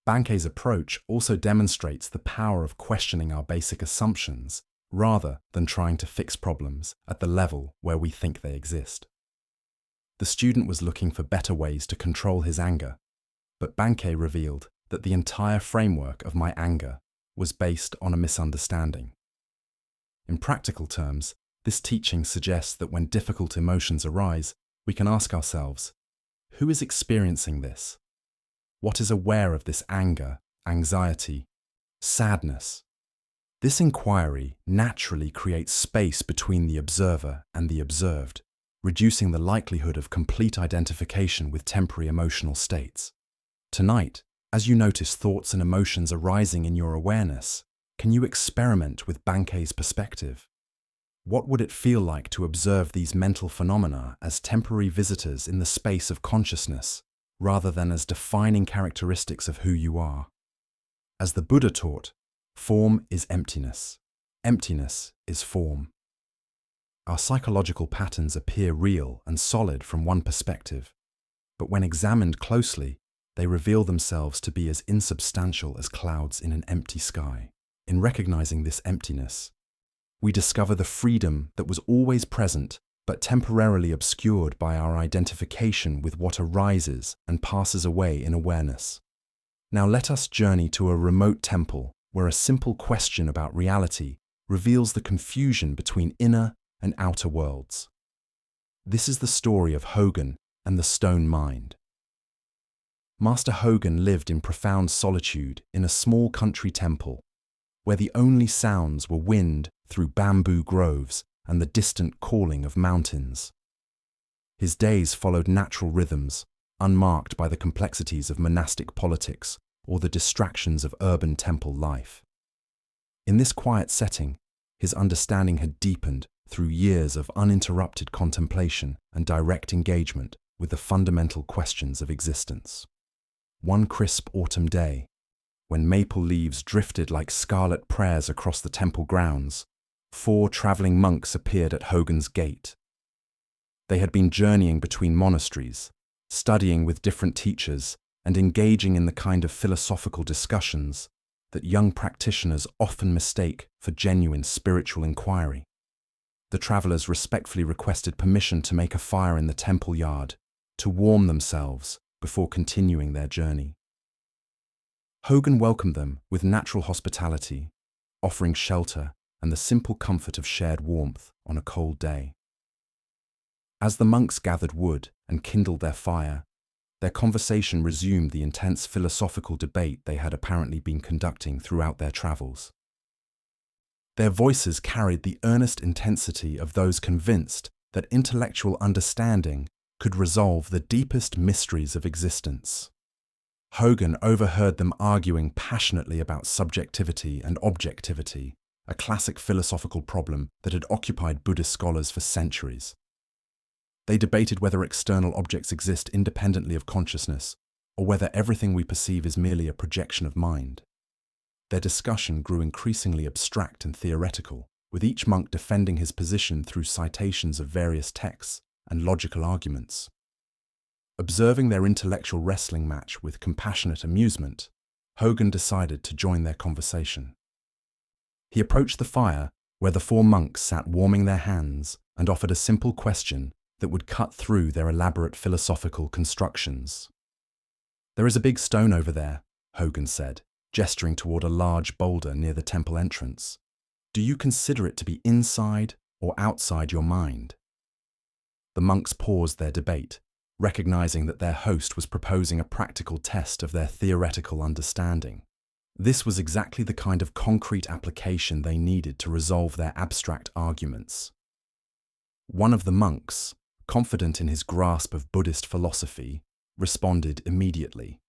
Bankei's approach also demonstrates the power of questioning our basic assumptions rather than trying to fix problems at the level where we think they exist. The student was looking for better ways to control his anger, but Bankei revealed that the entire framework of my anger was based on a misunderstanding. In practical terms, this teaching suggests that when difficult emotions arise, we can ask ourselves, who is experiencing this? What is aware of this anger, anxiety, sadness? This inquiry naturally creates space between the observer and the observed, reducing the likelihood of complete identification with temporary emotional states. Tonight, as you notice thoughts and emotions arising in your awareness, can you experiment with Bankei's perspective? What would it feel like to observe these mental phenomena as temporary visitors in the space of consciousness, rather than as defining characteristics of who you are? As the Buddha taught, form is emptiness. Emptiness is form. Our psychological patterns appear real and solid from one perspective, but when examined closely, they reveal themselves to be as insubstantial as clouds in an empty sky. In recognizing this emptiness, we discover the freedom that was always present but temporarily obscured by our identification with what arises and passes away in awareness. Now let us journey to a remote temple where a simple question about reality reveals the confusion between inner and outer worlds. This is the story of Hogan and the stone mind. Master Hogan lived in profound solitude in a small country temple, where the only sounds were wind through bamboo groves and the distant calling of mountains. His days followed natural rhythms, unmarked by the complexities of monastic politics or the distractions of urban temple life. In this quiet setting, his understanding had deepened through years of uninterrupted contemplation and direct engagement with the fundamental questions of existence. One crisp autumn day, when maple leaves drifted like scarlet prayers across the temple grounds, 4 traveling monks appeared at Hogan's gate. They had been journeying between monasteries, studying with different teachers, and engaging in the kind of philosophical discussions that young practitioners often mistake for genuine spiritual inquiry. The travelers respectfully requested permission to make a fire in the temple yard, to warm themselves before continuing their journey. Hogan welcomed them with natural hospitality, offering shelter and the simple comfort of shared warmth on a cold day. As the monks gathered wood and kindled their fire, their conversation resumed the intense philosophical debate they had apparently been conducting throughout their travels. Their voices carried the earnest intensity of those convinced that intellectual understanding could resolve the deepest mysteries of existence. Hogan overheard them arguing passionately about subjectivity and objectivity, a classic philosophical problem that had occupied Buddhist scholars for centuries. They debated whether external objects exist independently of consciousness, or whether everything we perceive is merely a projection of mind. Their discussion grew increasingly abstract and theoretical, with each monk defending his position through citations of various texts and logical arguments. Observing their intellectual wrestling match with compassionate amusement, Hogan decided to join their conversation. He approached the fire where the 4 monks sat warming their hands and offered a simple question that would cut through their elaborate philosophical constructions. "There is a big stone over there," Hogan said, gesturing toward a large boulder near the temple entrance. "Do you consider it to be inside or outside your mind?" The monks paused their debate, recognizing that their host was proposing a practical test of their theoretical understanding. This was exactly the kind of concrete application they needed to resolve their abstract arguments. One of the monks, confident in his grasp of Buddhist philosophy, responded immediately.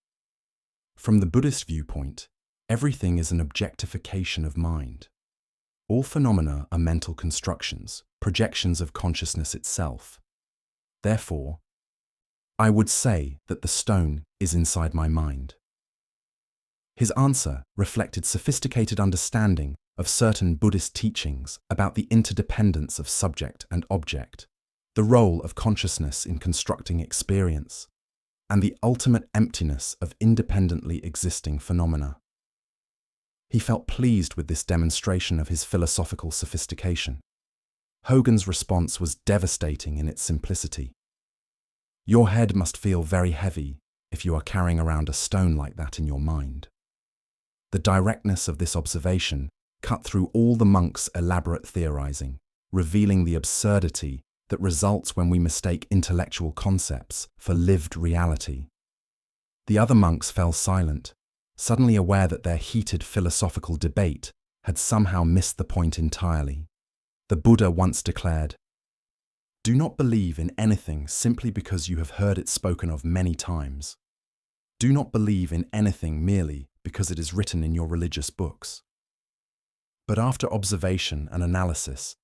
From the Buddhist viewpoint, everything is an objectification of mind. All phenomena are mental constructions, projections of consciousness itself. Therefore, I would say that the stone is inside my mind. His answer reflected sophisticated understanding of certain Buddhist teachings about the interdependence of subject and object, the role of consciousness in constructing experience, and the ultimate emptiness of independently existing phenomena. He felt pleased with this demonstration of his philosophical sophistication. Hogan's response was devastating in its simplicity. "Your head must feel very heavy if you are carrying around a stone like that in your mind." The directness of this observation cut through all the monks' elaborate theorizing, revealing the absurdity that results when we mistake intellectual concepts for lived reality. The other monks fell silent, suddenly aware that their heated philosophical debate had somehow missed the point entirely. The Buddha once declared, "Do not believe in anything simply because you have heard it spoken of many times. Do not believe in anything merely because it is written in your religious books. But after observation and analysis,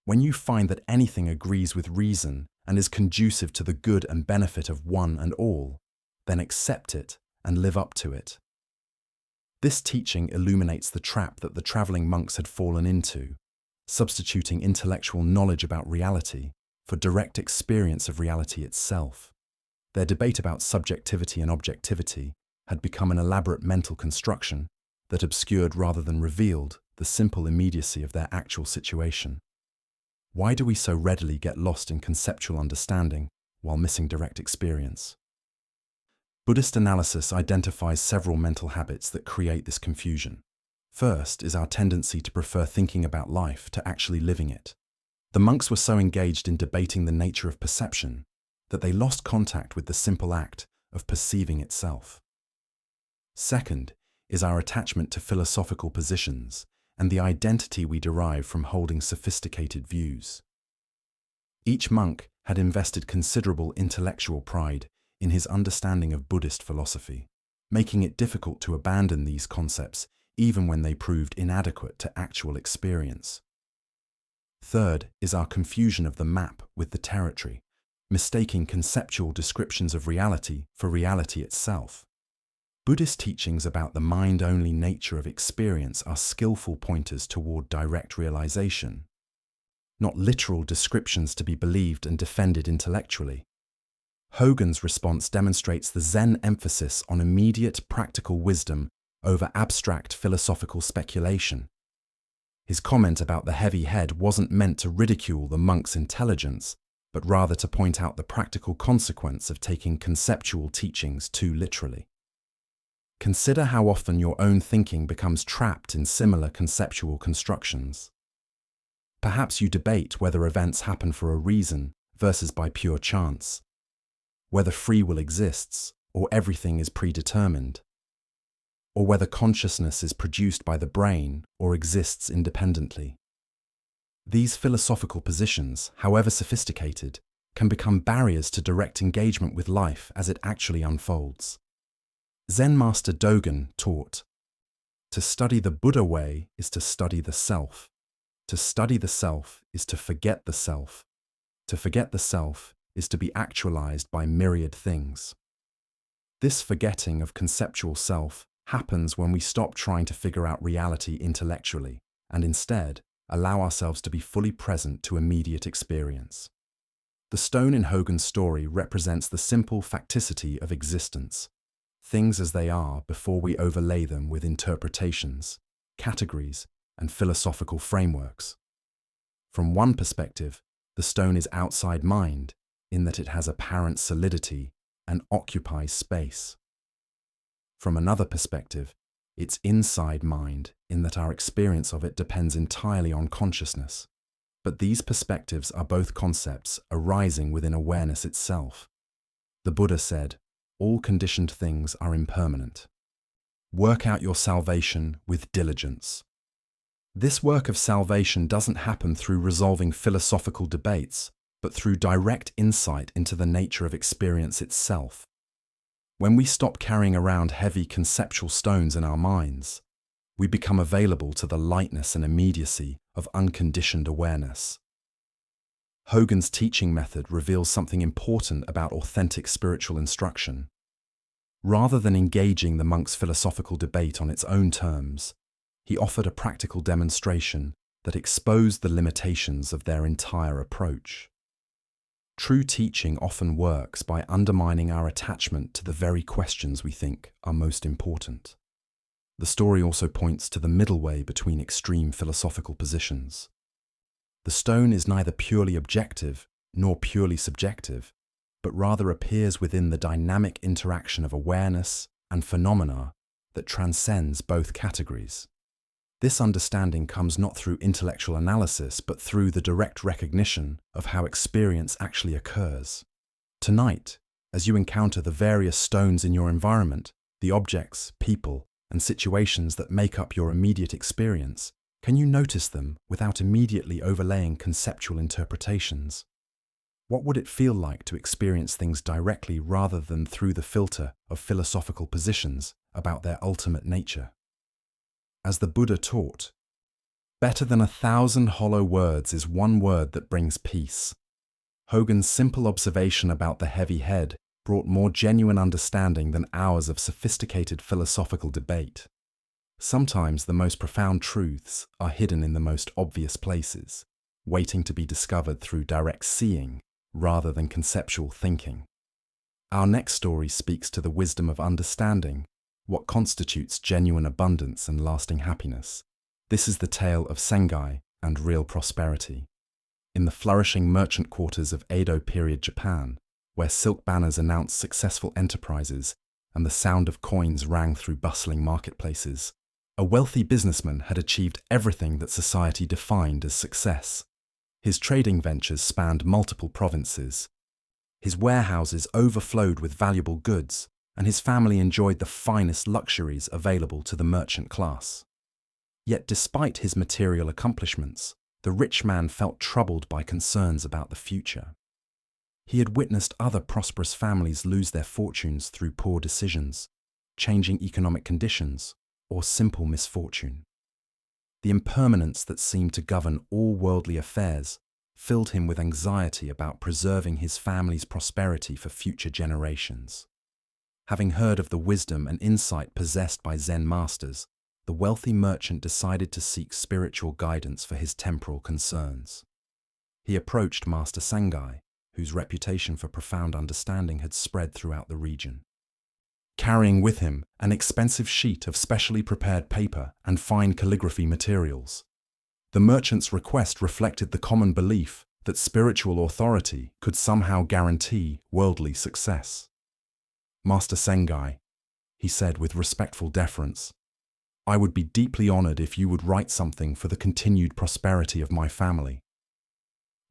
when you find that anything agrees with reason and is conducive to the good and benefit of one and all, then accept it and live up to it." This teaching illuminates the trap that the traveling monks had fallen into, substituting intellectual knowledge about reality for direct experience of reality itself. Their debate about subjectivity and objectivity had become an elaborate mental construction that obscured rather than revealed the simple immediacy of their actual situation. Why do we so readily get lost in conceptual understanding while missing direct experience? Buddhist analysis identifies several mental habits that create this confusion. First is our tendency to prefer thinking about life to actually living it. The monks were so engaged in debating the nature of perception that they lost contact with the simple act of perceiving itself. Second is our attachment to philosophical positions and the identity we derive from holding sophisticated views. Each monk had invested considerable intellectual pride in his understanding of Buddhist philosophy, making it difficult to abandon these concepts even when they proved inadequate to actual experience. Third is our confusion of the map with the territory, mistaking conceptual descriptions of reality for reality itself. Buddhist teachings about the mind-only nature of experience are skillful pointers toward direct realization, not literal descriptions to be believed and defended intellectually. Hogan's response demonstrates the Zen emphasis on immediate practical wisdom over abstract philosophical speculation. His comment about the heavy head wasn't meant to ridicule the monk's intelligence, but rather to point out the practical consequence of taking conceptual teachings too literally. Consider how often your own thinking becomes trapped in similar conceptual constructions. Perhaps you debate whether events happen for a reason versus by pure chance, whether free will exists or everything is predetermined, or whether consciousness is produced by the brain or exists independently. These philosophical positions, however sophisticated, can become barriers to direct engagement with life as it actually unfolds. Zen master Dogen taught, "To study the Buddha way is to study the self. To study the self is to forget the self. To forget the self is to be actualized by myriad things." This forgetting of conceptual self happens when we stop trying to figure out reality intellectually and instead allow ourselves to be fully present to immediate experience. The stone in Hogan's story represents the simple facticity of existence, things as they are before we overlay them with interpretations, categories, and philosophical frameworks. From one perspective, the stone is outside mind in that it has apparent solidity and occupies space. From another perspective, it's inside mind in that our experience of it depends entirely on consciousness. But these perspectives are both concepts arising within awareness itself. The Buddha said, "All conditioned things are impermanent. Work out your salvation with diligence." This work of salvation doesn't happen through resolving philosophical debates, but through direct insight into the nature of experience itself. When we stop carrying around heavy conceptual stones in our minds, we become available to the lightness and immediacy of unconditioned awareness. Hogan's teaching method reveals something important about authentic spiritual instruction. Rather than engaging the monk's philosophical debate on its own terms, he offered a practical demonstration that exposed the limitations of their entire approach. True teaching often works by undermining our attachment to the very questions we think are most important. The story also points to the middle way between extreme philosophical positions. The stone is neither purely objective nor purely subjective, but rather appears within the dynamic interaction of awareness and phenomena that transcends both categories. This understanding comes not through intellectual analysis, but through the direct recognition of how experience actually occurs. Tonight, as you encounter the various stones in your environment, the objects, people, and situations that make up your immediate experience, can you notice them without immediately overlaying conceptual interpretations? What would it feel like to experience things directly rather than through the filter of philosophical positions about their ultimate nature? As the Buddha taught, better than 1,000 hollow words is one word that brings peace. Hogan's simple observation about the heavy head brought more genuine understanding than hours of sophisticated philosophical debate. Sometimes the most profound truths are hidden in the most obvious places, waiting to be discovered through direct seeing rather than conceptual thinking. Our next story speaks to the wisdom of understanding what constitutes genuine abundance and lasting happiness. This is the tale of Sengai and real prosperity. In the flourishing merchant quarters of Edo period Japan, where silk banners announced successful enterprises and the sound of coins rang through bustling marketplaces, a wealthy businessman had achieved everything that society defined as success. His trading ventures spanned multiple provinces. His warehouses overflowed with valuable goods, and his family enjoyed the finest luxuries available to the merchant class. Yet despite his material accomplishments, the rich man felt troubled by concerns about the future. He had witnessed other prosperous families lose their fortunes through poor decisions, changing economic conditions, or simple misfortune. The impermanence that seemed to govern all worldly affairs filled him with anxiety about preserving his family's prosperity for future generations. Having heard of the wisdom and insight possessed by Zen masters, the wealthy merchant decided to seek spiritual guidance for his temporal concerns. He approached Master Sengai, whose reputation for profound understanding had spread throughout the region. Carrying with him an expensive sheet of specially prepared paper and fine calligraphy materials, the merchant's request reflected the common belief that spiritual authority could somehow guarantee worldly success. "Master Sengai," he said with respectful deference, "I would be deeply honored if you would write something for the continued prosperity of my family.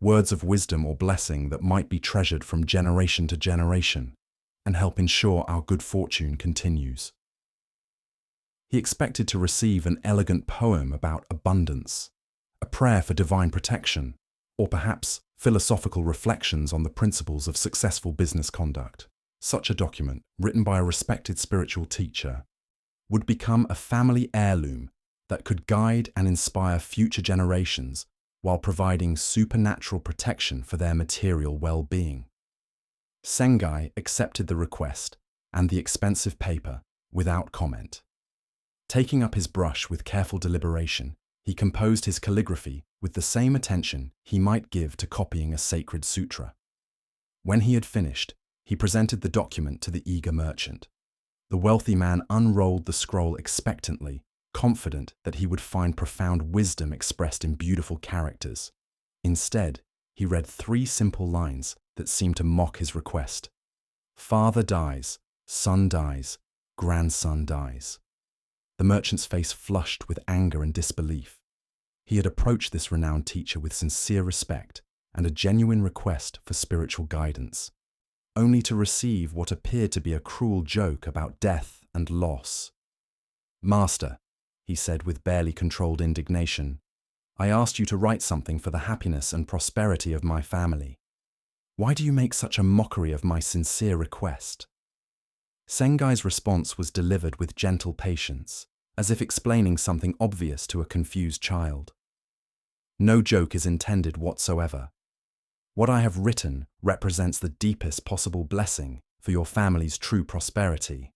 Words of wisdom or blessing that might be treasured from generation to generation and help ensure our good fortune continues." He expected to receive an elegant poem about abundance, a prayer for divine protection, or perhaps philosophical reflections on the principles of successful business conduct. Such a document, written by a respected spiritual teacher, would become a family heirloom that could guide and inspire future generations while providing supernatural protection for their material well-being. Sengai accepted the request and the expensive paper without comment. Taking up his brush with careful deliberation, he composed his calligraphy with the same attention he might give to copying a sacred sutra. When he had finished, he presented the document to the eager merchant. The wealthy man unrolled the scroll expectantly, confident that he would find profound wisdom expressed in beautiful characters. Instead, he read 3 simple lines that seemed to mock his request. "Father dies, son dies, grandson dies." The merchant's face flushed with anger and disbelief. He had approached this renowned teacher with sincere respect and a genuine request for spiritual guidance, only to receive what appeared to be a cruel joke about death and loss. "Master," he said with barely controlled indignation, "I asked you to write something for the happiness and prosperity of my family. Why do you make such a mockery of my sincere request?" Sengai's response was delivered with gentle patience, as if explaining something obvious to a confused child. "No joke is intended whatsoever. What I have written represents the deepest possible blessing for your family's true prosperity."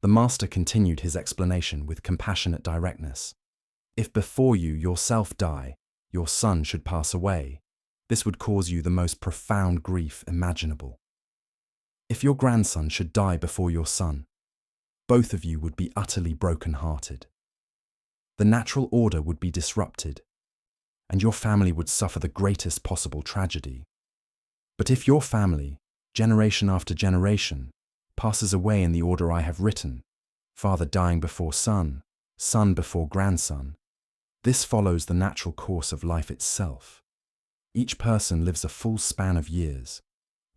The master continued his explanation with compassionate directness. "If before you yourself die, your son should pass away, this would cause you the most profound grief imaginable. If your grandson should die before your son, both of you would be utterly broken-hearted. The natural order would be disrupted, and your family would suffer the greatest possible tragedy. But if your family, generation after generation, passes away in the order I have written, father dying before son, son before grandson. This follows the natural course of life itself. Each person lives a full span of years,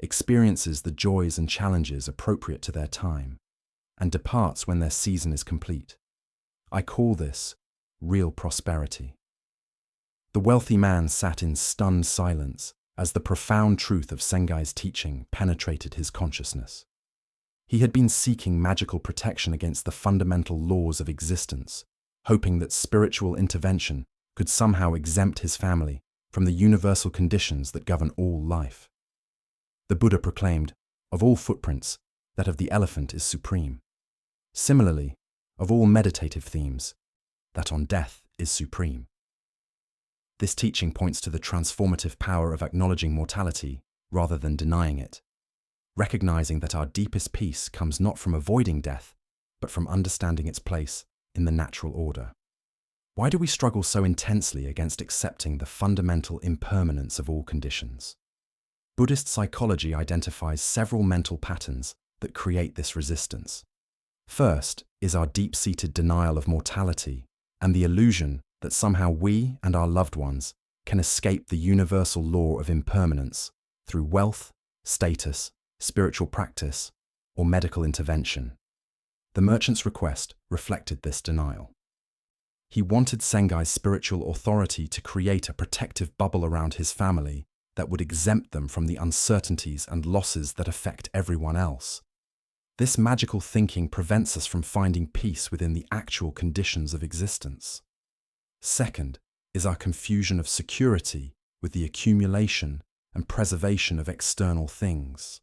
experiences the joys and challenges appropriate to their time, and departs when their season is complete. I call this real prosperity. The wealthy man sat in stunned silence as the profound truth of Sengai's teaching penetrated his consciousness. He had been seeking magical protection against the fundamental laws of existence, hoping that spiritual intervention could somehow exempt his family from the universal conditions that govern all life. The Buddha proclaimed, of all footprints, that of the elephant is supreme. Similarly, of all meditative themes, that on death is supreme. This teaching points to the transformative power of acknowledging mortality rather than denying it, recognizing that our deepest peace comes not from avoiding death, but from understanding its place in the natural order. Why do we struggle so intensely against accepting the fundamental impermanence of all conditions? Buddhist psychology identifies several mental patterns that create this resistance. First is our deep-seated denial of mortality and the illusion that somehow we and our loved ones can escape the universal law of impermanence through wealth, status, spiritual practice, or medical intervention. The merchant's request reflected this denial. He wanted Sengai's spiritual authority to create a protective bubble around his family that would exempt them from the uncertainties and losses that affect everyone else. This magical thinking prevents us from finding peace within the actual conditions of existence. Second is our confusion of security with the accumulation and preservation of external things.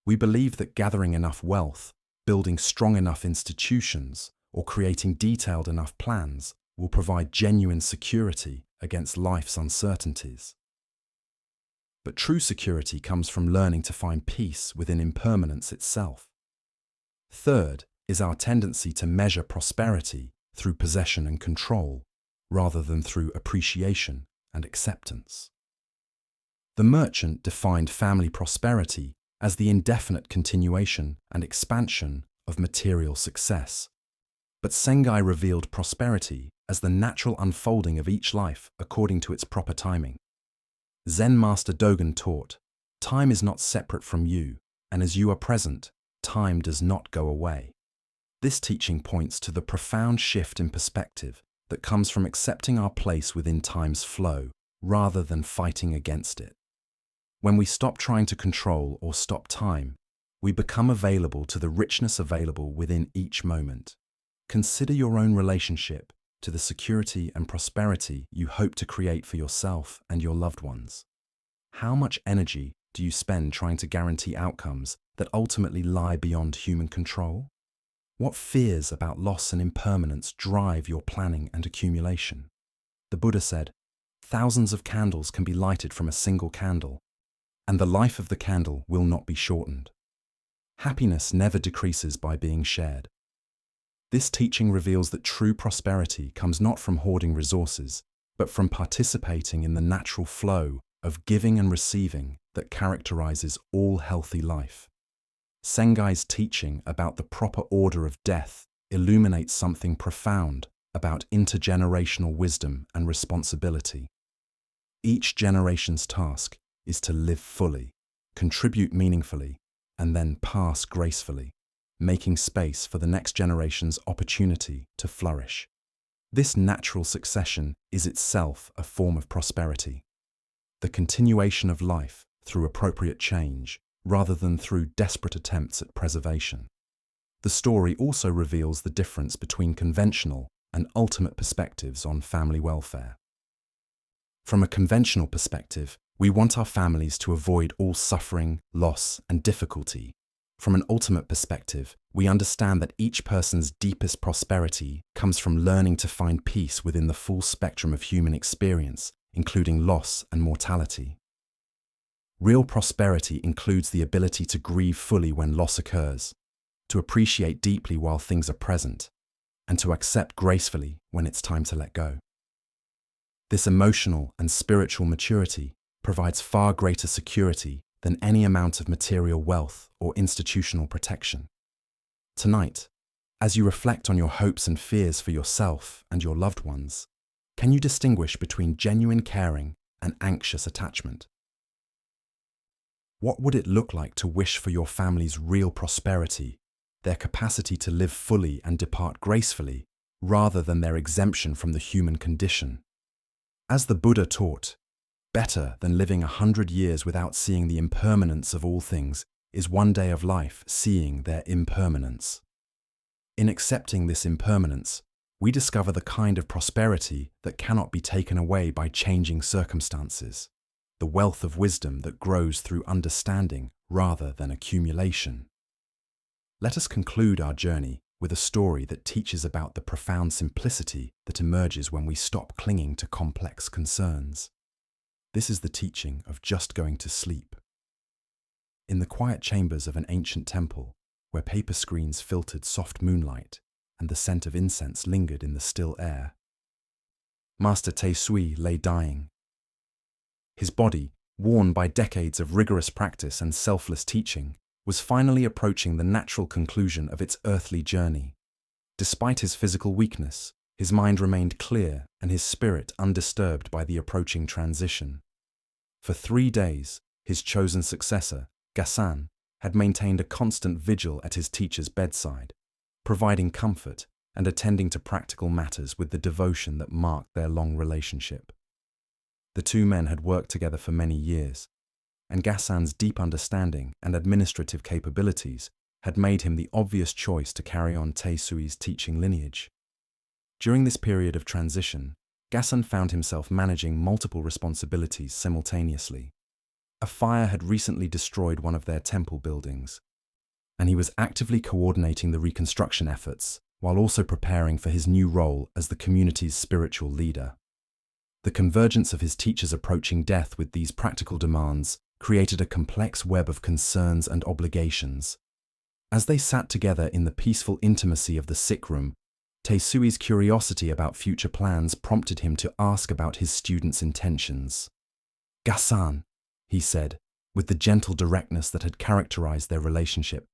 We believe that gathering enough wealth, building strong enough institutions, or creating detailed enough plans will provide genuine security against life's uncertainties. But true security comes from learning to find peace within impermanence itself. Third is our tendency to measure prosperity through possession and control, rather than through appreciation and acceptance. The merchant defined family prosperity as the indefinite continuation and expansion of material success. But Sengai revealed prosperity as the natural unfolding of each life according to its proper timing. Zen Master Dogen taught, "Time is not separate from you, and as you are present, time does not go away." This teaching points to the profound shift in perspective that comes from accepting our place within time's flow rather than fighting against it. When we stop trying to control or stop time, we become available to the richness available within each moment. Consider your own relationship to the security and prosperity you hope to create for yourself and your loved ones. How much energy do you spend trying to guarantee outcomes that ultimately lie beyond human control? What fears about loss and impermanence drive your planning and accumulation? The Buddha said, "Thousands of candles can be lighted from a single candle, and the life of the candle will not be shortened." Happiness never decreases by being shared. This teaching reveals that true prosperity comes not from hoarding resources, but from participating in the natural flow of giving and receiving that characterizes all healthy life. Sengai's teaching about the proper order of death illuminates something profound about intergenerational wisdom and responsibility. Each generation's task is to live fully, contribute meaningfully, and then pass gracefully, making space for the next generation's opportunity to flourish. This natural succession is itself a form of prosperity, the continuation of life through appropriate change, rather than through desperate attempts at preservation. The story also reveals the difference between conventional and ultimate perspectives on family welfare. From a conventional perspective, we want our families to avoid all suffering, loss, and difficulty. From an ultimate perspective, we understand that each person's deepest prosperity comes from learning to find peace within the full spectrum of human experience, including loss and mortality. Real prosperity includes the ability to grieve fully when loss occurs, to appreciate deeply while things are present, and to accept gracefully when it's time to let go. This emotional and spiritual maturity provides far greater security than any amount of material wealth or institutional protection. Tonight, As you reflect on your hopes and fears for yourself and your loved ones, can you distinguish between genuine caring and anxious attachment? What would it look like to wish for your family's real prosperity, their capacity to live fully and depart gracefully, rather than their exemption from the human condition? As the Buddha taught, better than living 100 years without seeing the impermanence of all things is one day of life seeing their impermanence. In accepting this impermanence, we discover the kind of prosperity that cannot be taken away by changing circumstances, the wealth of wisdom that grows through understanding rather than accumulation. Let us conclude our journey with a story that teaches about the profound simplicity that emerges when we stop clinging to complex concerns. This is the teaching of just going to sleep. In the quiet chambers of an ancient temple, where paper screens filtered soft moonlight and the scent of incense lingered in the still air, Master Taisui lay dying. His body, worn by decades of rigorous practice and selfless teaching, was finally approaching the natural conclusion of its earthly journey. Despite his physical weakness, his mind remained clear and his spirit undisturbed by the approaching transition. For 3 days, his chosen successor, Gassan, had maintained a constant vigil at his teacher's bedside, providing comfort and attending to practical matters with the devotion that marked their long relationship. The two men had worked together for many years, and Gassan's deep understanding and administrative capabilities had made him the obvious choice to carry on Taisui's teaching lineage. During this period of transition, Gassan found himself managing multiple responsibilities simultaneously. A fire had recently destroyed one of their temple buildings, and he was actively coordinating the reconstruction efforts while also preparing for his new role as the community's spiritual leader. The convergence of his teacher's approaching death with these practical demands created a complex web of concerns and obligations. As they sat together in the peaceful intimacy of the sick room, Taisui's curiosity about future plans prompted him to ask about his students' intentions. "Gassan," he said, with the gentle directness that had characterized their relationship,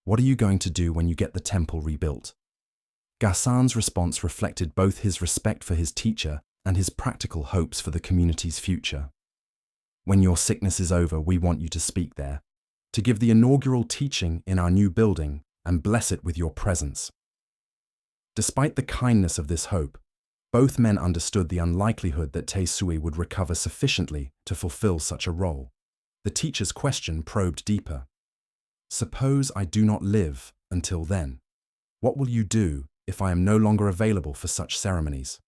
"what are you going to do when you get the temple rebuilt?" Gassan's response reflected both his respect for his teacher and his practical hopes for the community's future. "When your sickness is over, we want you to speak there, to give the inaugural teaching in our new building and bless it with your presence." Despite the kindness of this hope, both men understood the unlikelihood that Taisui would recover sufficiently to fulfill such a role. The teacher's question probed deeper. "Suppose I do not live until then. What will you do if I am no longer available for such ceremonies?"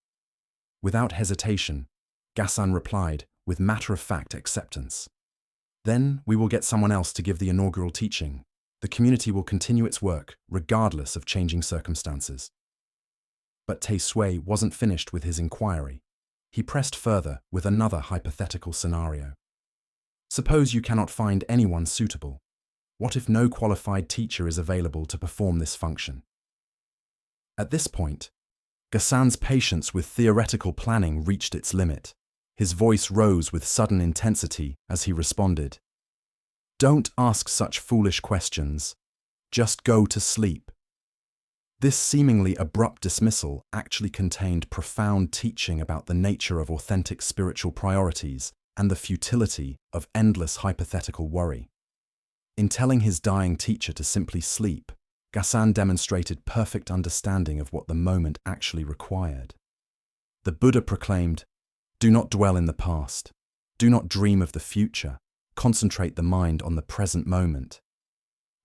Without hesitation, Gassan replied with matter-of-fact acceptance. "Then we will get someone else to give the inaugural teaching. The community will continue its work, regardless of changing circumstances." But Taisui wasn't finished with his inquiry. He pressed further with another hypothetical scenario. "Suppose you cannot find anyone suitable. What if no qualified teacher is available to perform this function?" At this point, Gassan's patience with theoretical planning reached its limit. His voice rose with sudden intensity as he responded, "Don't ask such foolish questions. Just go to sleep." This seemingly abrupt dismissal actually contained profound teaching about the nature of authentic spiritual priorities and the futility of endless hypothetical worry. In telling his dying teacher to simply sleep, Gassan demonstrated perfect understanding of what the moment actually required. The Buddha proclaimed, "Do not dwell in the past. Do not dream of the future. Concentrate the mind on the present moment."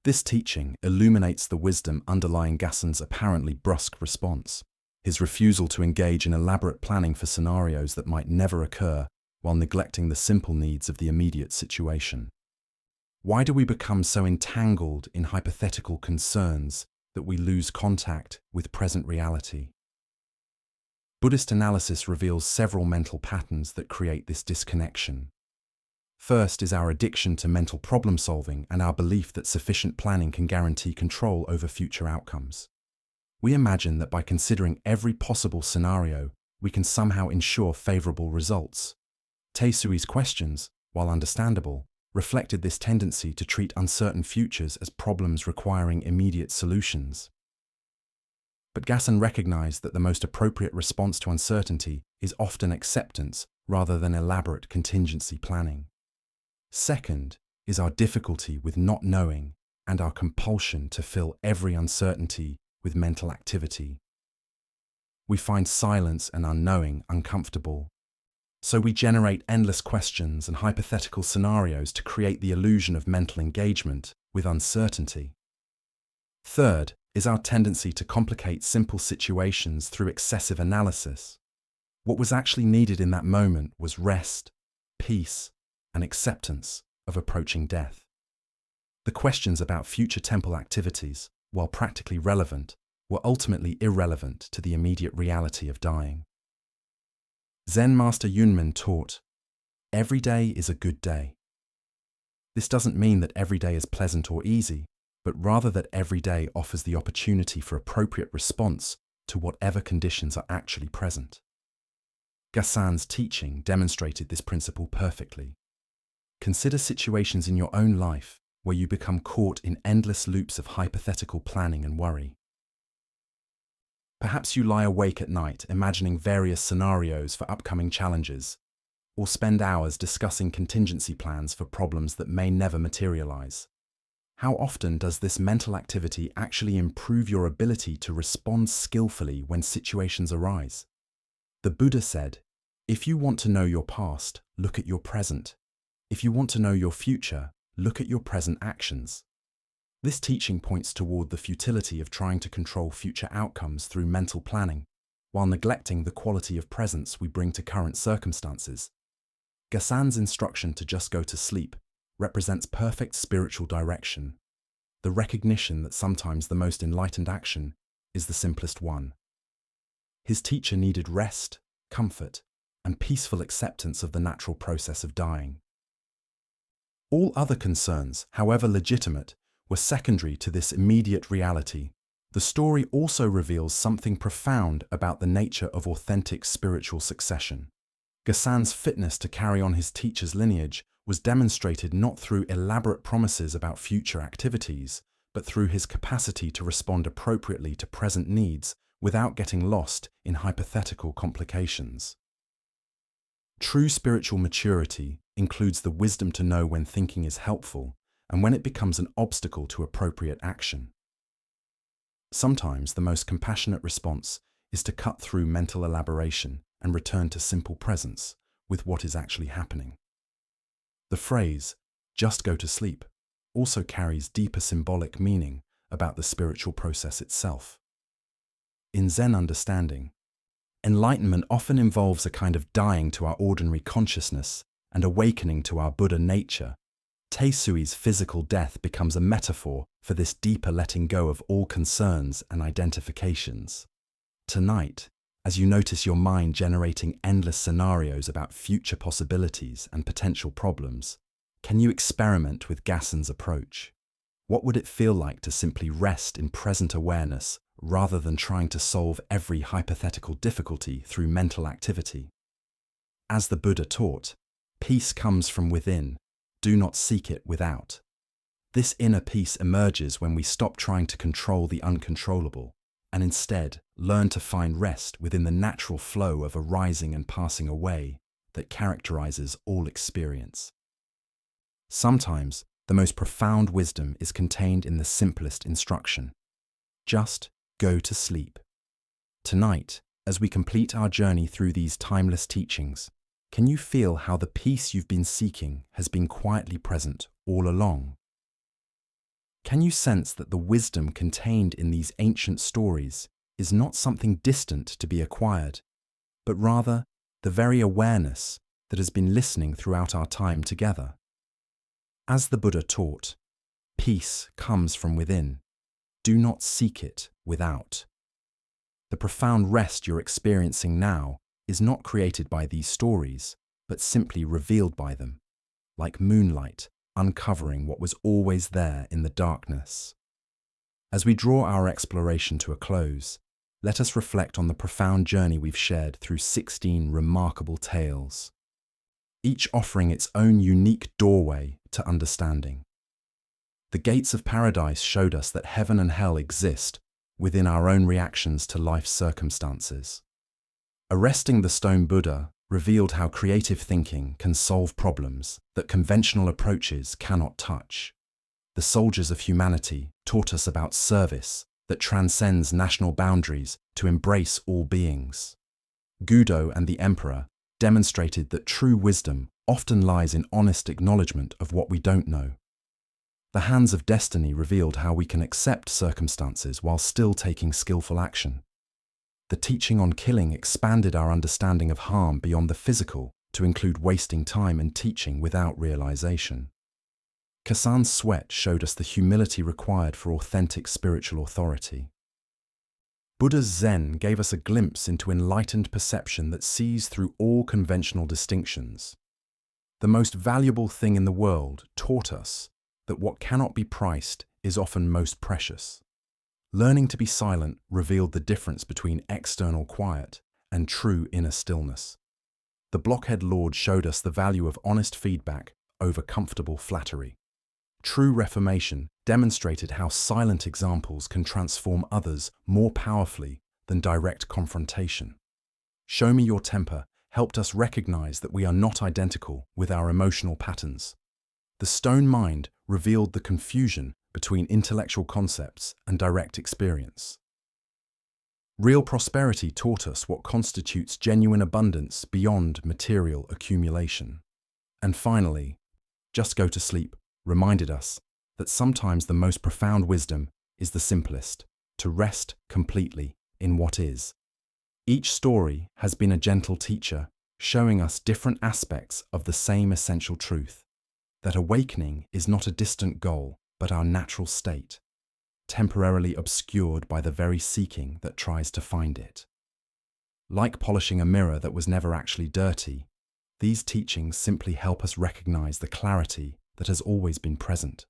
This teaching illuminates the wisdom underlying Gassan's apparently brusque response, his refusal to engage in elaborate planning for scenarios that might never occur while neglecting the simple needs of the immediate situation. Why do we become so entangled in hypothetical concerns that we lose contact with present reality? Buddhist analysis reveals several mental patterns that create this disconnection. First is our addiction to mental problem solving and our belief that sufficient planning can guarantee control over future outcomes. We imagine that by considering every possible scenario, we can somehow ensure favorable results. Taisui's questions, while understandable, reflected this tendency to treat uncertain futures as problems requiring immediate solutions. But Gassan recognized that the most appropriate response to uncertainty is often acceptance rather than elaborate contingency planning. Second is our difficulty with not knowing and our compulsion to fill every uncertainty with mental activity. We find silence and unknowing uncomfortable, so we generate endless questions and hypothetical scenarios to create the illusion of mental engagement with uncertainty. Third is our tendency to complicate simple situations through excessive analysis. What was actually needed in that moment was rest, peace, and acceptance of approaching death. The questions about future temple activities, while practically relevant, were ultimately irrelevant to the immediate reality of dying. Zen Master Yunmen taught, "Every day is a good day." This doesn't mean that every day is pleasant or easy, but rather that every day offers the opportunity for appropriate response to whatever conditions are actually present. Gassan's teaching demonstrated this principle perfectly. Consider situations in your own life where you become caught in endless loops of hypothetical planning and worry. Perhaps you lie awake at night imagining various scenarios for upcoming challenges, or spend hours discussing contingency plans for problems that may never materialize. How often does this mental activity actually improve your ability to respond skillfully when situations arise? The Buddha said, "If you want to know your past, look at your present. If you want to know your future, look at your present actions." This teaching points toward the futility of trying to control future outcomes through mental planning, while neglecting the quality of presence we bring to current circumstances. Gassan's instruction to just go to sleep represents perfect spiritual direction, the recognition that sometimes the most enlightened action is the simplest one. His teacher needed rest, comfort, and peaceful acceptance of the natural process of dying. All other concerns, however legitimate, were secondary to this immediate reality. The story also reveals something profound about the nature of authentic spiritual succession. Gassan's fitness to carry on his teacher's lineage was demonstrated not through elaborate promises about future activities, but through his capacity to respond appropriately to present needs without getting lost in hypothetical complications. True spiritual maturity includes the wisdom to know when thinking is helpful and when it becomes an obstacle to appropriate action. Sometimes the most compassionate response is to cut through mental elaboration and return to simple presence with what is actually happening. The phrase, "just go to sleep," also carries deeper symbolic meaning about the spiritual process itself. In Zen understanding, enlightenment often involves a kind of dying to our ordinary consciousness and awakening to our Buddha nature. Teisui's physical death becomes a metaphor for this deeper letting go of all concerns and identifications. Tonight, as you notice your mind generating endless scenarios about future possibilities and potential problems, can you experiment with Gassan's approach? What would it feel like to simply rest in present awareness rather than trying to solve every hypothetical difficulty through mental activity? As the Buddha taught, peace comes from within. Do not seek it without. This inner peace emerges when we stop trying to control the uncontrollable and instead learn to find rest within the natural flow of arising and passing away that characterizes all experience. Sometimes the most profound wisdom is contained in the simplest instruction. Just go to sleep. Tonight, as we complete our journey through these timeless teachings, can you feel how the peace you've been seeking has been quietly present all along? Can you sense that the wisdom contained in these ancient stories is not something distant to be acquired, but rather the very awareness that has been listening throughout our time together? As the Buddha taught, peace comes from within. Do not seek it without. The profound rest you're experiencing now is not created by these stories, but simply revealed by them, like moonlight uncovering what was always there in the darkness. As we draw our exploration to a close, let us reflect on the profound journey we've shared through 16 remarkable tales, each offering its own unique doorway to understanding. The gates of paradise showed us that heaven and hell exist, within our own reactions to life's circumstances. Arresting the Stone Buddha revealed how creative thinking can solve problems that conventional approaches cannot touch. The Soldiers of Humanity taught us about service that transcends national boundaries to embrace all beings. Gudo and the Emperor demonstrated that true wisdom often lies in honest acknowledgement of what we don't know. The Hands of Destiny revealed how we can accept circumstances while still taking skillful action. The teaching on killing expanded our understanding of harm beyond the physical to include wasting time and teaching without realization. Kassan's sweat showed us the humility required for authentic spiritual authority. Buddha's Zen gave us a glimpse into enlightened perception that sees through all conventional distinctions. The most valuable thing in the world taught us that what cannot be priced is often most precious. Learning to be silent revealed the difference between external quiet and true inner stillness. The Blockhead Lord showed us the value of honest feedback over comfortable flattery. True reformation demonstrated how silent examples can transform others more powerfully than direct confrontation. Show Me Your Temper helped us recognize that we are not identical with our emotional patterns. The Stone Mind revealed the confusion between intellectual concepts and direct experience. Real prosperity taught us what constitutes genuine abundance beyond material accumulation. And finally, Just Go to Sleep reminded us that sometimes the most profound wisdom is the simplest, to rest completely in what is. Each story has been a gentle teacher, showing us different aspects of the same essential truth, that awakening is not a distant goal, but our natural state, temporarily obscured by the very seeking that tries to find it. Like polishing a mirror that was never actually dirty, these teachings simply help us recognize the clarity that has always been present.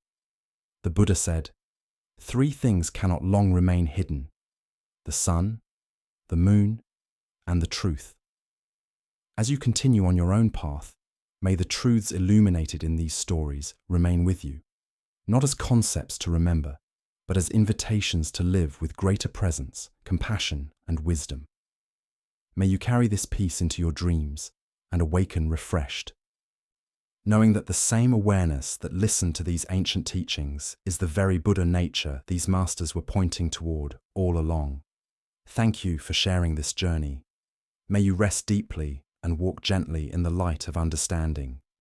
The Buddha said, 3 things cannot long remain hidden: the sun, the moon, and the truth. As you continue on your own path, may the truths illuminated in these stories remain with you, not as concepts to remember, but as invitations to live with greater presence, compassion, and wisdom. May you carry this peace into your dreams and awaken refreshed, knowing that the same awareness that listened to these ancient teachings is the very Buddha nature these masters were pointing toward all along. Thank you for sharing this journey. May you rest deeply and walk gently in the light of understanding.